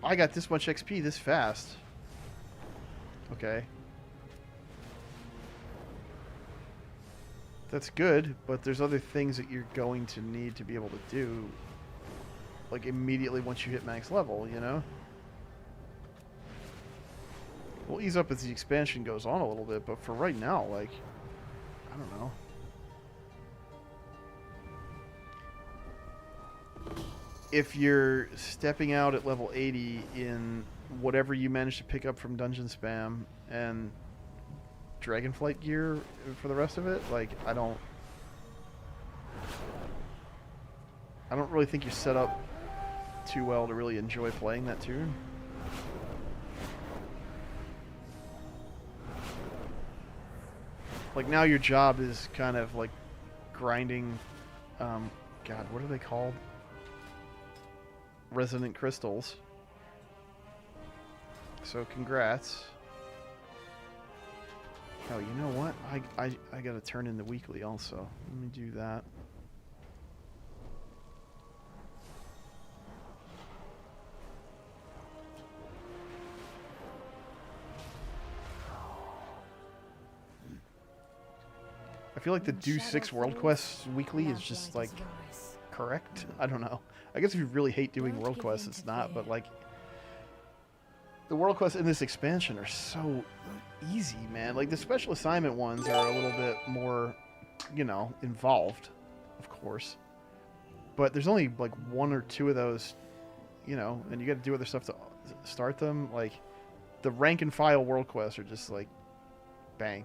I got this much XP this fast. Okay. That's good, but there's other things that you're going to need to be able to do, like, immediately once you hit max level, you know? We'll ease up as the expansion goes on a little bit, but for right now, like, I don't know. If you're stepping out at level 80 in whatever you manage to pick up from dungeon spam and Dragonflight gear for the rest of it, like, I don't really think you're set up too well to really enjoy playing that tune. Like, now your job is kind of like grinding, God, what are they called? Resonant crystals. So congrats. Oh, you know what? I gotta turn in the weekly also. Let me do that. I feel like the do 6 world quests weekly is just like correct. I don't know. I guess if you really hate doing world quests, it's not, but like, the world quests in this expansion are so easy, man. Like, the special assignment ones are a little bit more, you know, involved, of course. But there's only like 1 or 2 of those, you know, and you got to do other stuff to start them. Like, the rank and file world quests are just like, bang,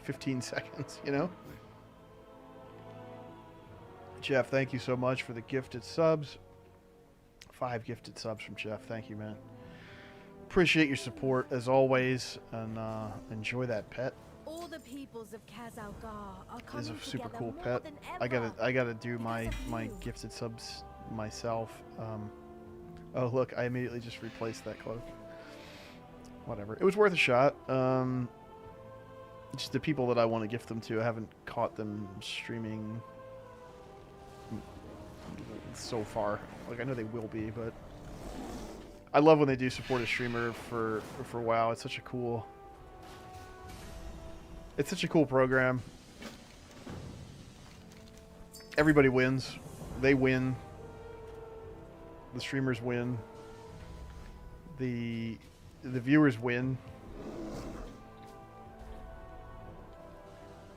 15 seconds, you know? Jeff, thank you so much for the gifted subs. 5 gifted subs from Jeff. Thank you, man. Appreciate your support as always, and enjoy that pet. All the peoples of Khazalgar are It coming is a super together cool more pet. than I gotta do Because of my you. gifted subs myself. Oh look, I immediately just replaced that cloak. Whatever, it was worth a shot. Just the people that I want to gift them to, I haven't caught them streaming so far. Like, I know they will be, but I love when they do support a streamer for WoW. It's such a cool program. Everybody wins. They win. The streamers win. The viewers win.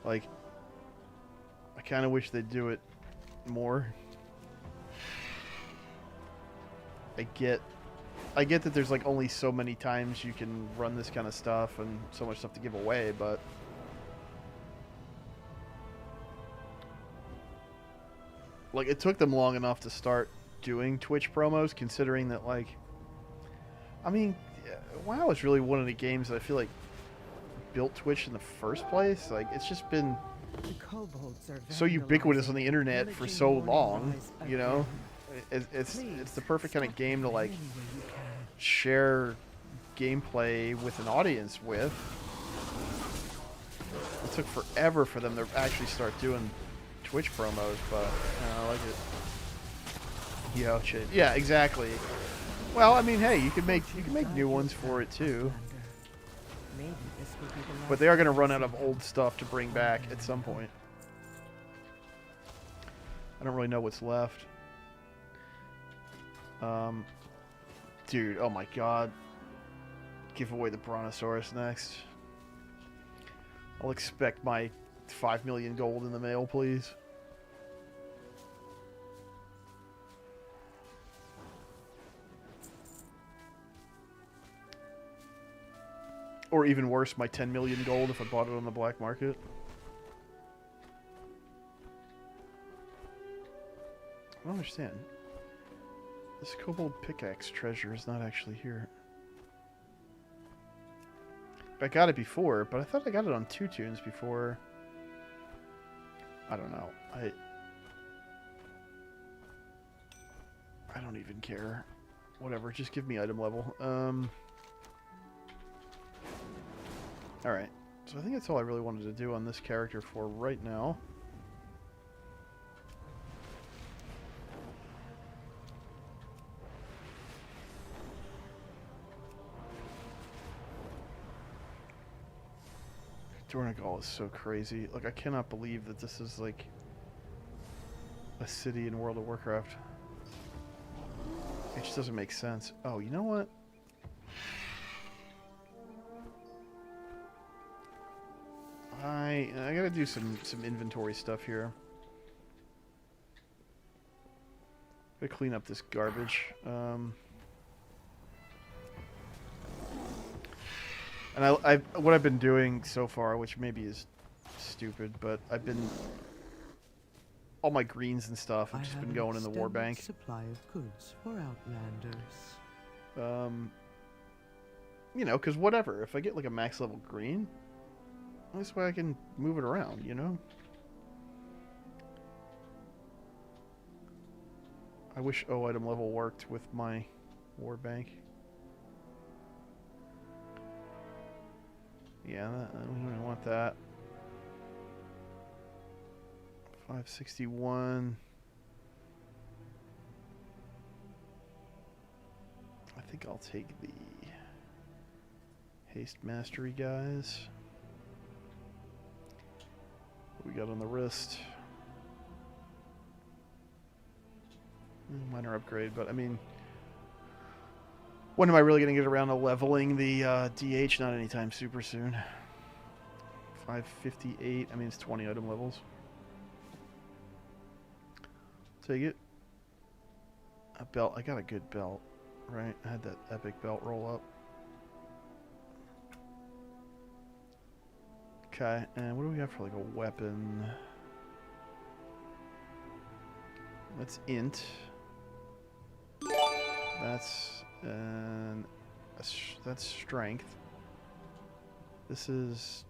Like, I kind of wish they'd do it more. I get that there's like only so many times you can run this kind of stuff and so much stuff to give away, but like it took them long enough to start doing Twitch promos, considering that like, I mean, WoW is really one of the games that I feel like built Twitch in the first place. Like it's just been The kobolds are so ubiquitous on the internet for so Pillaging long, Rise you know. again. It's the perfect kind of Stop game to them like any way you can. share gameplay with an audience with. It took forever for them to actually start doing Twitch promos, but I like it. Yo, shit. Yeah, exactly. Well, I mean, hey, you can make new ones for it too, Maybe this will be the but they are going to run out of old stuff to bring back at some point. I don't really know what's left. Dude, oh my god. Give away the Brontosaurus next. I'll expect my 5 million gold in the mail, please. Or even worse, my 10 million gold if I bought it on the black market. I don't understand. This kobold pickaxe treasure is not actually here. I got it before, but I thought I got it on 2 tunes before. I don't know. I don't even care. Whatever, just give me item level. Alright. So I think that's all I really wanted to do on this character for right now. Dornegal is so crazy. Like, I cannot believe that this is, like, a city in World of Warcraft. It just doesn't make sense. Oh, you know what? I gotta do some inventory stuff here. Gotta clean up this garbage. And what I've been doing so far, which maybe is stupid, but I've been all my greens and stuff have just been going in the war bank. Supply of goods for outlanders. You know, because whatever, if I get like a max level green, this way I can move it around, you know? I wish O item level worked with my war bank. Yeah, we don't want that. 561. I think I'll take the haste mastery guys. What we got on the wrist? Minor upgrade, but I mean, when am I really going to get around to leveling the DH? Not anytime super soon. 558. I mean, it's 20 item levels. Take it. A belt. I got a good belt, right? I had that epic belt roll up. Okay, and what do we got for like a weapon? That's int. That's strength. This is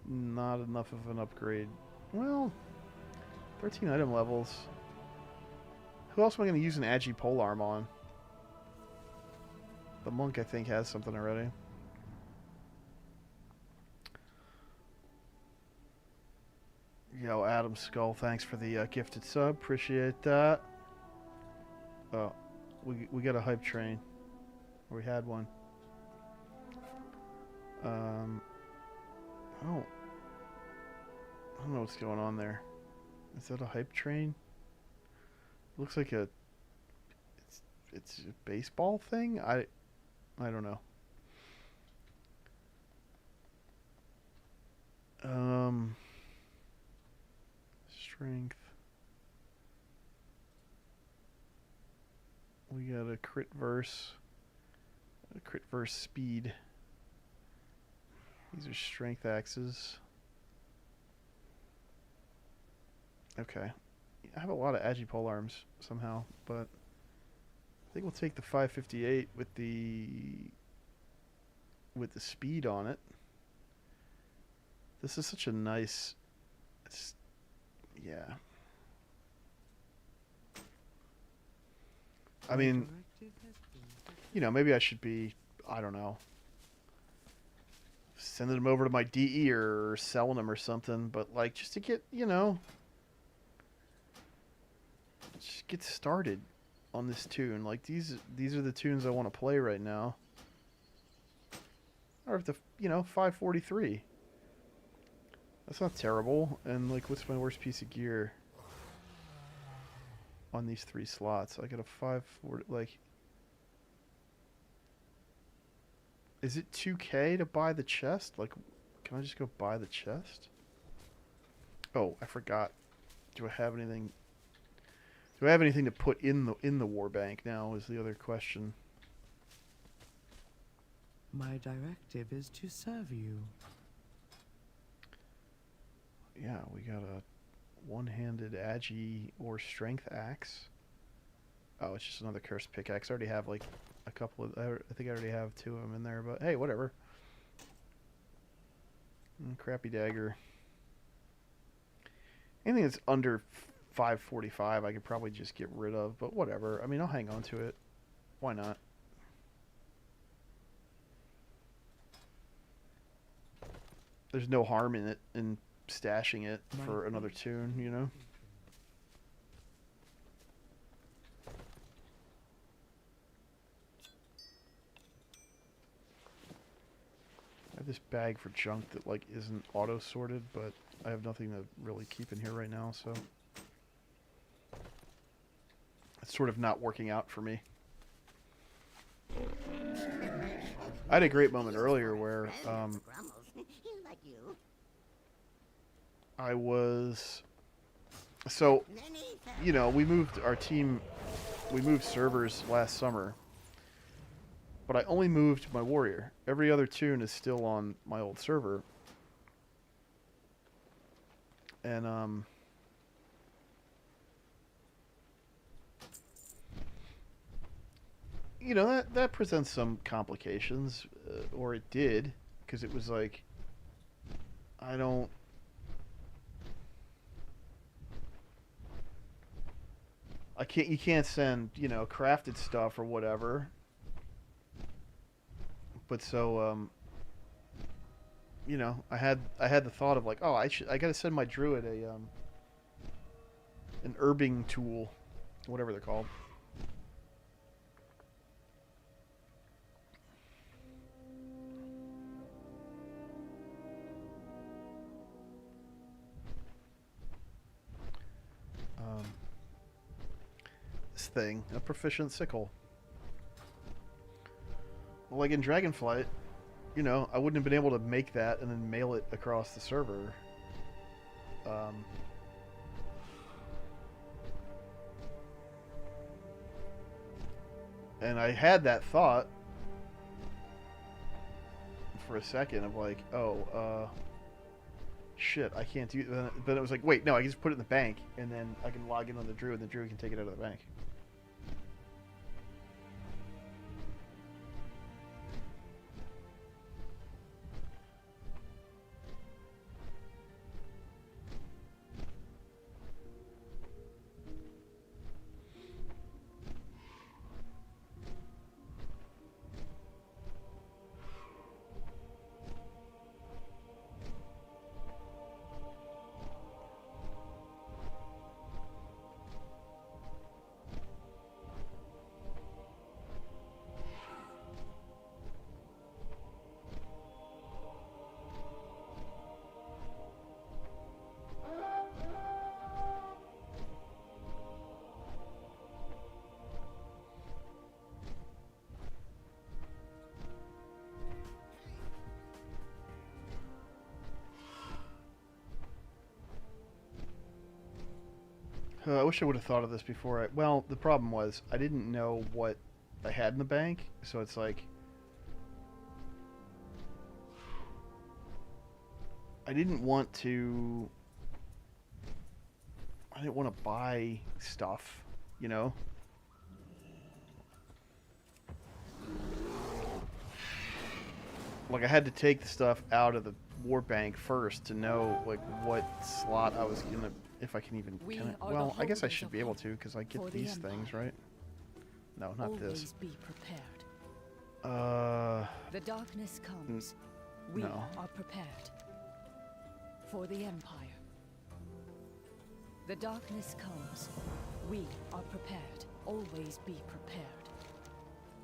not enough of an upgrade. Well, 13 item levels. Who else am I going to use an Agi polearm on? The monk, I think, has something already. Yo, Adam Skull, thanks for the gifted sub. Appreciate that. Oh, we got a hype train. Or we had one. I don't know what's going on there. Is that a hype train? Looks like it's a baseball thing? I don't know. Strength. We got a crit verse speed. These are strength axes. Okay. I have a lot of Agipole arms somehow, but I think we'll take the 558 with the speed on it. This is such a nice, yeah. I mean, you know, maybe I should be, I don't know, sending them over to my DE or selling them or something, but like just to get, you know, just get started on this tune. Like these are the tunes I want to play right now. Or if the, you know, 543. That's not terrible. And like, what's my worst piece of gear on these 3 slots? I got a 540, like, is it 2K to buy the chest? Like, can I just go buy the chest? Oh, I forgot. Do I have anything? Do I have anything to put in the war bank now? Is the other question. My directive is to serve you. Yeah, we got a one-handed agi or strength axe. Oh, it's just another cursed pickaxe. I already have like a couple of. I think I already have 2 of them in there, but hey, whatever. Crappy dagger. Anything that's under 545, I could probably just get rid of, but whatever. I mean, I'll hang on to it. Why not? There's no harm in it, in stashing it for another tune, you know? I have this bag for junk that, like, isn't auto-sorted, but I have nothing to really keep in here right now, so... It's sort of not working out for me. I had a great moment earlier where, I was... So, you know, we moved our team... We moved servers last summer. But I only moved my warrior. Every other tune is still on my old server. And, you know, that presents some complications. Or it did. Because it was like... you can't send, you know, crafted stuff or whatever. But so, you know, I had the thought of like, oh, I gotta send my druid an herbing tool, whatever they're called. This thing, a proficient sickle. Well, like in Dragonflight, you know, I wouldn't have been able to make that and then mail it across the server. And I had that thought for a second of like, oh, shit, I can't do that. But it was like, wait, no, I can just put it in the bank and then I can log in on the Druid and the Druid can take it out of the bank. I wish I would have thought of this before. Well, the problem was I didn't know what I had in the bank, so it's like I didn't want to buy stuff, you know? Like I had to take the stuff out of the war bank first to know like what slot I was gonna, if I can even. Well, I guess I should be able to because I get these things, right? No, not this. Be prepared. The darkness comes. We are prepared. For the Empire. The darkness comes. We are prepared. Always be prepared.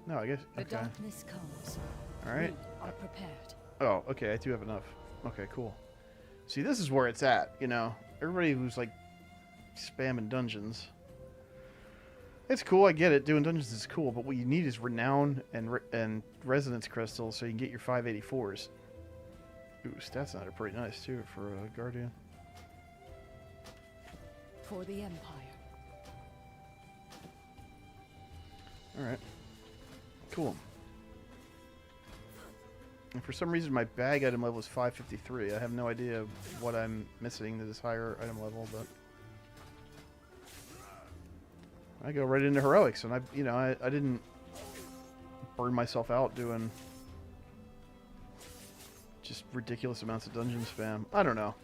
No, I guess. Okay. The darkness comes. All right. We are prepared. Oh, okay. I do have enough. Okay, cool. See, this is where it's at. You know, everybody who's like spamming dungeons. It's cool. I get it. Doing dungeons is cool, but what you need is renown and resonance crystals so you can get your 584s. Ooh, stats on it are pretty nice too for a guardian. For the Empire. All right. Cool. And for some reason, my bag item level is 553. I have no idea what I'm missing to this higher item level, but I go right into heroics, and I didn't burn myself out doing just ridiculous amounts of dungeon spam. I don't know.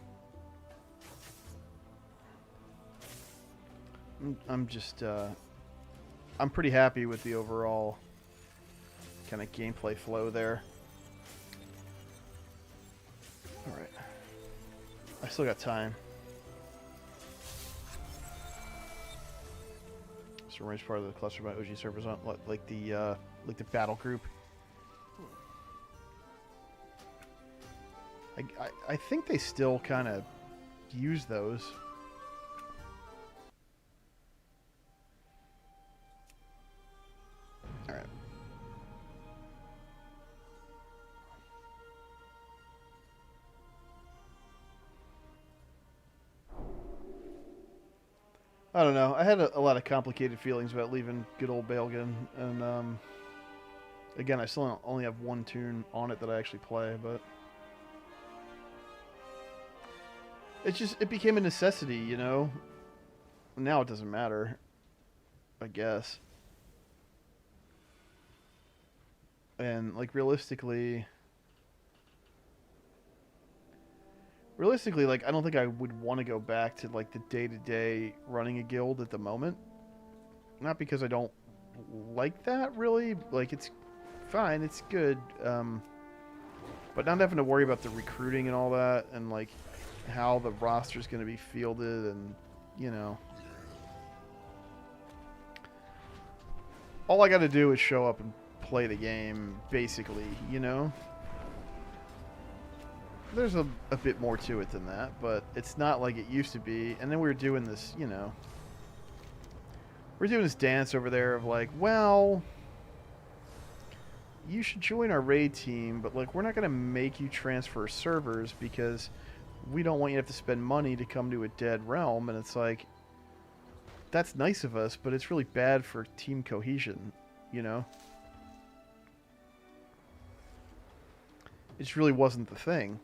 I'm just I'm pretty happy with the overall kind of gameplay flow there. Alright. I still got time. So range part of the cluster by OG servers on like the battle group. I think they still kind of use those. Alright. I don't know. I had a lot of complicated feelings about leaving good old Bailgun, and again, I still only have one tune on it that I actually play, but it became a necessity, you know. Now it doesn't matter, I guess. And like realistically, like I don't think I would want to go back to like the day-to-day running a guild at the moment. Not because I don't like that really. Like it's fine, it's good, but not having to worry about the recruiting and all that, and like how the roster's going to be fielded, and you know, all I got to do is show up and play the game, basically, you know. There's a bit more to it than that, but it's not like it used to be. And then we were doing this, you know, we're doing this dance over there of like, well, you should join our raid team, but like we're not going to make you transfer servers because we don't want you to have to spend money to come to a dead realm. And it's like, that's nice of us, but it's really bad for team cohesion, you know. It just really wasn't the thing.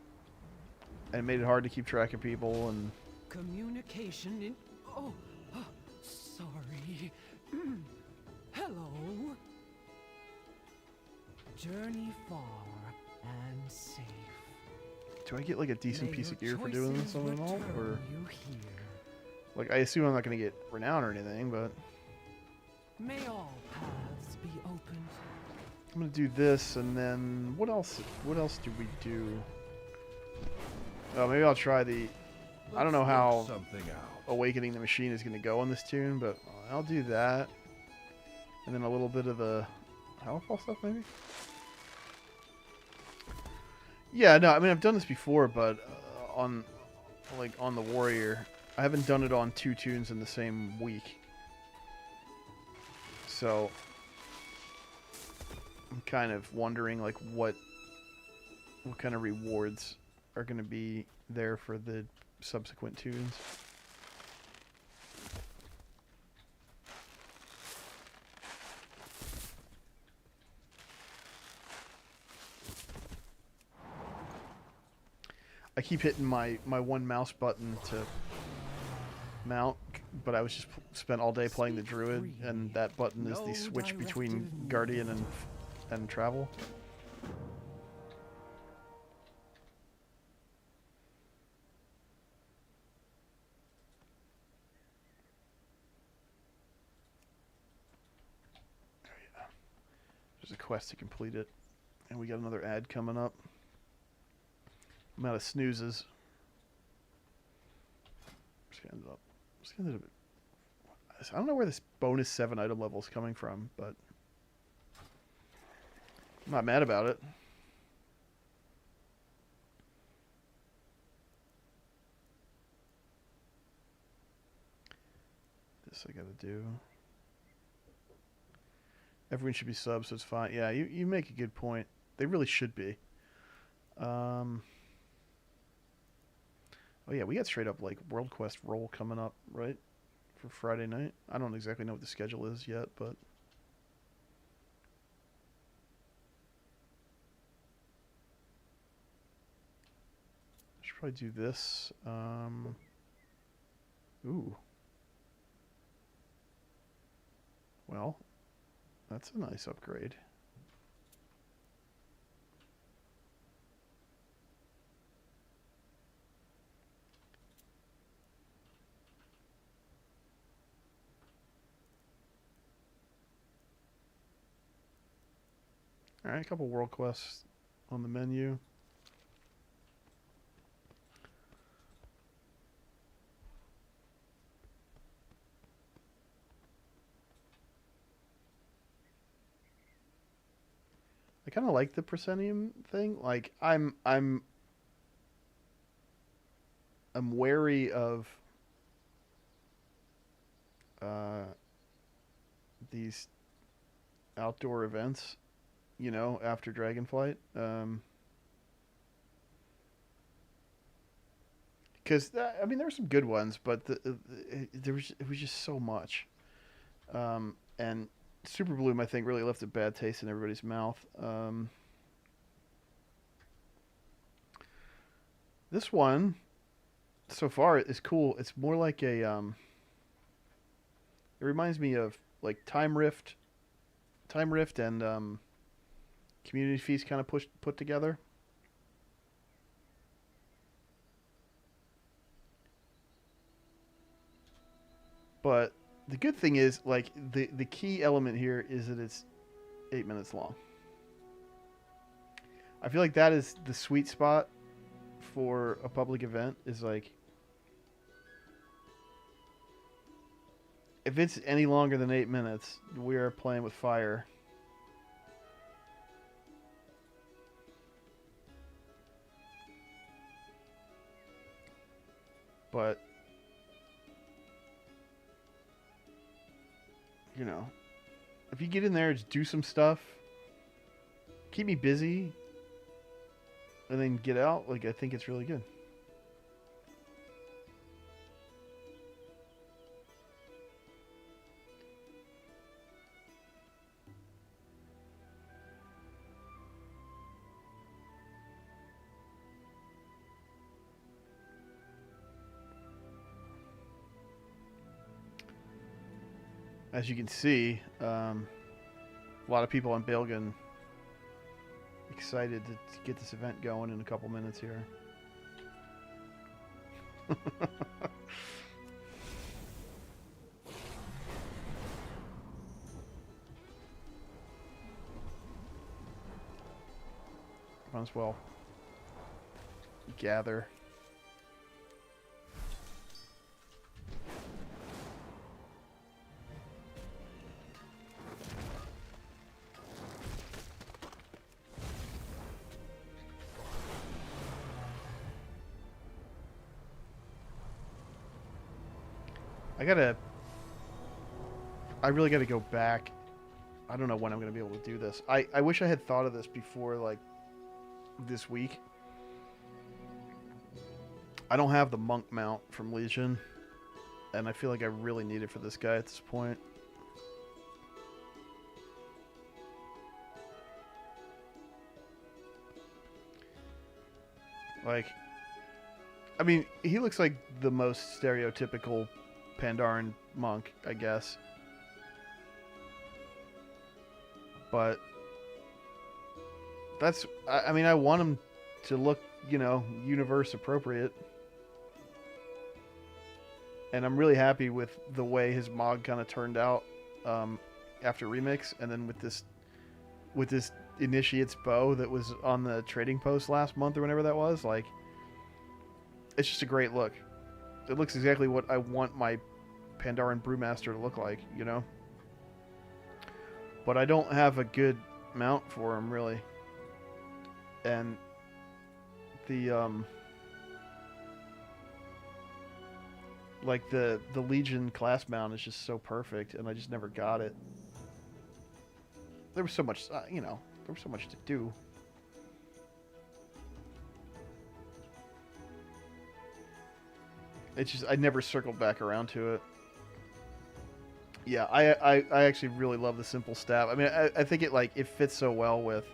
And it made it hard to keep track of people, and Communication in... Oh, sorry. Hello. Journey far and safe. do I get like a decent May piece of your gear for doing this choices all in all? return Or you here. like I assume I'm not going to get renown or anything, but May all paths be opened. I'm going to do this, and then what else do we do? Oh, maybe I'll try the... I don't know how Awakening the Machine is going to go on this tune, but I'll do that. And then a little bit of the Powerful stuff, maybe? Yeah, no, I mean, I've done this before, but on the Warrior. I haven't done it on 2 tunes in the same week. So I'm kind of wondering, like, what kind of rewards are going to be there for the subsequent tunes. I keep hitting my one mouse button to mount, but I was just spent all day playing the Druid, and that button is the switch between Guardian and Travel. There's a quest to complete it, and we got another ad coming up. I'm out of snoozes. I don't know where this bonus 7 item level is coming from, but I'm not mad about it. This I gotta do. Everyone should be subs, so it's fine. Yeah, you make a good point. They really should be. Oh yeah, we got straight up like World Quest roll coming up, right? For Friday night. I don't exactly know what the schedule is yet, but I should probably do this. Ooh. Well, that's a nice upgrade. Alright, a couple world quests on the menu. I kind of like the proscenium thing. Like I'm wary of these outdoor events, you know, after Dragonflight. Because I mean, there were some good ones, but it was just so much. And Super Bloom, I think, really left a bad taste in everybody's mouth. This one, so far, is cool. It's more like a. It reminds me of like Time Rift and Community Feast kind of put together. But the good thing is, like, the key element here is that it's 8 minutes long. I feel like that is the sweet spot for a public event, is like, if it's any longer than 8 minutes, we are playing with fire. But, you know, if you get in there, just do some stuff, keep me busy, and then get out, like, I think it's really good. As you can see, a lot of people on Bailgun excited to get this event going in a couple minutes here. Might as well gather. I really gotta go back. I don't know when I'm gonna be able to do this. I wish I had thought of this before, like, this week. I don't have the monk mount from Legion, and I feel like I really need it for this guy at this point. Like, I mean, he looks like the most stereotypical Pandaren monk, I guess. But that's, I mean, I want him to look, you know, universe appropriate. And I'm really happy with the way his Mog kind of turned out after remix, and then with this Initiate's bow that was on the trading post last month or whenever that was. Like, it's just a great look. It looks exactly what I want my Pandaren Brewmaster to look like, you know? But I don't have a good mount for him, really. And the, like, the Legion class mount is just so perfect, and I just never got it. There was so much, you know, there was so much to do. It's just, I never circled back around to it. Yeah, I actually really love the simple staff. I mean, I think it fits so well with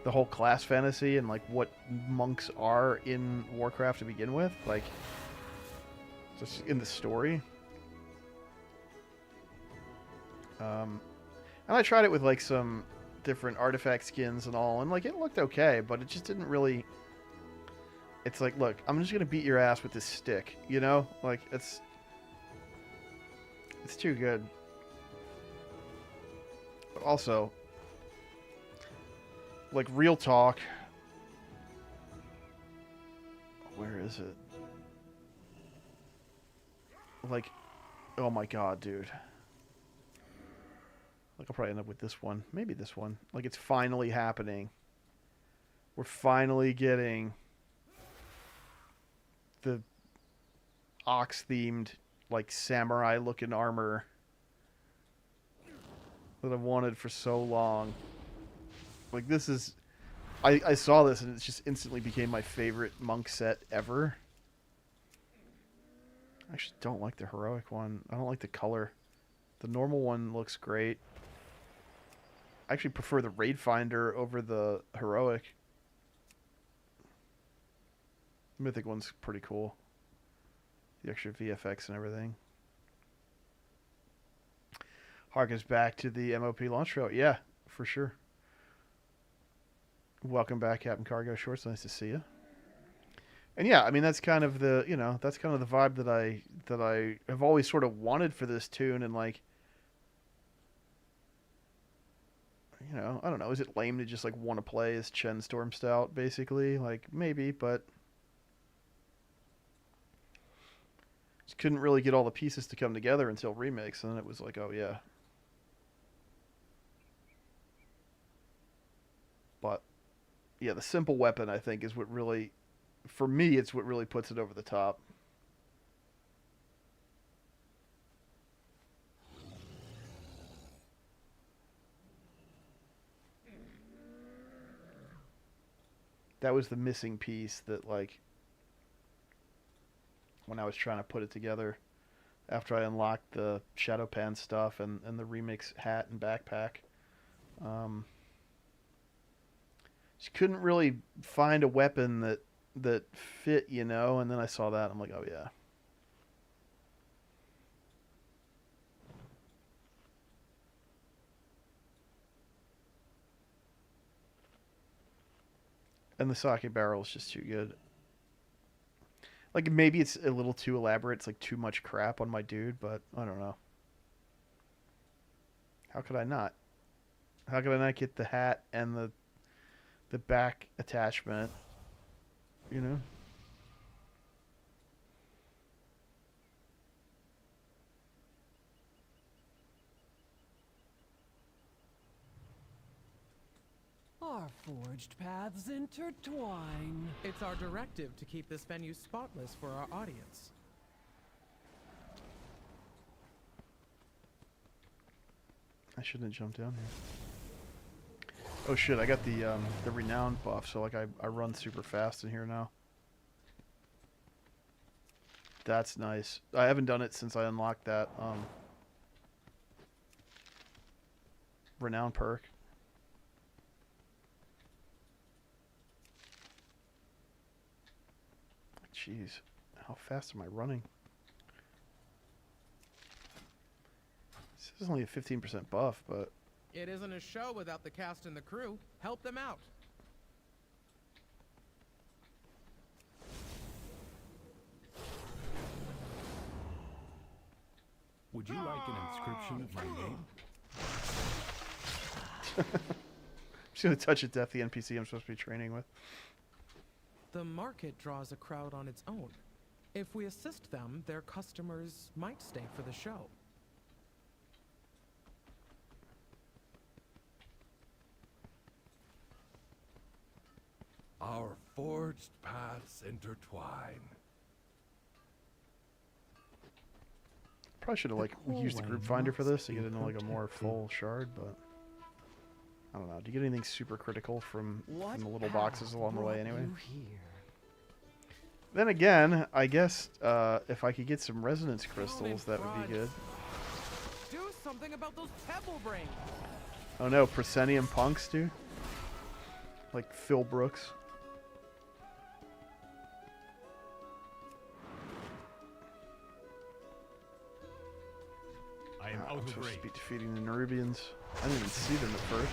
the whole class fantasy and, like, what monks are in Warcraft to begin with. Like, just in the story. And I tried it with, like, some different artifact skins and all, and, like, it looked okay, but it just didn't really... It's like, look, I'm just gonna beat your ass with this stick, you know? Like, it's too good. But also, like, real talk. Where is it? Like, oh my god, dude. Like, I'll probably end up with this one. Maybe this one. Like, it's finally happening. We're finally getting the ox-themed, like, samurai-looking armor that I've wanted for so long. Like, this is... I saw this, and it just instantly became my favorite monk set ever. I actually don't like the heroic one. I don't like the color. The normal one looks great. I actually prefer the Raid Finder over the heroic. Mythic one's pretty cool. The extra VFX and everything. Harkens back to the MOP launch trail. Yeah, for sure. Welcome back, Captain Cargo Shorts. Nice to see you. And yeah, I mean, that's kind of the, you know, that's kind of the vibe that I have always sort of wanted for this tune. And, like, you know, I don't know. Is it lame to just, like, want to play as Chen Stormstout, basically? Like, maybe, but just couldn't really get all the pieces to come together until Remix, and then it was like, oh, yeah. But, yeah, the simple weapon, I think, is what really, for me, it's what really puts it over the top. That was the missing piece that, like, when I was trying to put it together after I unlocked the Shadowpan stuff and the Remix hat and backpack. Just couldn't really find a weapon that fit, you know, and then I saw that, I'm like, oh yeah. And the sake barrel is just too good. Like, maybe it's a little too elaborate. It's like too much crap on my dude, but I don't know. How could I not? How could I not get the hat and the back attachment? You know? Our forged paths intertwine. It's our directive to keep this venue spotless for our audience. I shouldn't have jumped down here. Oh shit, I got the renown buff, so like I run super fast in here now. That's nice. I haven't done it since I unlocked that renown perk. Jeez, how fast am I running? This is only a 15% buff, but It isn't a show without the cast and the crew. Help them out. Would you like an inscription of my name? I'm just gonna touch a death the NPC I'm supposed to be training with. The market draws a crowd on its own. If we assist them, their customers might stay for the show. Our forged paths intertwine. Probably should have like used the group finder for this to get into like a more full shard, but I don't know. Do you get anything super critical from the little boxes along the way anyway? Then again, I guess if I could get some resonance crystals, that would be good. Do something about those pebble brains. Oh no, Proscenium punks, dude. Like Phil Brooks. I am out I'm of supposed to range. be defeating the Nerubians. I didn't even see them at first.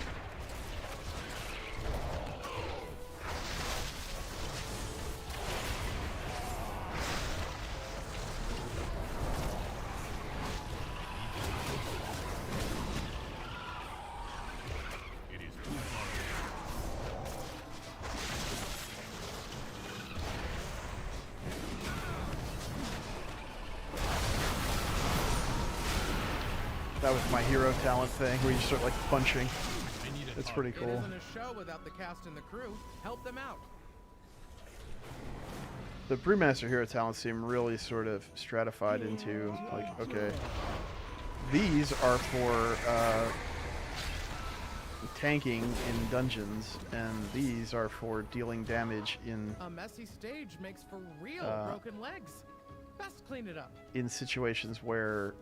It is too far away. That was my hero talent thing, where you start like punching. I need a It's pretty It cool. isn't a show without the cast and the crew. Help them out. The Brewmaster hero talents seem really sort of stratified into like, okay, these are for tanking in dungeons, and these are for dealing damage A messy stage makes for real broken legs. Best clean it up. in situations where,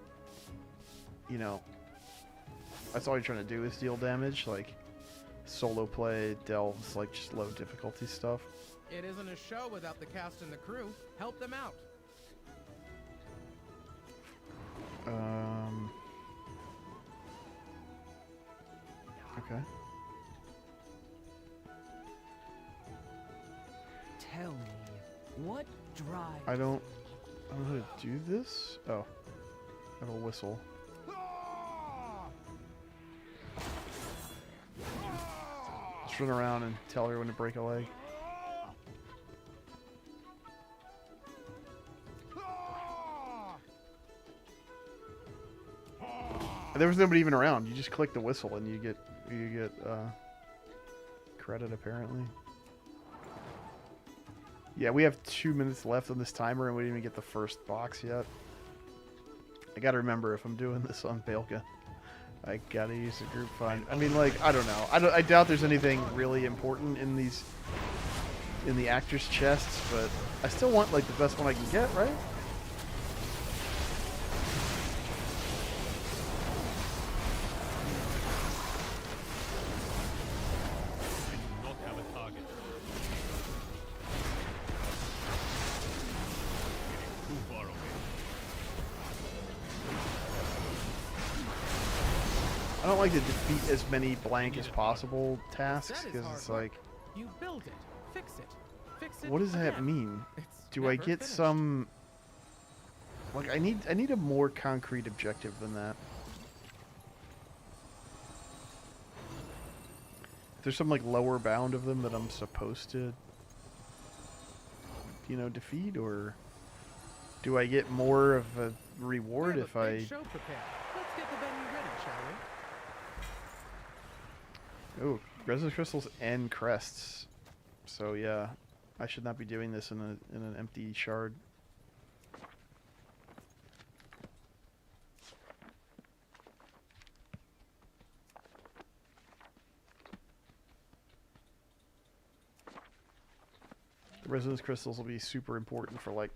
you know, that's all you're trying to do is deal damage, like solo play, delves, like just low difficulty stuff. It isn't a show without the cast and the crew. Help them out. Okay. Tell me, what drive? I don't know how to do this. Oh, I have a whistle. Just run around and tell her when to break a leg. There was nobody even around. You just click the whistle and you get credit apparently. Yeah, we have 2 minutes left on this timer and we didn't even get the first box yet. I gotta remember if I'm doing this on Baelka, I gotta use the group find. I mean, like, I don't know. I doubt there's anything really important in the actors' chests, but I still want like the best one I can get, right? I do not have a target. It is too far away. I don't like to defeat as many blank as possible tasks That is because hard it's work. like, You build it, fix it, fix it. what does that again. mean? It's Do I never get finished. some? Like, I need a more concrete objective than that. There's some like lower bound of them that I'm supposed to, you know, defeat, or do I get more of a reward We have if a I? big show prepared. Let's get the venue ready, shall we? Oh, resonance crystals and crests. So yeah, I should not be doing this in an empty shard. The resonance crystals will be super important for like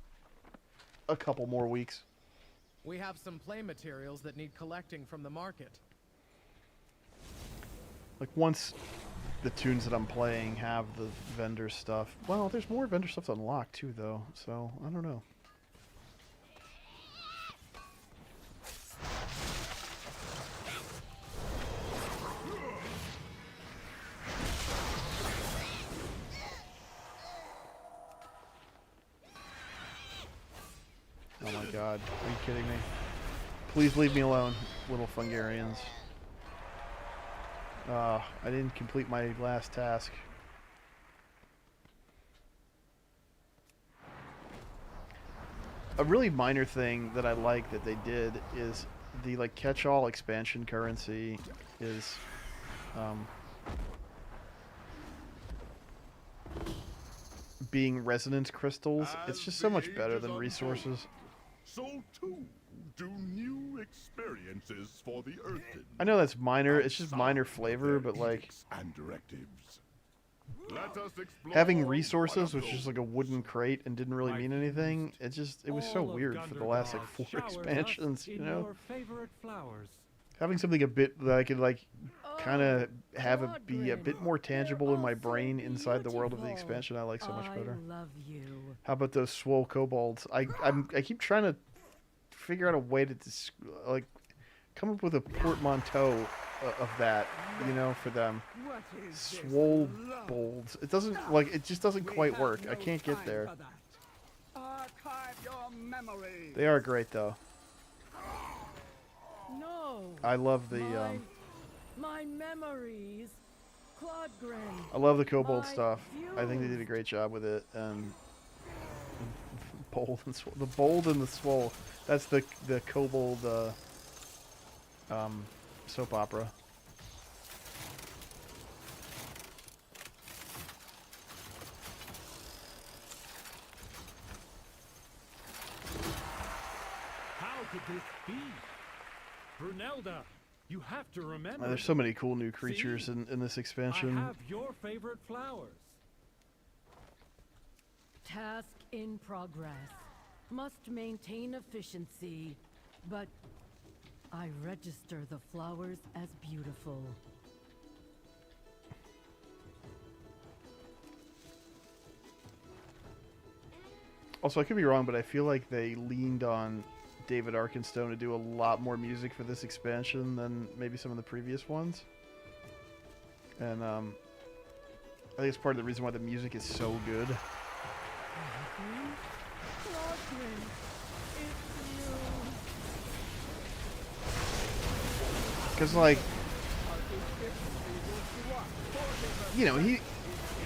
a couple more weeks. We have some play materials that need collecting from the market. Like once the tunes that I'm playing have the vendor stuff. Well, there's more vendor stuff to unlock too, though. So I don't know. Oh my god, are you kidding me? Please leave me alone, little Fungarians. I didn't complete my last task. A really minor thing that I like that they did is the like catch-all expansion currency is being resonance crystals. It's just so much better than resources. So too do new experiences for the Earthen. I know that's minor. It's just minor flavor, but like and directives. Let us explore having resources, which is like a wooden crate and didn't really mean anything. It was so weird for the last like 4 expansions, you know. Having something a bit that I could like kind of have it be a bit more tangible in my brain inside the world of the expansion, I like so much better. I love you. How about those swole kobolds? I keep trying to figure out a way to like come up with a portmanteau of that, you know, for them. Swole bolds. It doesn't like it just doesn't quite work. I can't get there. They are great though. No. I love the my memories. Claudgren. I love the kobold stuff. I think they did a great job with it. And bold and the bold and the swole. That's the kobold soap opera. How could this be? Brunelda, you have to remember. There's so many cool new creatures in this expansion. I have your favorite flowers. Task in progress. Must maintain efficiency, but I register the flowers as beautiful. Also, I could be wrong, but I feel like they leaned on David Arkenstone to do a lot more music for this expansion than maybe some of the previous ones. And I think it's part of the reason why the music is so good. Because, like, you know,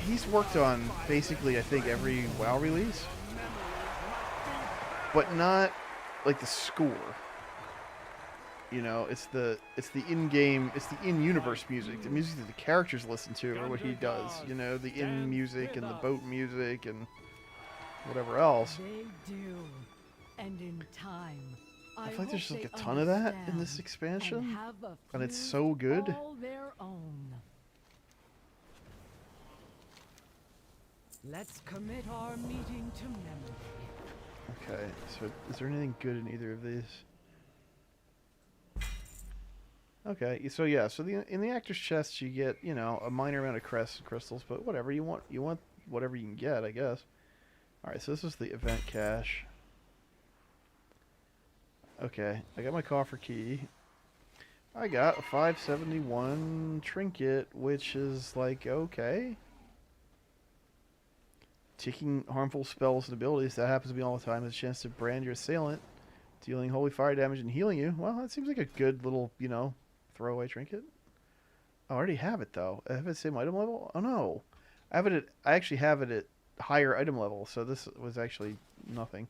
he's worked on basically, I think, every WoW release. But not, like, the score. You know, it's the in-game, it's the in-universe music. The music that the characters listen to or what he does. You know, the in-music and the boat music and whatever else. They do. And in time, I feel like there's just like a ton of that in this expansion, and it's so good. All their own. Let's commit our meeting to memory. Okay, so is there anything good in either of these? Okay, so yeah, so in the actor's chest you get, you know, a minor amount of crystals, but whatever you want whatever you can get, I guess. All right, so this is the event cache. Okay, I got my coffer key. I got a 571 trinket, which is like, okay. Taking harmful spells and abilities, that happens to me all the time. There's a chance to brand your assailant, dealing holy fire damage and healing you. Well, that seems like a good little, you know, throwaway trinket. I already have it, though. I have it at the same item level? Oh, no. I actually have it at higher item level, so this was actually nothing.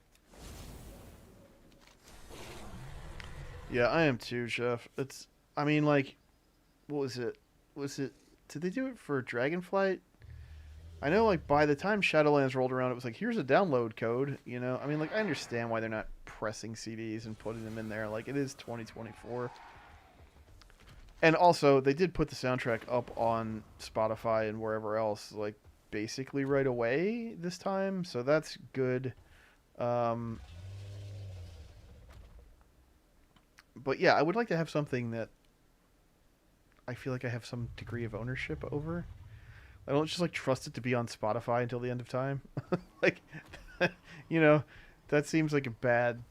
Yeah, I am too, Jeff. I mean, like, what was it? Did they do it for Dragonflight? I know, like, by the time Shadowlands rolled around, it was like, here's a download code, you know? I mean, like, I understand why they're not pressing CDs and putting them in there. Like, it is 2024. And also, they did put the soundtrack up on Spotify and wherever else, like, basically right away this time, so that's good. But yeah, I would like to have something that I feel like I have some degree of ownership over. I don't just like trust it to be on Spotify until the end of time. Like, you know, that seems like a bad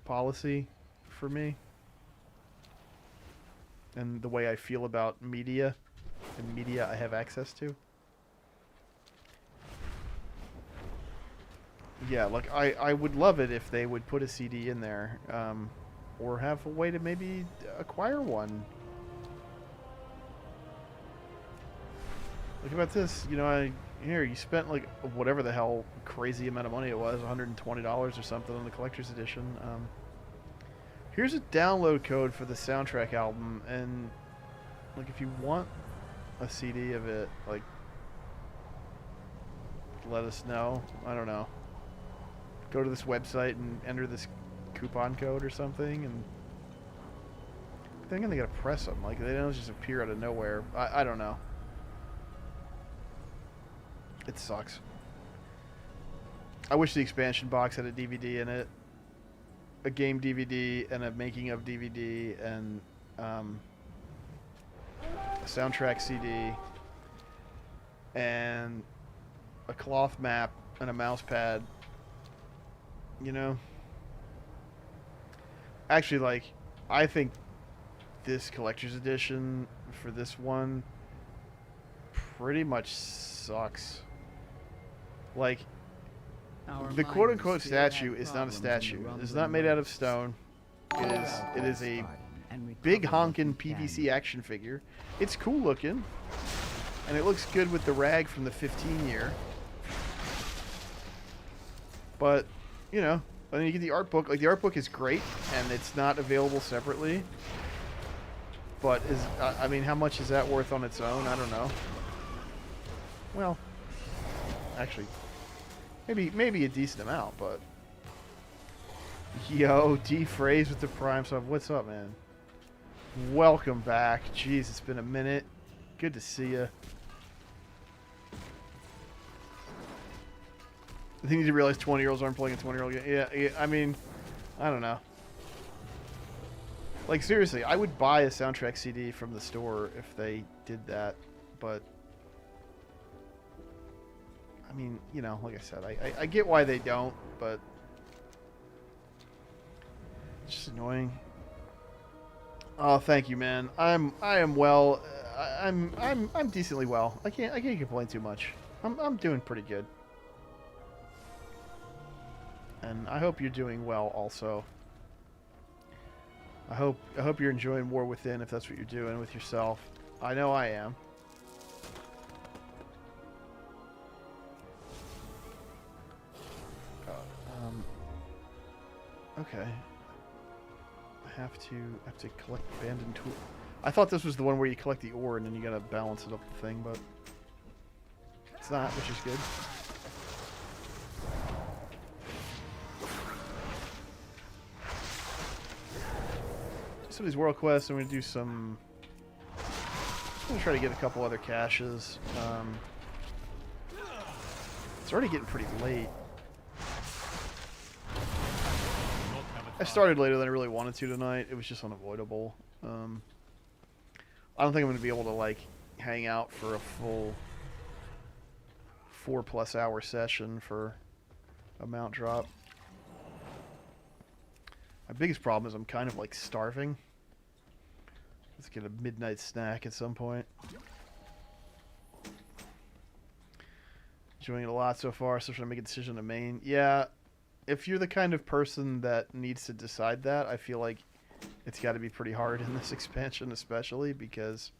policy for me. And the way I feel about media and media I have access to. Yeah, like I would love it if they would put a CD in there, or have a way to maybe acquire one. Look about this, you know, here you spent like whatever the hell crazy amount of money it was, $120 or something on the collector's edition. Here's a download code for the soundtrack album, and like if you want a CD of it, like let us know. I don't know. Go to this website and enter this coupon code or something, and I think they gotta press them. Like they don't just appear out of nowhere. I don't know. It sucks. I wish the expansion box had a DVD in it, a game DVD, and a making of DVD, and a soundtrack CD, and a cloth map and a mouse pad. You know, actually, like, I think this collector's edition for this one pretty much sucks. Like, the quote-unquote statue is not a statue. It's not made out of stone. It is a big honkin' PVC action figure. It's cool looking, and it looks good with the rag from the 15 year. But, you know, when you get the art book, like the art book is great, and it's not available separately. But I mean, how much is that worth on its own? I don't know. Well, actually, maybe a decent amount, but yo, D Phrase with the Prime sub. What's up, man? Welcome back. Jeez, it's been a minute. Good to see you. I think you need to realize 20-year-olds aren't playing a 20-year-old game. Yeah, I mean, I don't know. Like, seriously, I would buy a soundtrack CD from the store if they did that, but I mean, you know, like I said, I get why they don't, but it's just annoying. Oh, thank you, man. I am well. I'm decently well. I can't complain too much. I'm doing pretty good. And I hope you're doing well also. I hope you're enjoying War Within if that's what you're doing with yourself. I know I am. Okay. I have to collect abandoned tool. I thought this was the one where you collect the ore and then you gotta balance it up the thing, but it's not, which is good. Some of these world quests, I'm gonna do some. I'm gonna try to get a couple other caches. It's already getting pretty late. I started later than I really wanted to tonight. It was just unavoidable. I don't think I'm gonna be able to like hang out for a full 4+ hour session for a mount drop. My biggest problem is I'm kind of like starving. Let's get a midnight snack at some point. Enjoying it a lot so far, so trying to make a decision to main. Yeah, if you're the kind of person that needs to decide that, I feel like it's got to be pretty hard in this expansion, especially because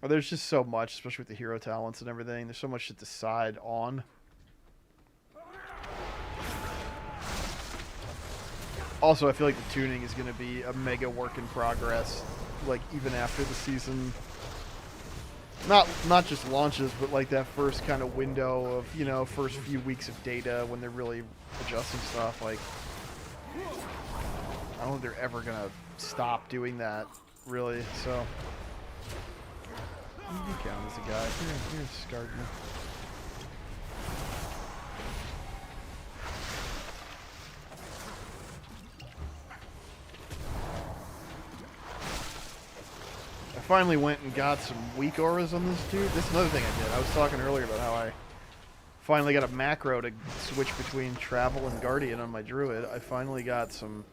there's just so much, especially with the hero talents and everything. There's so much to decide on. Also, I feel like the tuning is going to be a mega work in progress, like even after the season. Not just launches, but like that first kind of window of, you know, first few weeks of data when they're really adjusting stuff. Like, I don't think they're ever going to stop doing that, really. So, you count as a guy. Here's Scargner. I finally went and got some weak auras on this dude. This is another thing I did. I was talking earlier about how I finally got a macro to switch between travel and guardian on my druid. I finally got some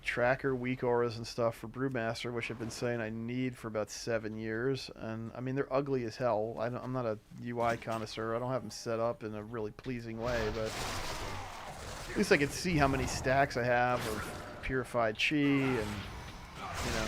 tracker weak auras and stuff for Brewmaster, which I've been saying I need for about 7 years. And I mean, they're ugly as hell. I'm not a UI connoisseur. I don't have them set up in a really pleasing way, but at least I can see how many stacks I have of purified chi, and you know.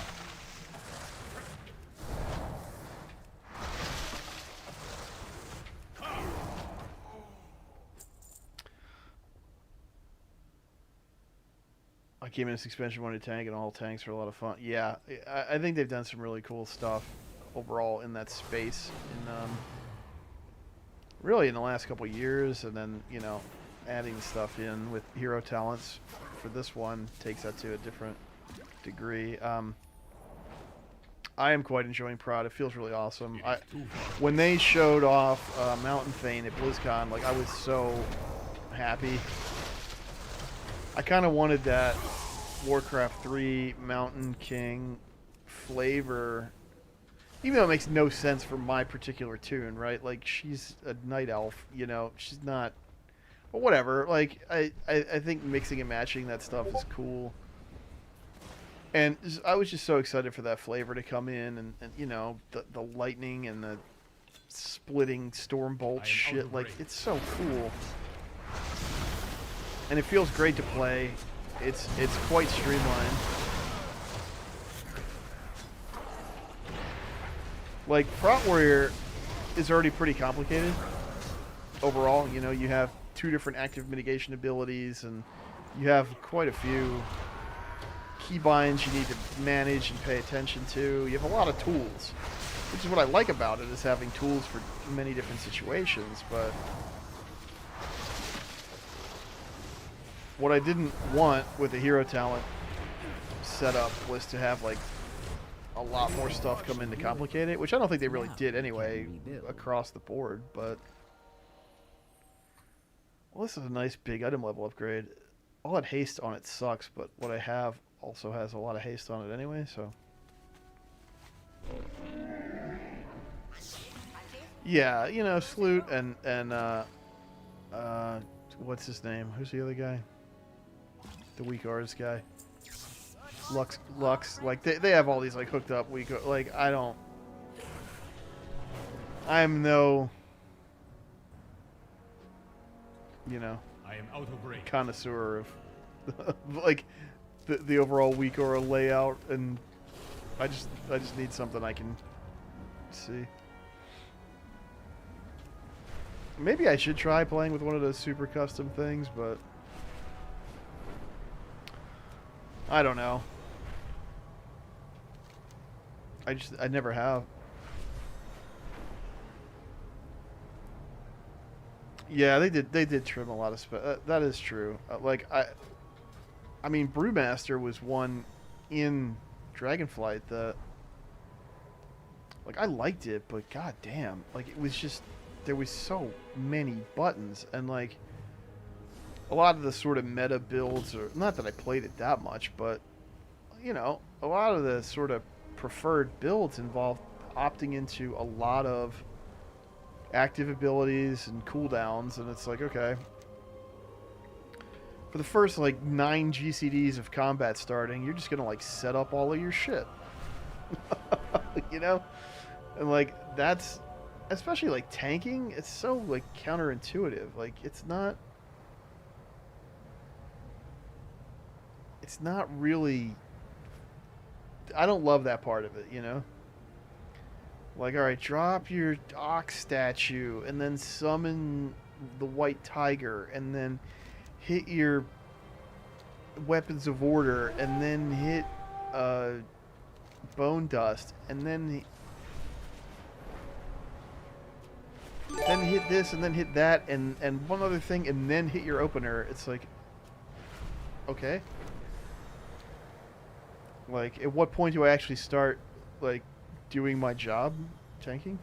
I came in this expansion wanted tank, and all tanks are a lot of fun. Yeah, I think they've done some really cool stuff overall in that space, in really in the last couple of years, and then, you know, adding stuff in with hero talents for this one takes that to a different degree. I am quite enjoying Prod. It feels really awesome. When they showed off Mountain Fane at BlizzCon, like, I was so happy. I kind of wanted that Warcraft 3 Mountain King flavor, even though it makes no sense for my particular tune, right? Like, she's a night elf, you know, she's not, but whatever. Like, I think mixing and matching that stuff is cool. And I was just so excited for that flavor to come in, and you know, the lightning and the splitting Stormbolt shit, like, it's so cool. And it feels great to play. It's quite streamlined. Like, Prot Warrior is already pretty complicated overall. You know, you have 2 different active mitigation abilities, and you have quite a few keybinds you need to manage and pay attention to. You have a lot of tools, which is what I like about it, is having tools for many different situations. But what I didn't want with the hero talent setup was to have, like, a lot more stuff come in to complicate it, which I don't think they really did anyway across the board. But well, this is a nice big item level upgrade. All that haste on it sucks, but what I have also has a lot of haste on it anyway, so. Yeah, you know, Sloot and what's his name? Who's the other guy? The weak artist guy. Lux, like, they have all these, like, hooked up weak, like, I'm no, you know, I am out of range. Connoisseur of like the overall weak aura layout, and I just need something I can see. Maybe I should try playing with one of those super custom things, but I don't know. I never have. Yeah, they did trim a lot of stuff. That is true. Like, I mean, Brewmaster was one in Dragonflight that, like, I liked it, but god damn, like, it was just, there was so many buttons, and, like, a lot of the sort of meta builds, or not that I played it that much, but, you know, a lot of the sort of preferred builds involved opting into a lot of active abilities and cooldowns, and it's like, okay, for the first, like, 9 GCDs of combat starting, you're just gonna, like, set up all of your shit. You know? And, like, that's, especially, like, tanking, it's so, like, counterintuitive. Like, it's not really, I don't love that part of it, you know? Like, alright, drop your ox statue, and then summon the white tiger, and then hit your weapons of order, and then hit bone dust, and then hit this, and then hit that, and one other thing, and then hit your opener. It's like, okay. Like, at what point do I actually start, like, doing my job tanking?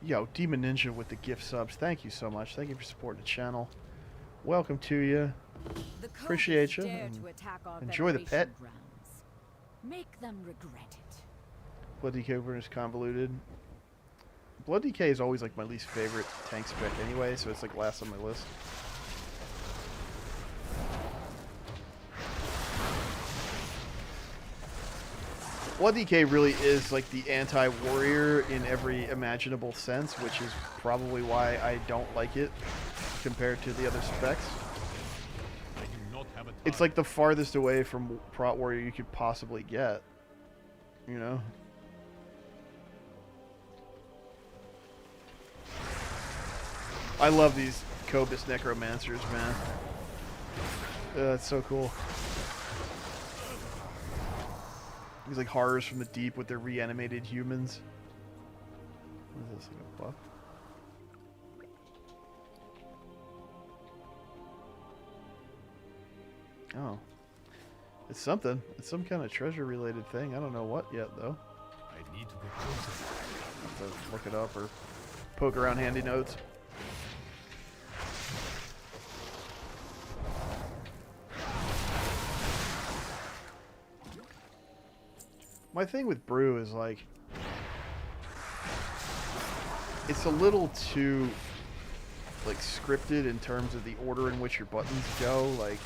Yo, Demon Ninja with the gift subs. Thank you so much. Thank you for supporting the channel. Welcome to you. Appreciate you. Enjoy the pet. Grounds. Make them regret it. Blood Decay is convoluted. Blood Decay is always like my least favorite tank spec anyway, so it's like last on my list. Blood Decay really is like the anti-warrior in every imaginable sense, which is probably why I don't like it compared to the other specs. It's like the farthest away from Prot Warrior you could possibly get, you know? I love these Cobus Necromancers, man. That's so cool. These like horrors from the deep with their reanimated humans. What is this, like a buff? Oh. It's something. It's some kind of treasure related thing. I don't know what yet though. I need to get closer. I'll have to look it up or poke around handy notes. My thing with Brew is like, it's a little too like scripted in terms of the order in which your buttons go. Like,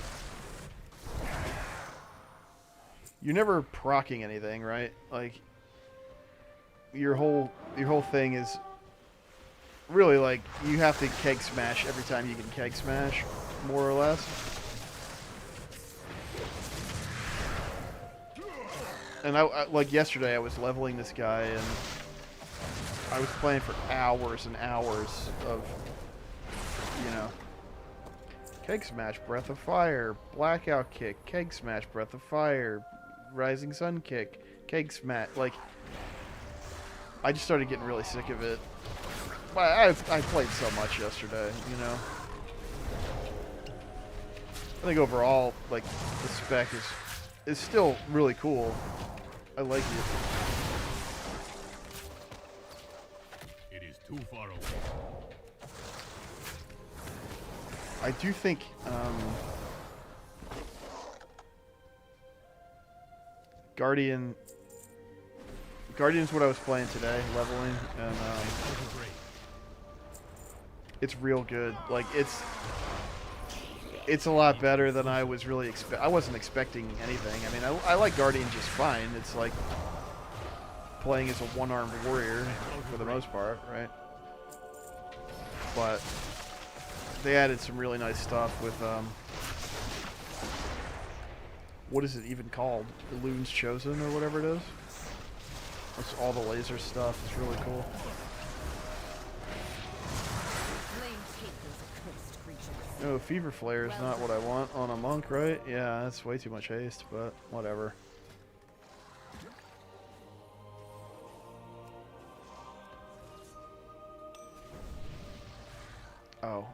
you're never proccing anything, right? Like, your whole thing is really like you have to keg smash every time you can keg smash, more or less. And I like yesterday, I was leveling this guy, and I was playing for hours and hours of, you know, keg smash, breath of fire, blackout kick, keg smash, breath of fire, rising sun kick, keg smash. Like, I just started getting really sick of it. But I played so much yesterday, you know. I think overall, like, the spec is still really cool. I like it. It is too far away. I do think Guardian's what I was playing today, leveling, and it's real good. Like, it's a lot better than I was really I wasn't expecting anything. I mean, I like Guardian just fine. It's like playing as a one-armed warrior for the most part, right? But they added some really nice stuff with what is it even called? Loon's Chosen or whatever it is. It's all the laser stuff. It's really cool. Oh, Fever Flare is not what I want on a monk, right? Yeah, that's way too much haste, but whatever. Oh.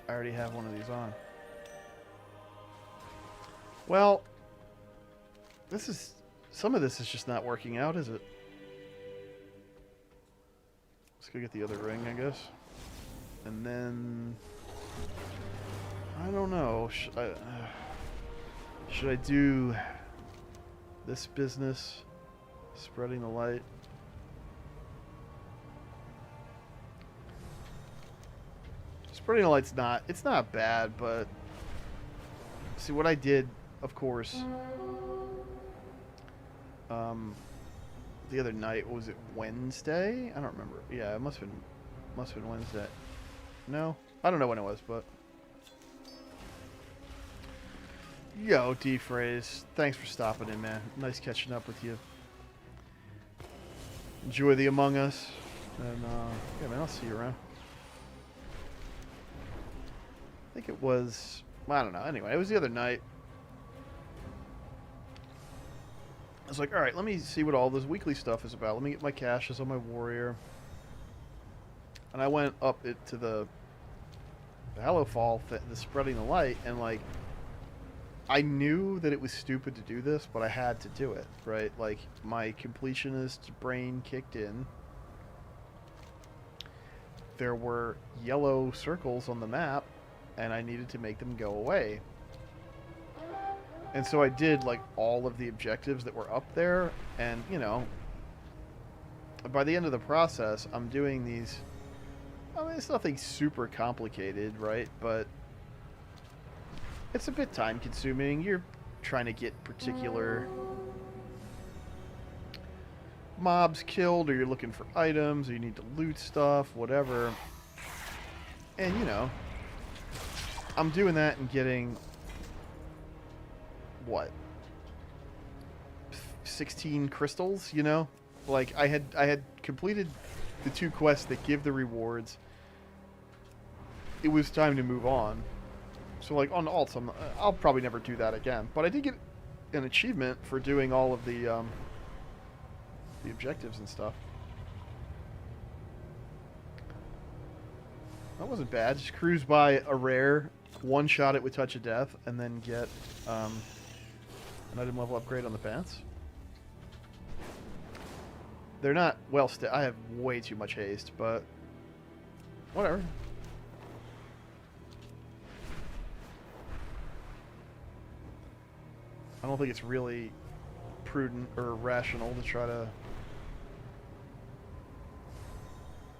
I already have one of these on. Well, some of this is just not working out, is it? Let's go get the other ring, I guess. And then I don't know. Should I do this business? Spreading the light. Spreading the light's it's not bad, but see what I did, of course, the other night, was it Wednesday? I don't remember. Yeah, it must have been Wednesday. No? I don't know when it was, but yo, D-Phrase, thanks for stopping in, man. Nice catching up with you. Enjoy the Among Us, and yeah, man, I'll see you around. I think it was, I don't know. Anyway, it was the other night. I was like, all right, let me see what all this weekly stuff is about. Let me get my caches on my warrior. And I went up to the Hallowfall, the Spreading the Light, and like, I knew that it was stupid to do this, but I had to do it, right? Like, my completionist brain kicked in. There were yellow circles on the map, and I needed to make them go away. And so I did like all of the objectives that were up there, and you know, by the end of the process, I'm doing these. I mean, it's nothing super complicated, right? But it's a bit time consuming. You're trying to get particular mobs killed, or you're looking for items, or you need to loot stuff, whatever. And you know, I'm doing that and getting what, 16 crystals, you know? Like I had completed the 2 quests that give the rewards. It was time to move on. So like on alts, I'll probably never do that again. But I did get an achievement for doing all of the objectives and stuff. That wasn't bad. Just cruise by a rare, one-shot it with Touch of Death, and then get an item level upgrade on the pants. They're not well I have way too much haste, but whatever. I don't think it's really prudent or rational to try to,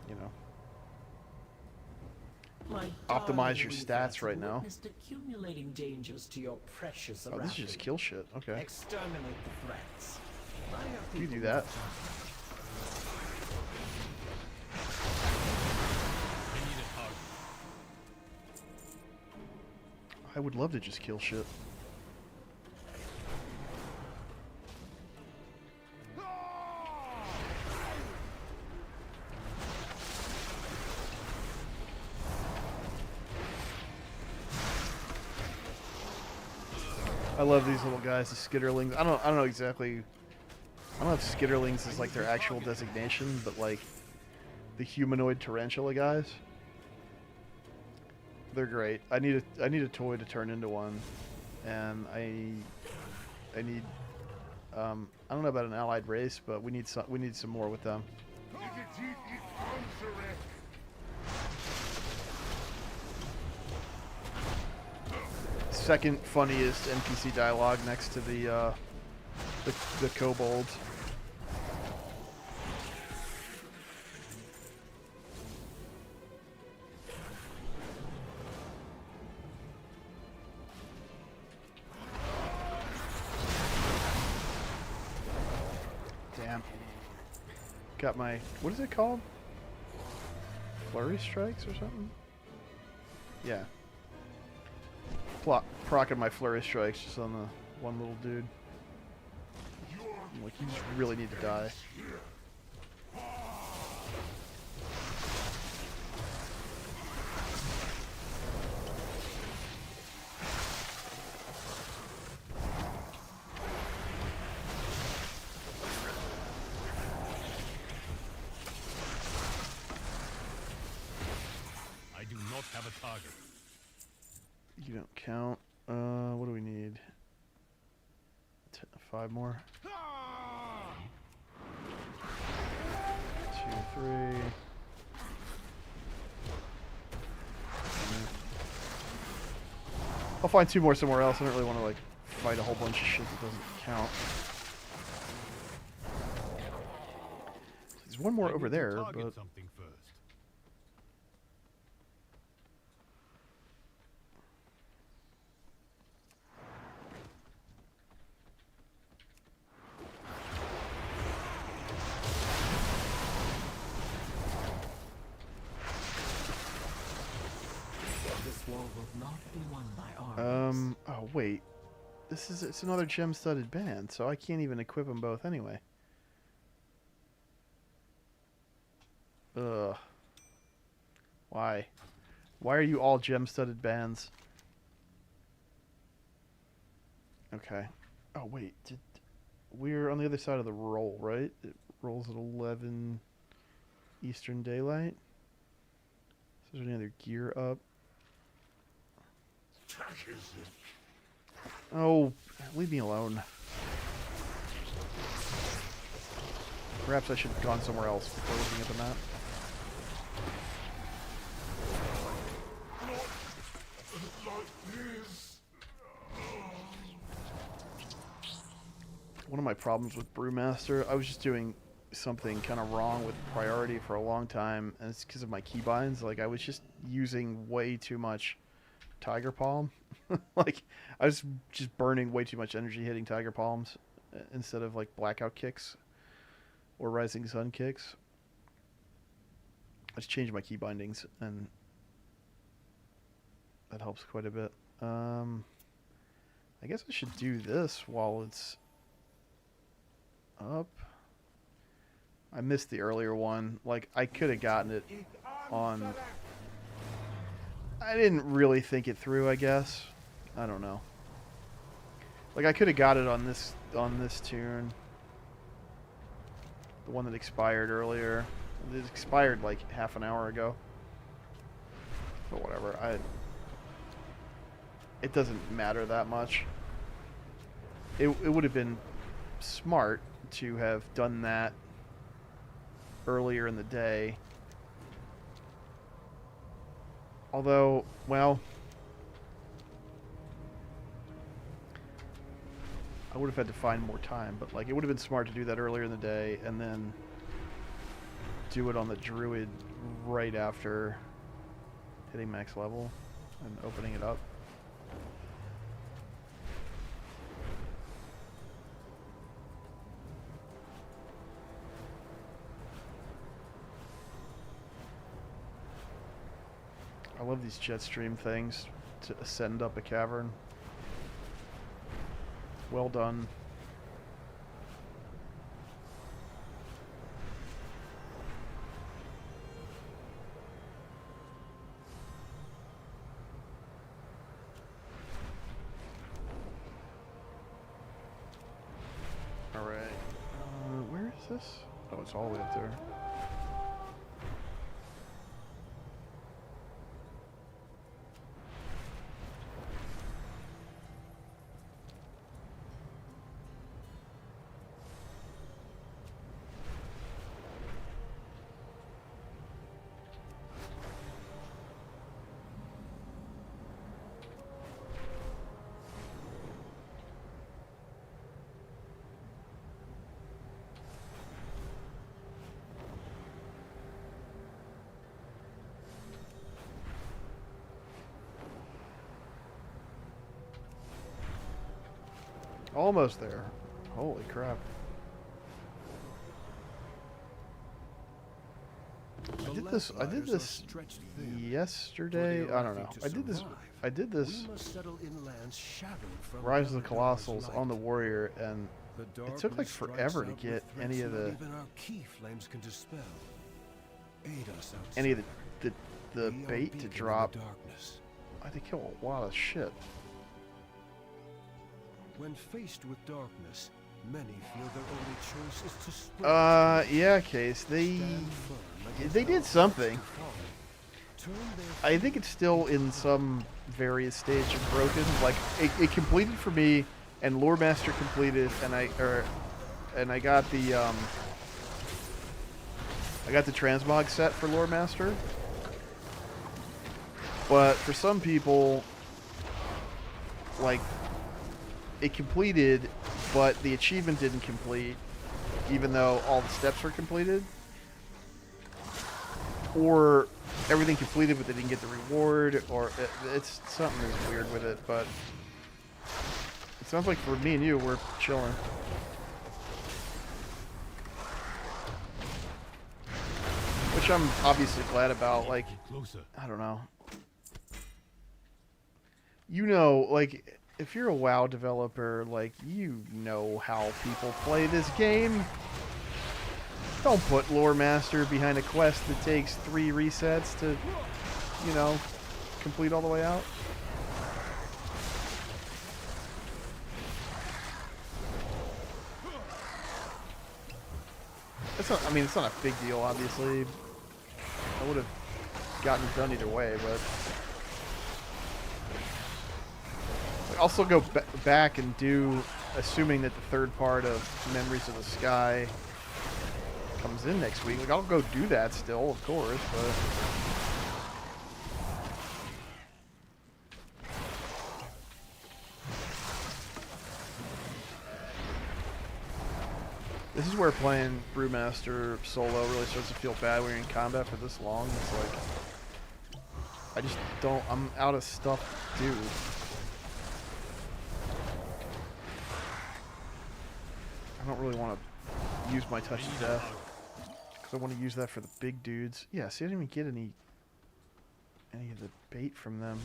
you know, optimize your stats right now. Accumulating dangers to your precious Oh, this is just kill shit. Okay. Exterminate the threats. You do that. I would love to just kill shit. I love these little guys, the skitterlings. I don't know exactly. I don't know if skitterlings is like their actual designation, but like the humanoid tarantula guys. They're great. I need a toy to turn into one, and I need I don't know about an allied race, but we need some more with them. Second funniest NPC dialogue next to the kobolds. Damn. Got my, what is it called? Flurry strikes or something? Yeah. Procking my flurry strikes just on the one little dude. I'm like, you just really need to die. I do not have a target. You don't count. What do we need? 5 more. 2, 3. I'll find 2 more somewhere else. I don't really want to like fight a whole bunch of shit that doesn't count. There's one more over there, but Something first. Oh wait, it's another gem-studded band, so I can't even equip them both anyway. Ugh. Why? Why are you all gem-studded bands? Okay. Oh wait, we're on the other side of the roll, right? It rolls at 11 Eastern Daylight. Is there any other gear up? Oh, leave me alone. Perhaps I should have gone somewhere else before looking at the map. one of my problems with Brewmaster, I was just doing something kind of wrong with priority for a long time, and it's because of my keybinds. Like, I was just using way too much Tiger Palm. Like, I was just burning way too much energy hitting Tiger Palms instead of, like, Blackout kicks or Rising Sun kicks. I just changed my key bindings, and that helps quite a bit. I guess I should do this while it's up. I missed the earlier one. Like, I could have gotten it on... I didn't really think it through, I guess. I don't know. Like, I could have got it on this tune. The one that expired earlier. It expired like half an hour ago. But whatever. It doesn't matter that much. It would have been smart to have done that earlier in the day. Although, well, I would have had to find more time, but like it would have been smart to do that earlier in the day and then do it on the Druid right after hitting max level and opening it up. I love these jet stream things to ascend up a cavern. Well done. All right. Where is this? Oh, it's all the way up there. Almost there. Holy crap. I did this yesterday. I don't know. I did this Rise of the Colossals on the Warrior, and it took like forever to get any of the bait to drop. I had to kill a lot of shit. When faced with darkness, many feel their only choice is to sprint. Yeah, Case. They did something. I think it's still in some various stage of broken. Like it completed for me, and Lore Master completed, and I got the transmog set for Lore Master. But for some people, like, it completed, but the achievement didn't complete, even though all the steps were completed. Or everything completed, but they didn't get the reward, or it's something is weird with it, but it sounds like for me and you, we're chilling. Which I'm obviously glad about. Like, I don't know. You know, like, if you're a WoW developer, like, you know how people play this game. Don't put Lore Master behind a quest that takes 3 resets to, you know, complete all the way out. It's not, I mean, it's not a big deal, obviously. I would have gotten it done either way, but... I'll still go back and do, assuming that the third part of Memories of the Sky comes in next week. Like, I'll go do that still, of course, but... This is where playing Brewmaster solo really starts to feel bad when you're in combat for this long. It's like, I just don't, I'm out of stuff to do. I don't really want to use my touch to death, because I want to use that for the big dudes. Yeah, see, I didn't even get any of the bait from them.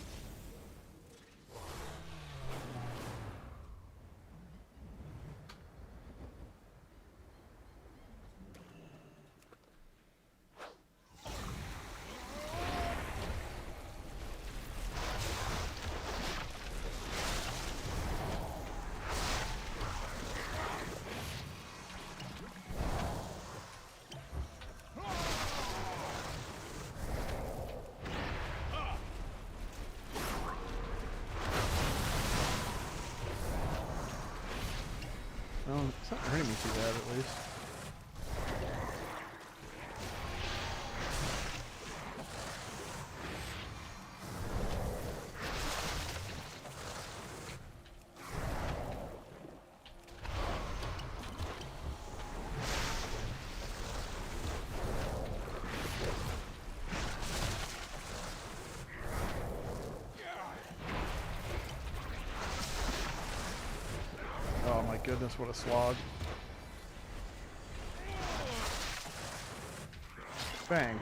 Well, it's not hurting me too bad, at least. Oh my goodness, what a slog. Bang.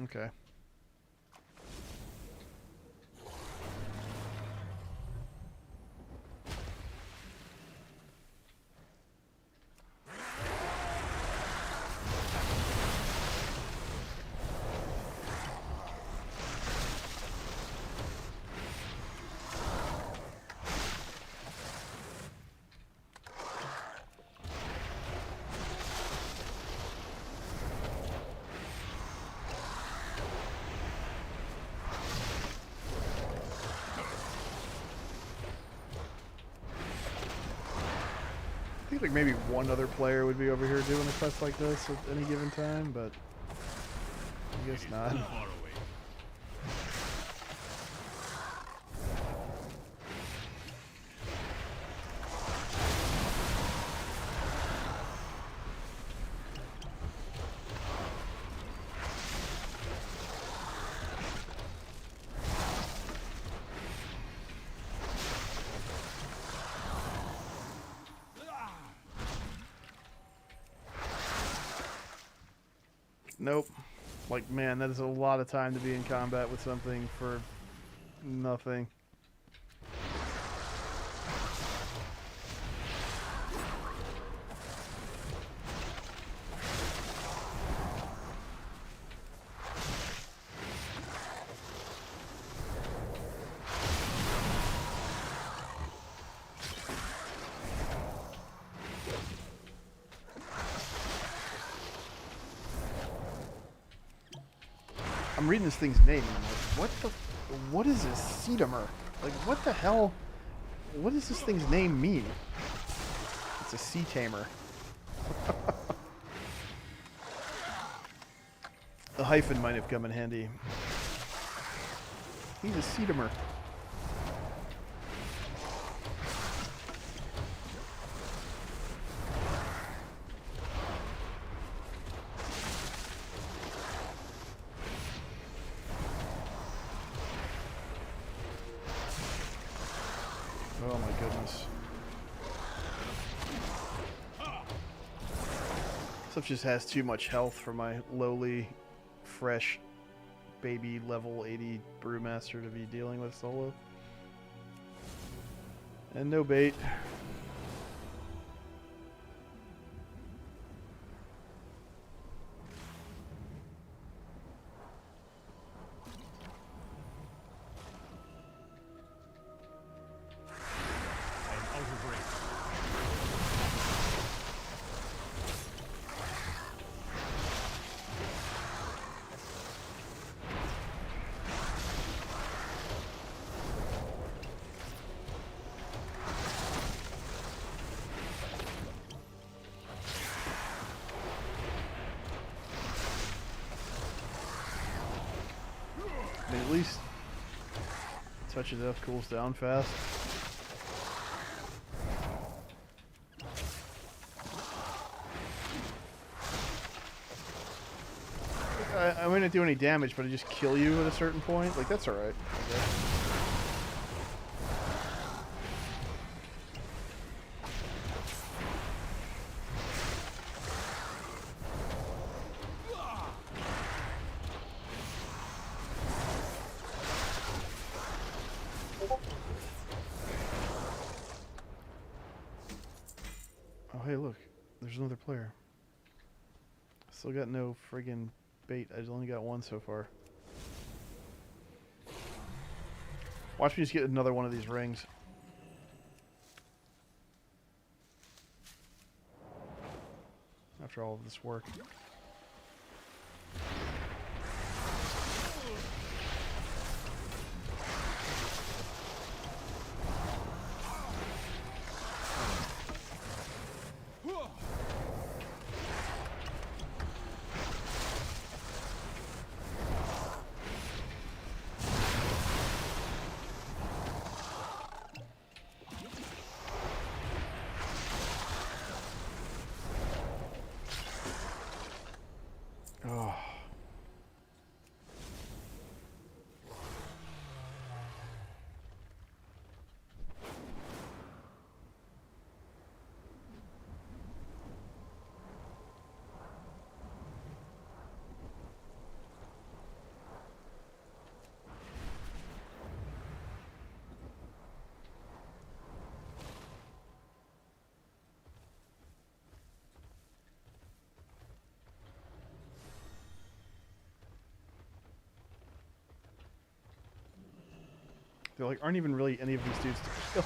Okay. I think like maybe one other player would be over here doing a quest like this at any given time, but I guess not. Nope. Like, man, that is a lot of time to be in combat with something for nothing. I'm reading this thing's name and I'm like, what is this Cedamer? Like, what the hell? What does this thing's name mean? It's a sea tamer. The hyphen might have come in handy. He's a Cedamer. Oh my goodness. Stuff just has too much health for my lowly, fresh, baby level 80 Brewmaster to be dealing with solo. And no bait. At least touch of death cools down fast. I wouldn't do any damage, but I just kill you at a certain point. Like, that's alright, I guess. Oh, hey, look. There's another player. Still got no friggin' bait. I've only got one so far. Watch me just get another one of these rings. After all of this work. Oh. There like aren't even really any of these dudes to kill.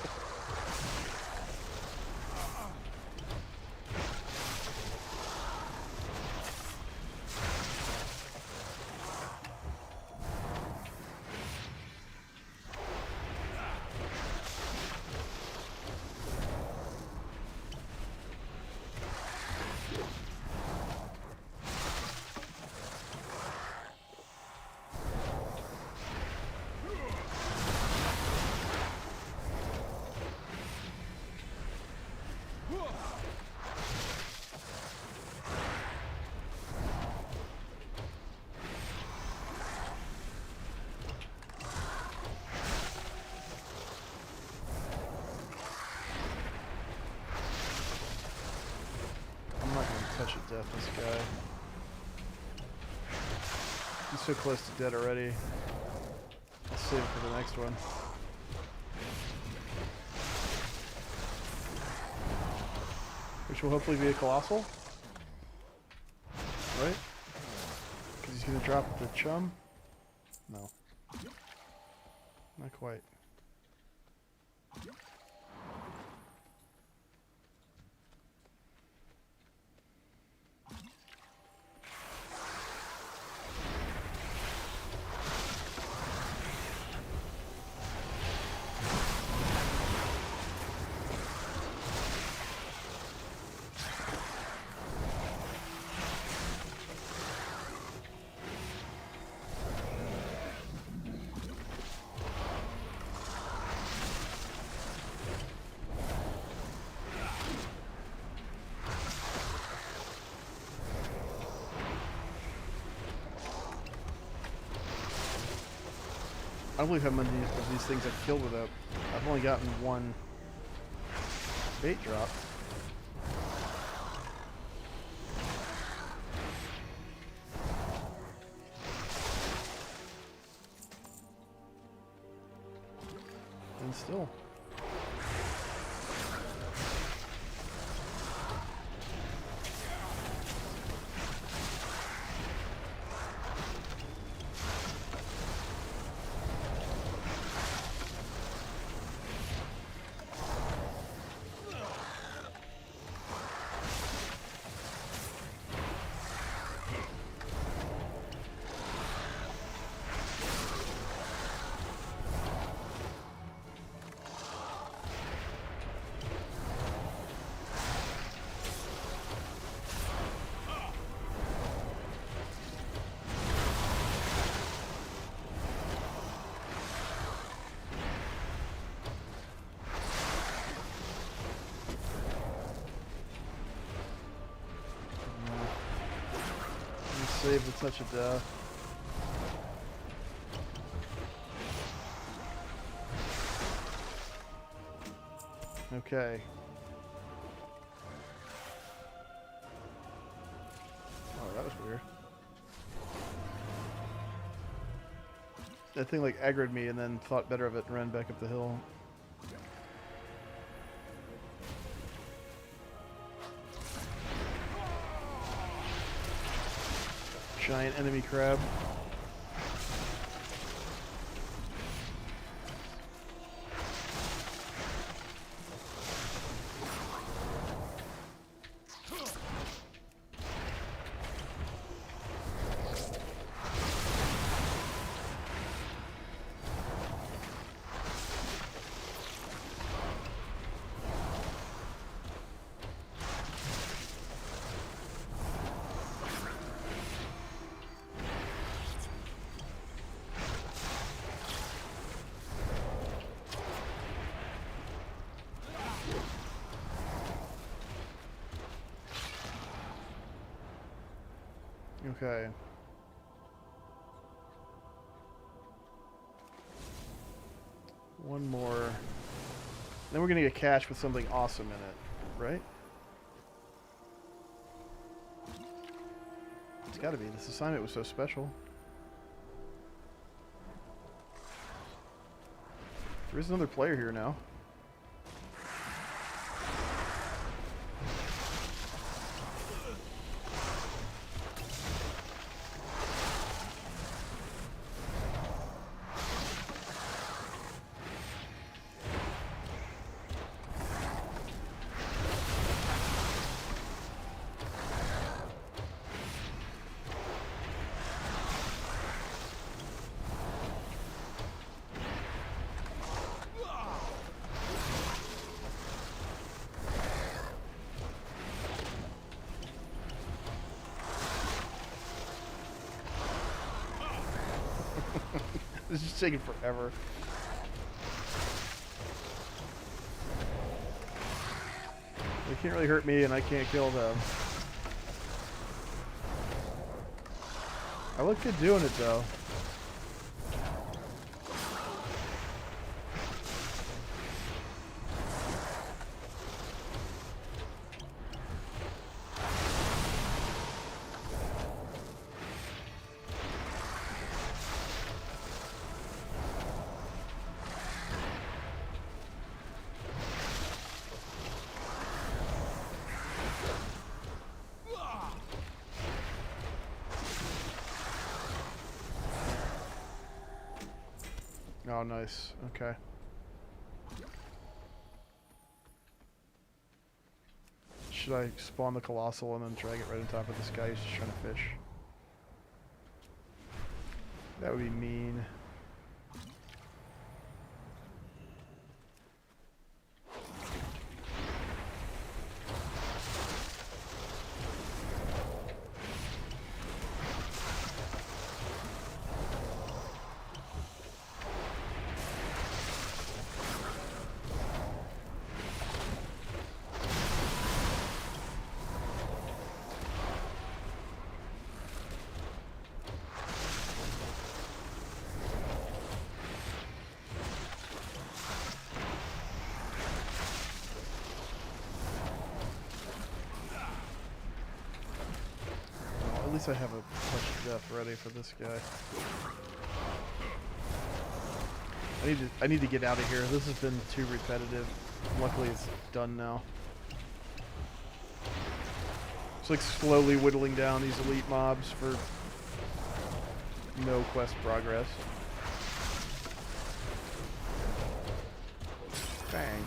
Touch of death, this guy. He's so close to dead already. I'll save it for the next one. Which will hopefully be a colossal. Right? Because he's going to drop the chum? No. Not quite. I don't believe how many of these things I've killed without. I've only gotten one bait drop. And still. Save the touch of death. Okay. Oh, that was weird. That thing like aggroed me and then thought better of it and ran back up the hill. Giant enemy crab. Okay. One more. Then we're gonna get cash with something awesome in it, right? It's gotta be. This assignment was so special. There is another player here now. This is just taking forever. They can't really hurt me and I can't kill them. I look good doing it though. Oh, nice. Okay. Should I spawn the Colossal and then drag it right on top of this guy who's just trying to fish? That would be mean. At least I have a touch of death ready for this guy. I need to get out of here. This has been too repetitive. Luckily it's done now. It's like slowly whittling down these elite mobs for no quest progress. Bang.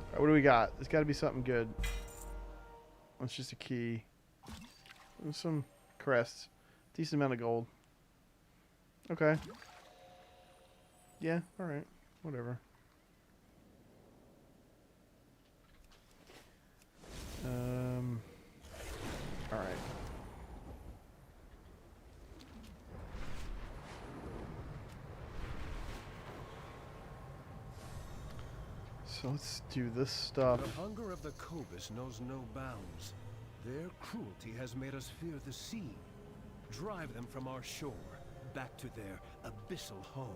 Alright, what do we got? There's got to be something good. It's just a key. And some crests. Decent amount of gold. Okay. Yeah, alright. Whatever. Alright. So let's do this stuff. The hunger of the Cobus knows no bounds. Their cruelty has made us fear the sea. Drive them from our shore, back to their abyssal home.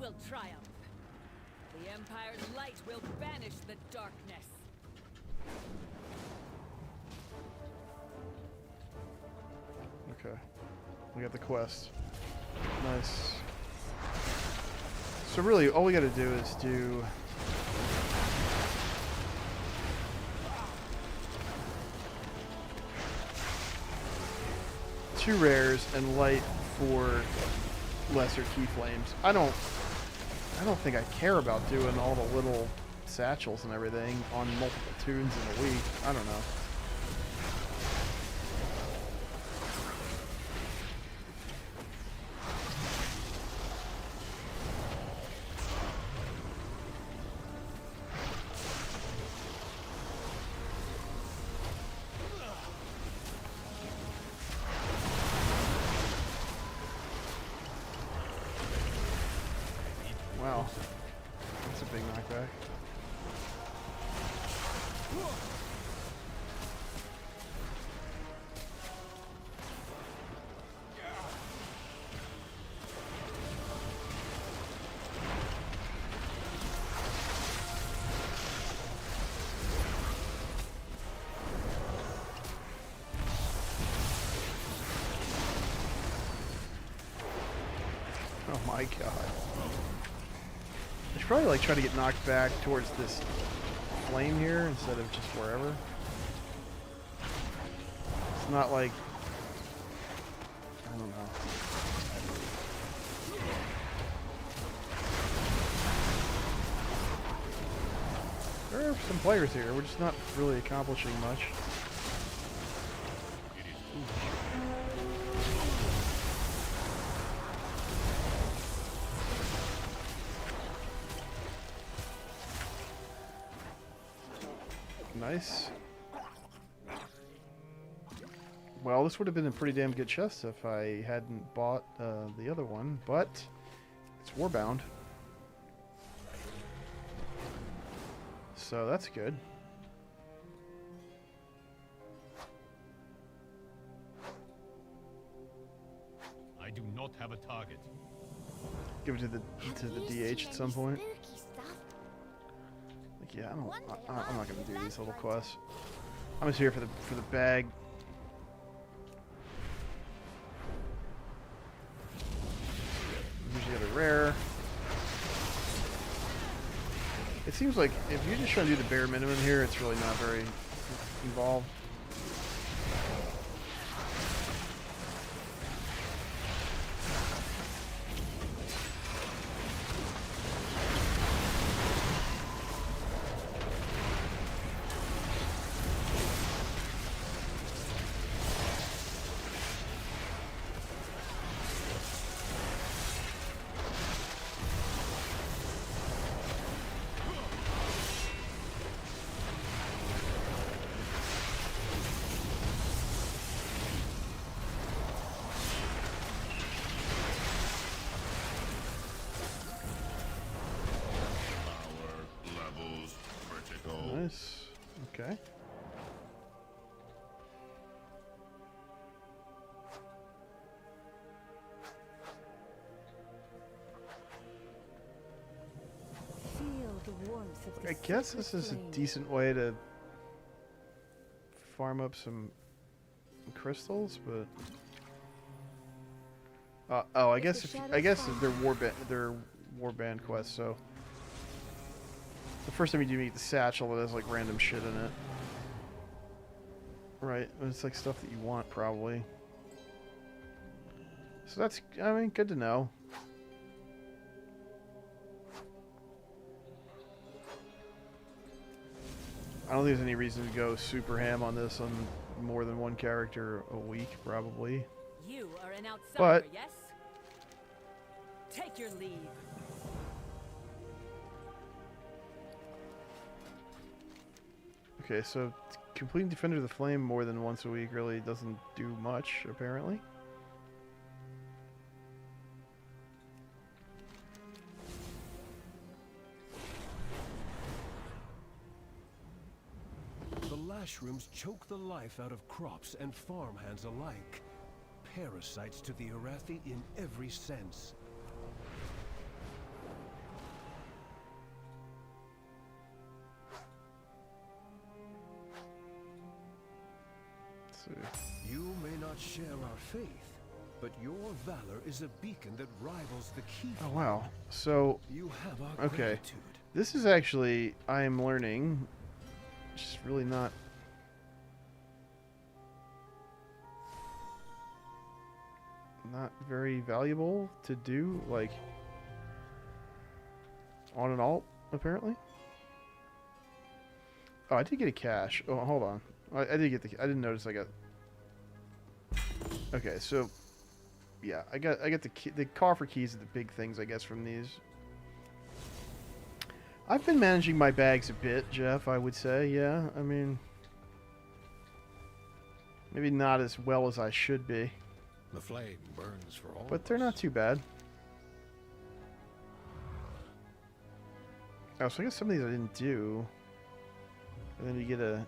will triumph. The Empire's light will banish the darkness. Okay. We got the quest. Nice. So really, all we gotta do is do... two rares and light for lesser key flames. I don't think I care about doing all the little satchels and everything on multiple tunes in a week. I don't know. Wow, that's a big knockback. Oh my god. I should probably like try to get knocked back towards this flame here instead of just wherever. It's not like, I don't know. There are some players here, we're just not really accomplishing much. Nice. Well, this would have been a pretty damn good chest if I hadn't bought the other one, but it's warbound. So that's good. I do not have a target. Give it to the DH at some point. Like, yeah, I'm not gonna do these little quests. I'm just here for the bag. Here's the other rare. It seems like if you're just trying to do the bare minimum here, it's really not very involved. Nice. Okay. Feel the warmth of the I guess this is a decent way to farm up some crystals, but oh, I guess they're warband quests. So the first time you do meet the satchel, it has like random shit in it, right? It's like stuff that you want probably. So that's, I mean, good to know. I don't think there's any reason to go super ham on this on more than one character a week, probably. You are an outsider, But yes? Take your leave. okay, so completing Defender of the Flame more than once a week really doesn't do much, apparently. The Lashrooms choke the life out of crops and farmhands alike. Parasites to the Arathi in every sense. share our faith, but your valor is a beacon that rivals the key. Oh wow. So you have our okay. gratitude. This is actually, I am learning, just really not very valuable to do, like, on an alt, apparently. Oh, I did get a cache. Oh, hold on. I did get I didn't notice I got... Okay, so, yeah, I got the coffer keys are the big things, I guess, from these. I've been managing my bags a bit, Jeff, I would say, yeah. I mean, maybe not as well as I should be. The flame burns for all. But they're not too bad. Oh, so I guess some of these I didn't do. And then you get a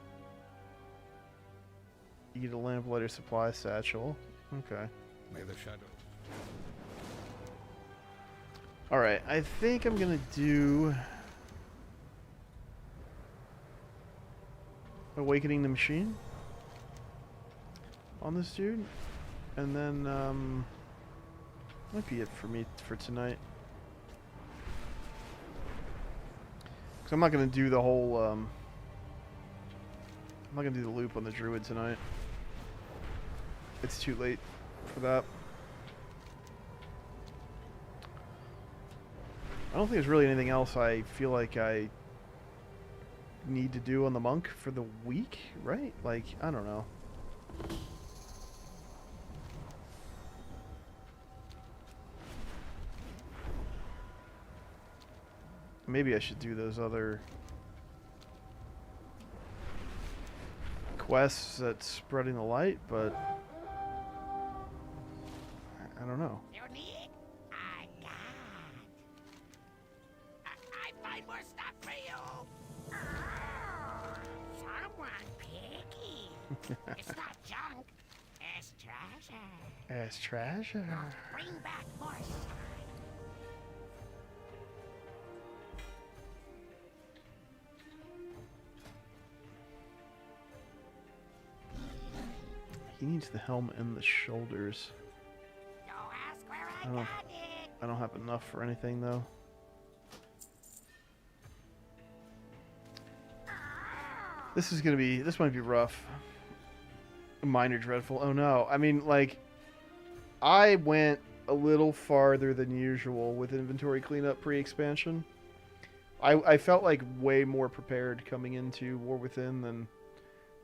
lamplighter supply satchel. Okay. May the shadow. Alright, I think I'm gonna do Awakening the Machine on this dude. And then, might be it for me for tonight. Because I'm not going to do the whole, I'm not going to do the loop on the Druid tonight. It's too late for that. I don't think there's really anything else I feel like I need to do on the Monk for the week, right? Like, I don't know. Maybe I should do those other quests at Spreading the Light, but I don't know. You need? I got. I find more stuff for you. Someone picky. It's not junk. It's treasure. It's treasure. Bring back more stuff. He needs the helm and the shoulders. Don't ask where I got it. I don't have enough for anything though. This might be rough. Minor dreadful. Oh no. I mean, like, I went a little farther than usual with inventory cleanup pre-expansion. I felt like way more prepared coming into War Within than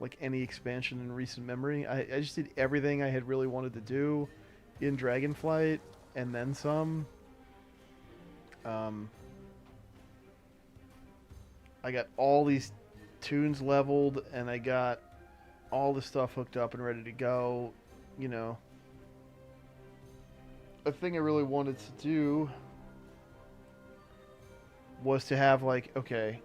like any expansion in recent memory. I just did everything I had really wanted to do in Dragonflight and then some. I got all these tunes leveled and I got all the stuff hooked up and ready to go. You know, a thing I really wanted to do was to have, like, okay,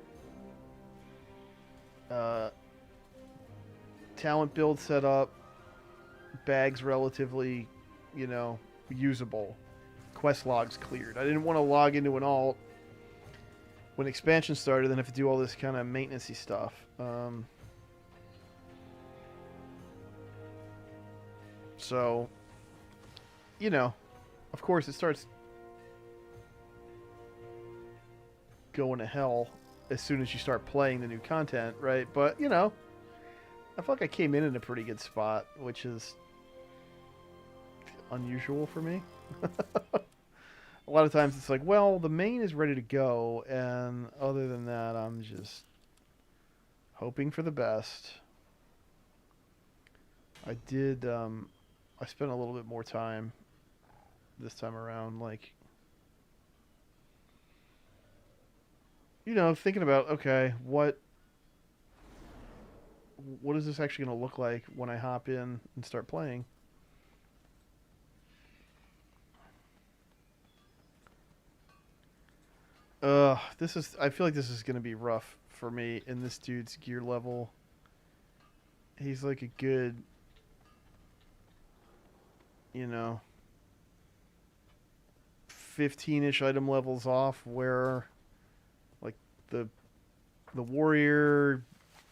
talent build set up, bags relatively, you know, usable, quest logs cleared. I didn't want to log into an alt when expansion started and have to do all this kind of maintenance-y stuff. So, you know, of course it starts going to hell as soon as you start playing the new content, right? But, you know, I feel like I came in a pretty good spot, which is unusual for me. A lot of times it's like, well, the main is ready to go, and other than that, I'm just hoping for the best. I did, I spent a little bit more time this time around, like, you know, thinking about, okay, what is this actually going to look like when I hop in and start playing? I feel like this is going to be rough for me in this dude's gear level. He's like a good, you know, 15-ish item levels off where, like, the warrior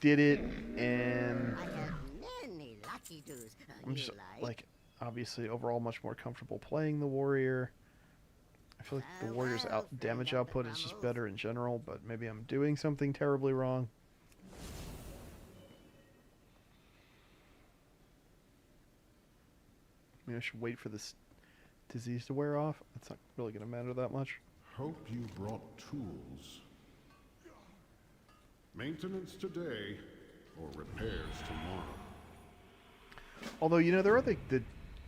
did it, and I have many lucky dues. I'm just like obviously overall much more comfortable playing the warrior. I feel like the warrior's damage output is just better in general, but maybe I'm doing something terribly wrong. Maybe I should wait for this disease to wear off. It's not really going to matter that much. Hope you brought tools. Maintenance today, or repairs tomorrow. Although, you know, there are the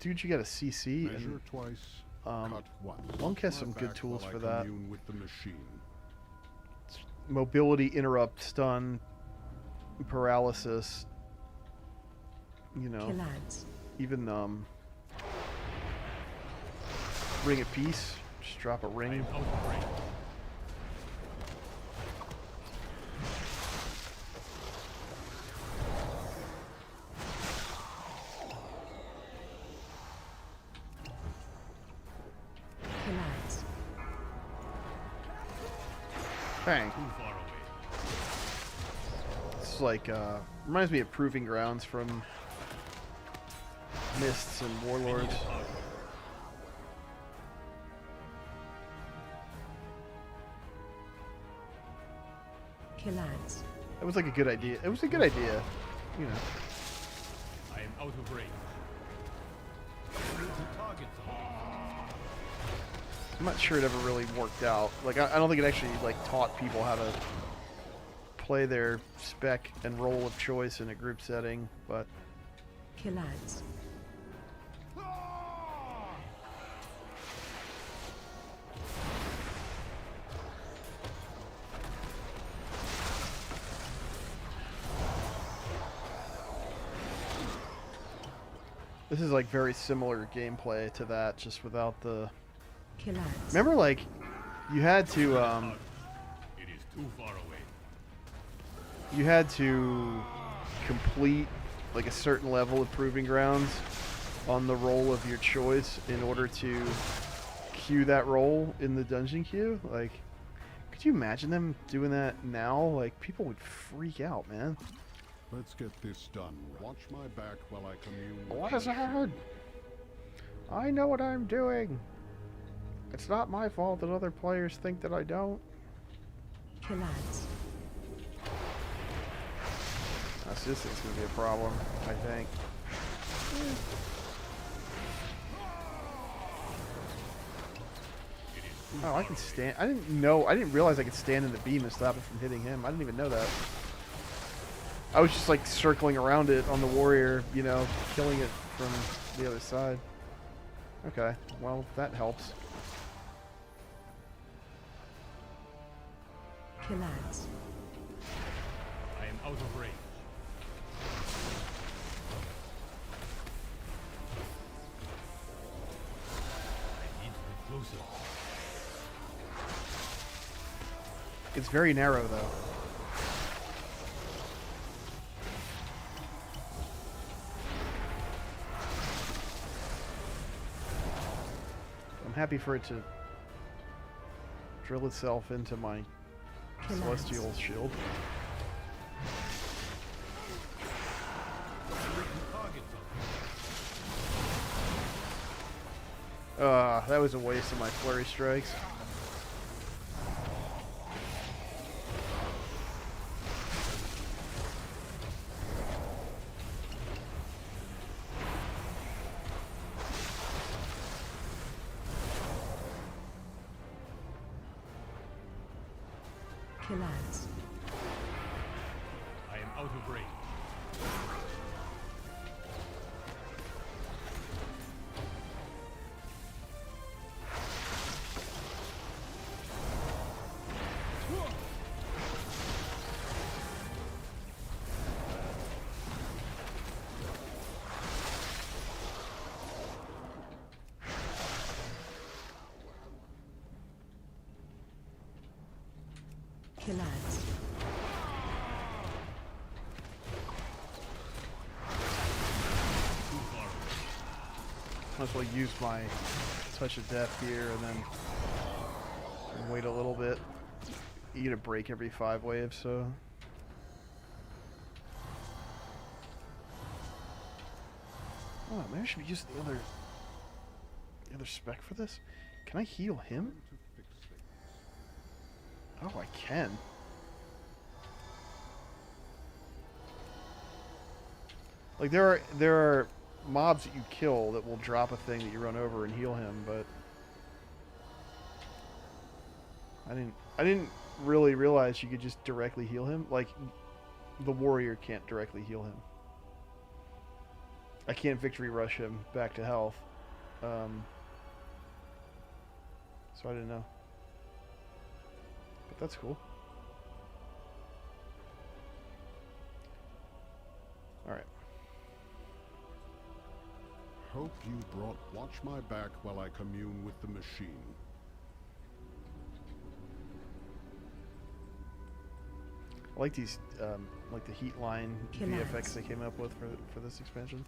dudes you got to CC. Measure and, twice, cut once. Monk has My some good back tools while for I that. commune with the machine. Mobility, interrupt, stun, paralysis. You know, even ring of peace. Just drop a ring. Bang. It's like, reminds me of Proving Grounds from Mists and Warlords. It was like a good idea. It was a good idea, you know. I am out of range. I'm not sure it ever really worked out. Like, I don't think it actually like taught people how to play their spec and role of choice in a group setting, but this is like very similar gameplay to that, just without the. Remember, like, you had to It is too far away. you had to complete like a certain level of Proving Grounds on the role of your choice in order to queue that role in the dungeon queue. Like, could you imagine them doing that now? Like, people would freak out, man. Let's get this done. Watch my back while I commune with What the is that? machine. I know what I'm doing. It's not my fault that other players think that I don't. So this thing's gonna be a problem, I think. Oh, I can stand. I didn't realize I could stand in the beam and stop it from hitting him. I didn't even know that. I was just like circling around it on the warrior, you know, killing it from the other side. Okay, well, that helps. I am out of range. I need to be closer. It's very narrow, though. I'm happy for it to drill itself into my celestial shield. That was a waste of my flurry strikes. I am out of range. Might as well use my touch of death here and then wait a little bit. You get a break every 5 waves, so. Oh, maybe I should use the other spec for this. Can I heal him? Oh, I can. Like there are mobs that you kill that will drop a thing that you run over and heal him, but I didn't really realize you could just directly heal him. Like the warrior can't directly heal him. I can't victory rush him back to health. So I didn't know. But that's cool. Alright. Hope you brought. Watch my back while I commune with the machine. I like these, like the heat line VFX they came up with for this expansion.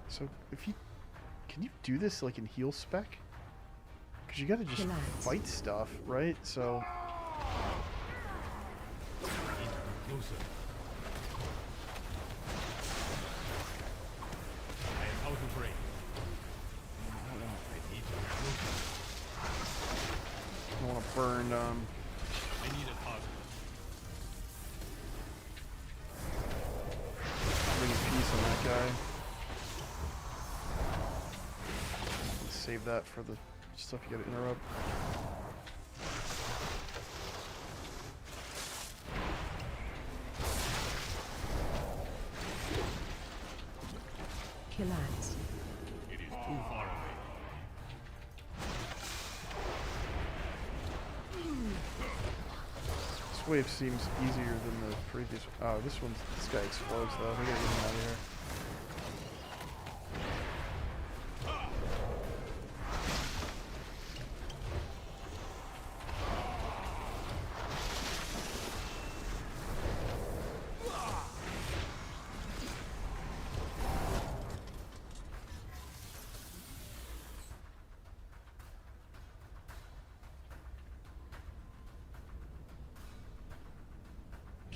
So if you can you do this like in heal spec? Because you gotta just fight stuff, right? So Closer. I am out of range. I need to be closer. I want to burn. I need a target. Bring a piece on that guy. Save that for the stuff you gotta interrupt. Killans. It is too far away. This wave seems easier than the previous. Oh, this guy explodes though. We gotta get him out of here.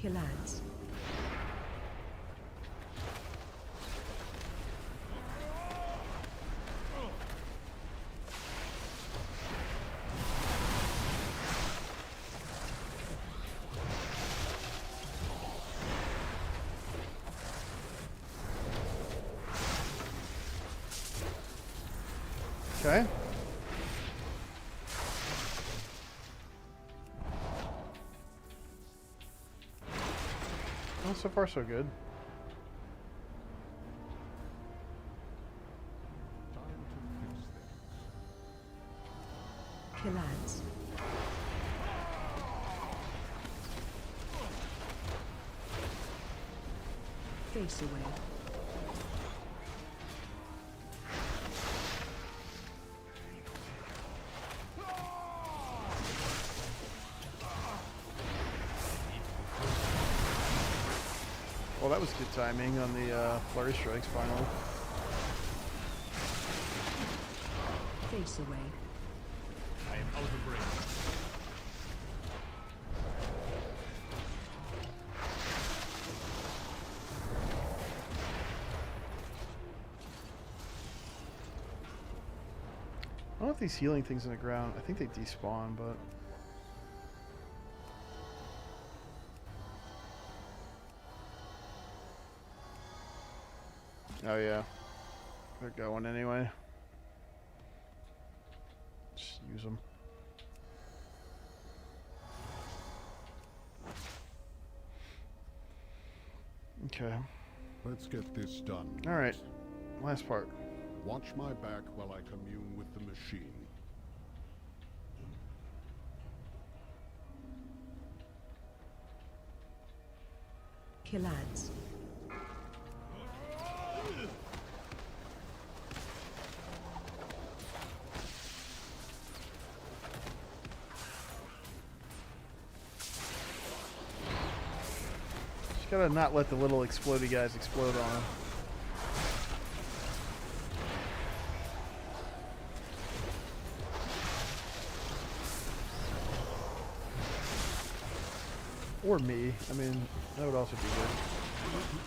Killans. Okay. Well, so far so good. Killans. Face away. Well, that was good timing on the flurry strikes finally. Face away. I am out of range. I don't know if these healing things in the ground, I think they despawn, but oh yeah, they're going anyway. Just use them. Okay. Let's get this done. All right. Last part. Watch my back while I commune with the machine. Killans. Gotta not let the little explodey guys explode on him. Or me. I mean, that would also be good.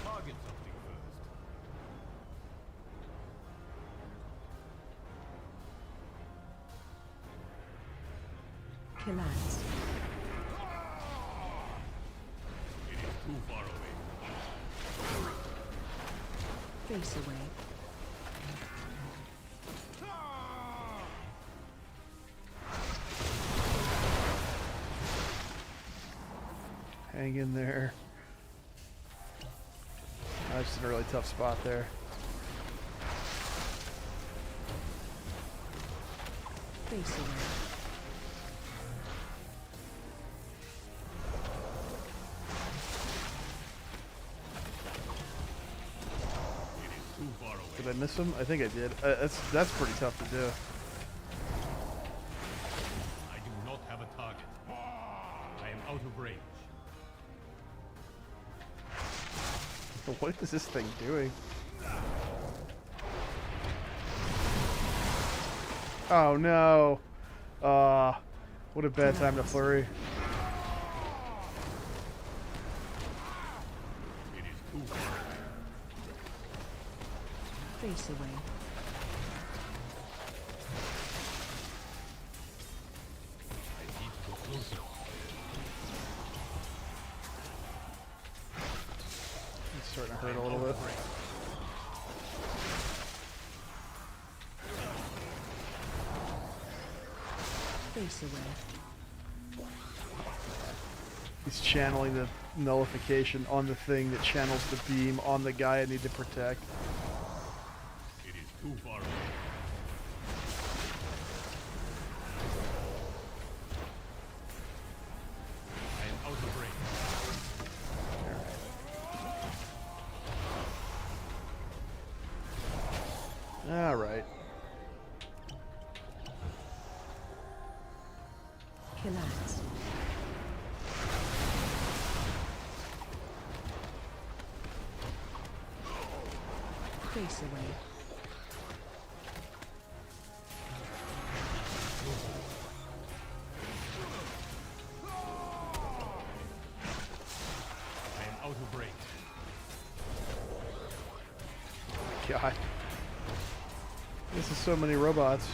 Target something first. Collapse. It is too far away. Face away. Hang in there. That's just a really tough spot there. Face away. Too far away. Did I miss him? I think I did. That's pretty tough to do. I do not have a target. I am out of range. What is this thing doing? Oh no! What a bad time to flurry. It is too far away. Face away. I need to go closer. It's starting to hurt a little bit. Face away. He's channeling the nullification on the thing that channels the beam on the guy I need to protect. It is too far away. I am out of range. All right. Collapse. Face away. I am out of range. God. This is so many robots.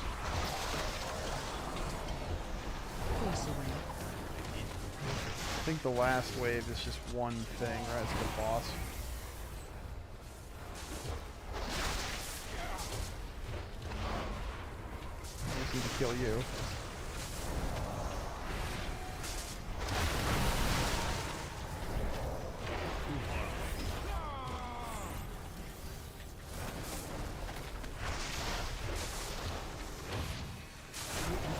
Face away. I think the last wave is just one thing, right? It's the boss. I just need to kill you.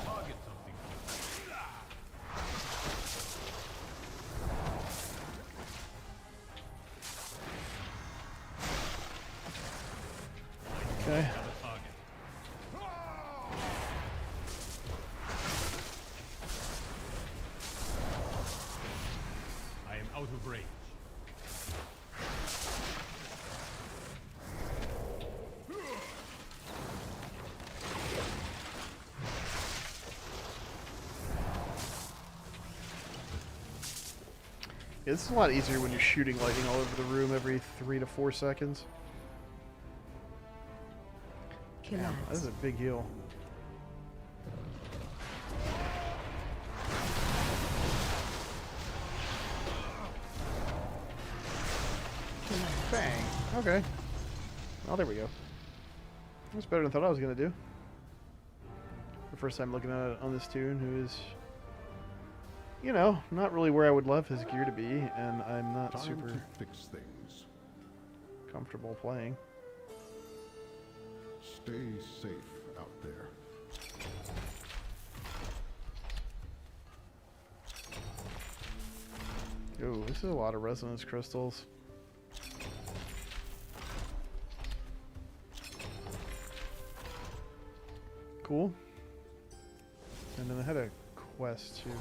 Target something first. Okay. Have a target. I am out of range. Yeah, this is a lot easier when you're shooting lightning all over the room every 3 to 4 seconds. Damn, Collapse. this is a big heal. Collapse. Bang. Okay. Oh, there we go. That's better than I thought I was going to do. The first time looking at it on this tune, who is, you know, not really where I would love his gear to be, and I'm not Time super to fix things. comfortable playing. Stay safe out there. Ooh, this is a lot of resonance crystals. Cool. And then I had a quest too.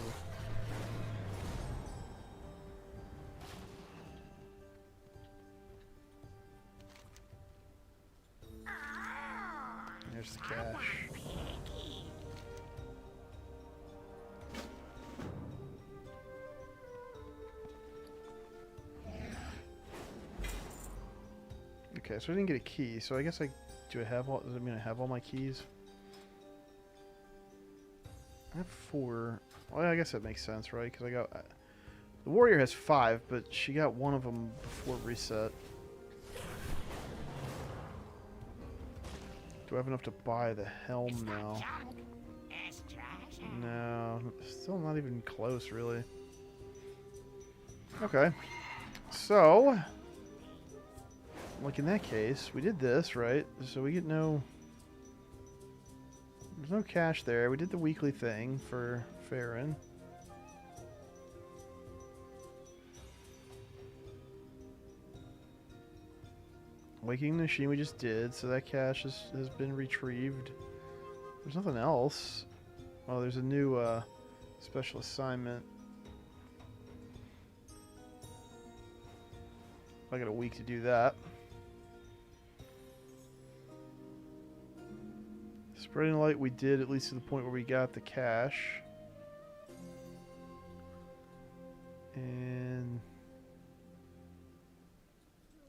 There's the cache. Okay, so I didn't get a key. So I guess I have all? Does it mean I have all my keys? I have 4. Well, I guess that makes sense, right? Because I got the warrior has 5, but she got one of them before reset. Do I have enough to buy the helm now? No, still not even close, really. Okay, so like in that case, we did this, right? So we get no... There's no cash there. We did the weekly thing for Farron. Waking the machine we just did, so that cash has been retrieved. There's nothing else. Oh, there's a new special assignment. I got a week to do that. Spreading light we did, at least to the point where we got the cash. And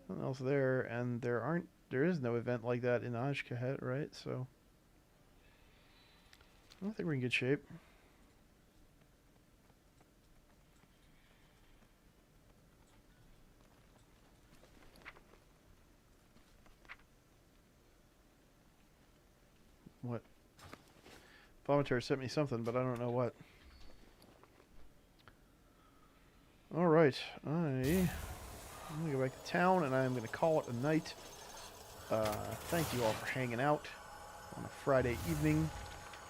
nothing else there, and there is no event like that in Ajkahet, right? So I don't think we're in good shape. What? Vomiter sent me something, but I don't know what. Alright, I'm going to go back to town, and I'm going to call it a night. Thank you all for hanging out on a Friday evening.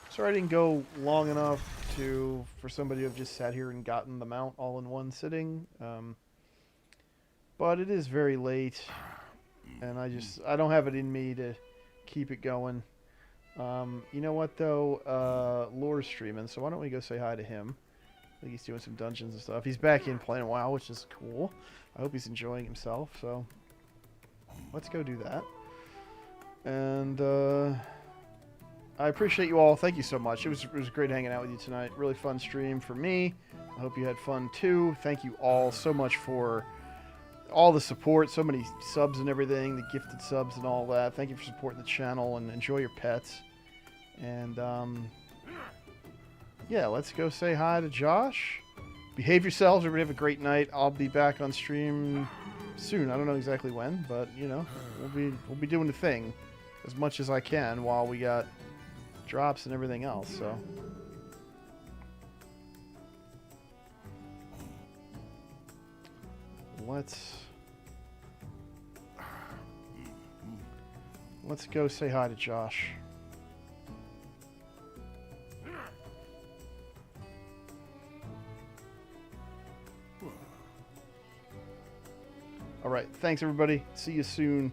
Sorry I didn't go long enough for somebody to have just sat here and gotten the mount all in one sitting. But it is very late, and I don't have it in me to keep it going. You know what, though? Lore's streaming, so why don't we go say hi to him? I think he's doing some dungeons and stuff. He's back in playing WoW, which is cool. I hope he's enjoying himself, so let's go do that. And I appreciate you all. Thank you so much. It was great hanging out with you tonight. Really fun stream for me. I hope you had fun too. Thank you all so much for all the support, so many subs and everything, the gifted subs and all that. Thank you for supporting the channel, and enjoy your pets. And yeah, let's go say hi to Josh. Behave yourselves. Everybody have a great night. I'll be back on stream soon. I don't know exactly when, but you know, we'll be doing the thing as much as I can while we got drops and everything else. So let's go say hi to Josh. All right, thanks everybody. See you soon.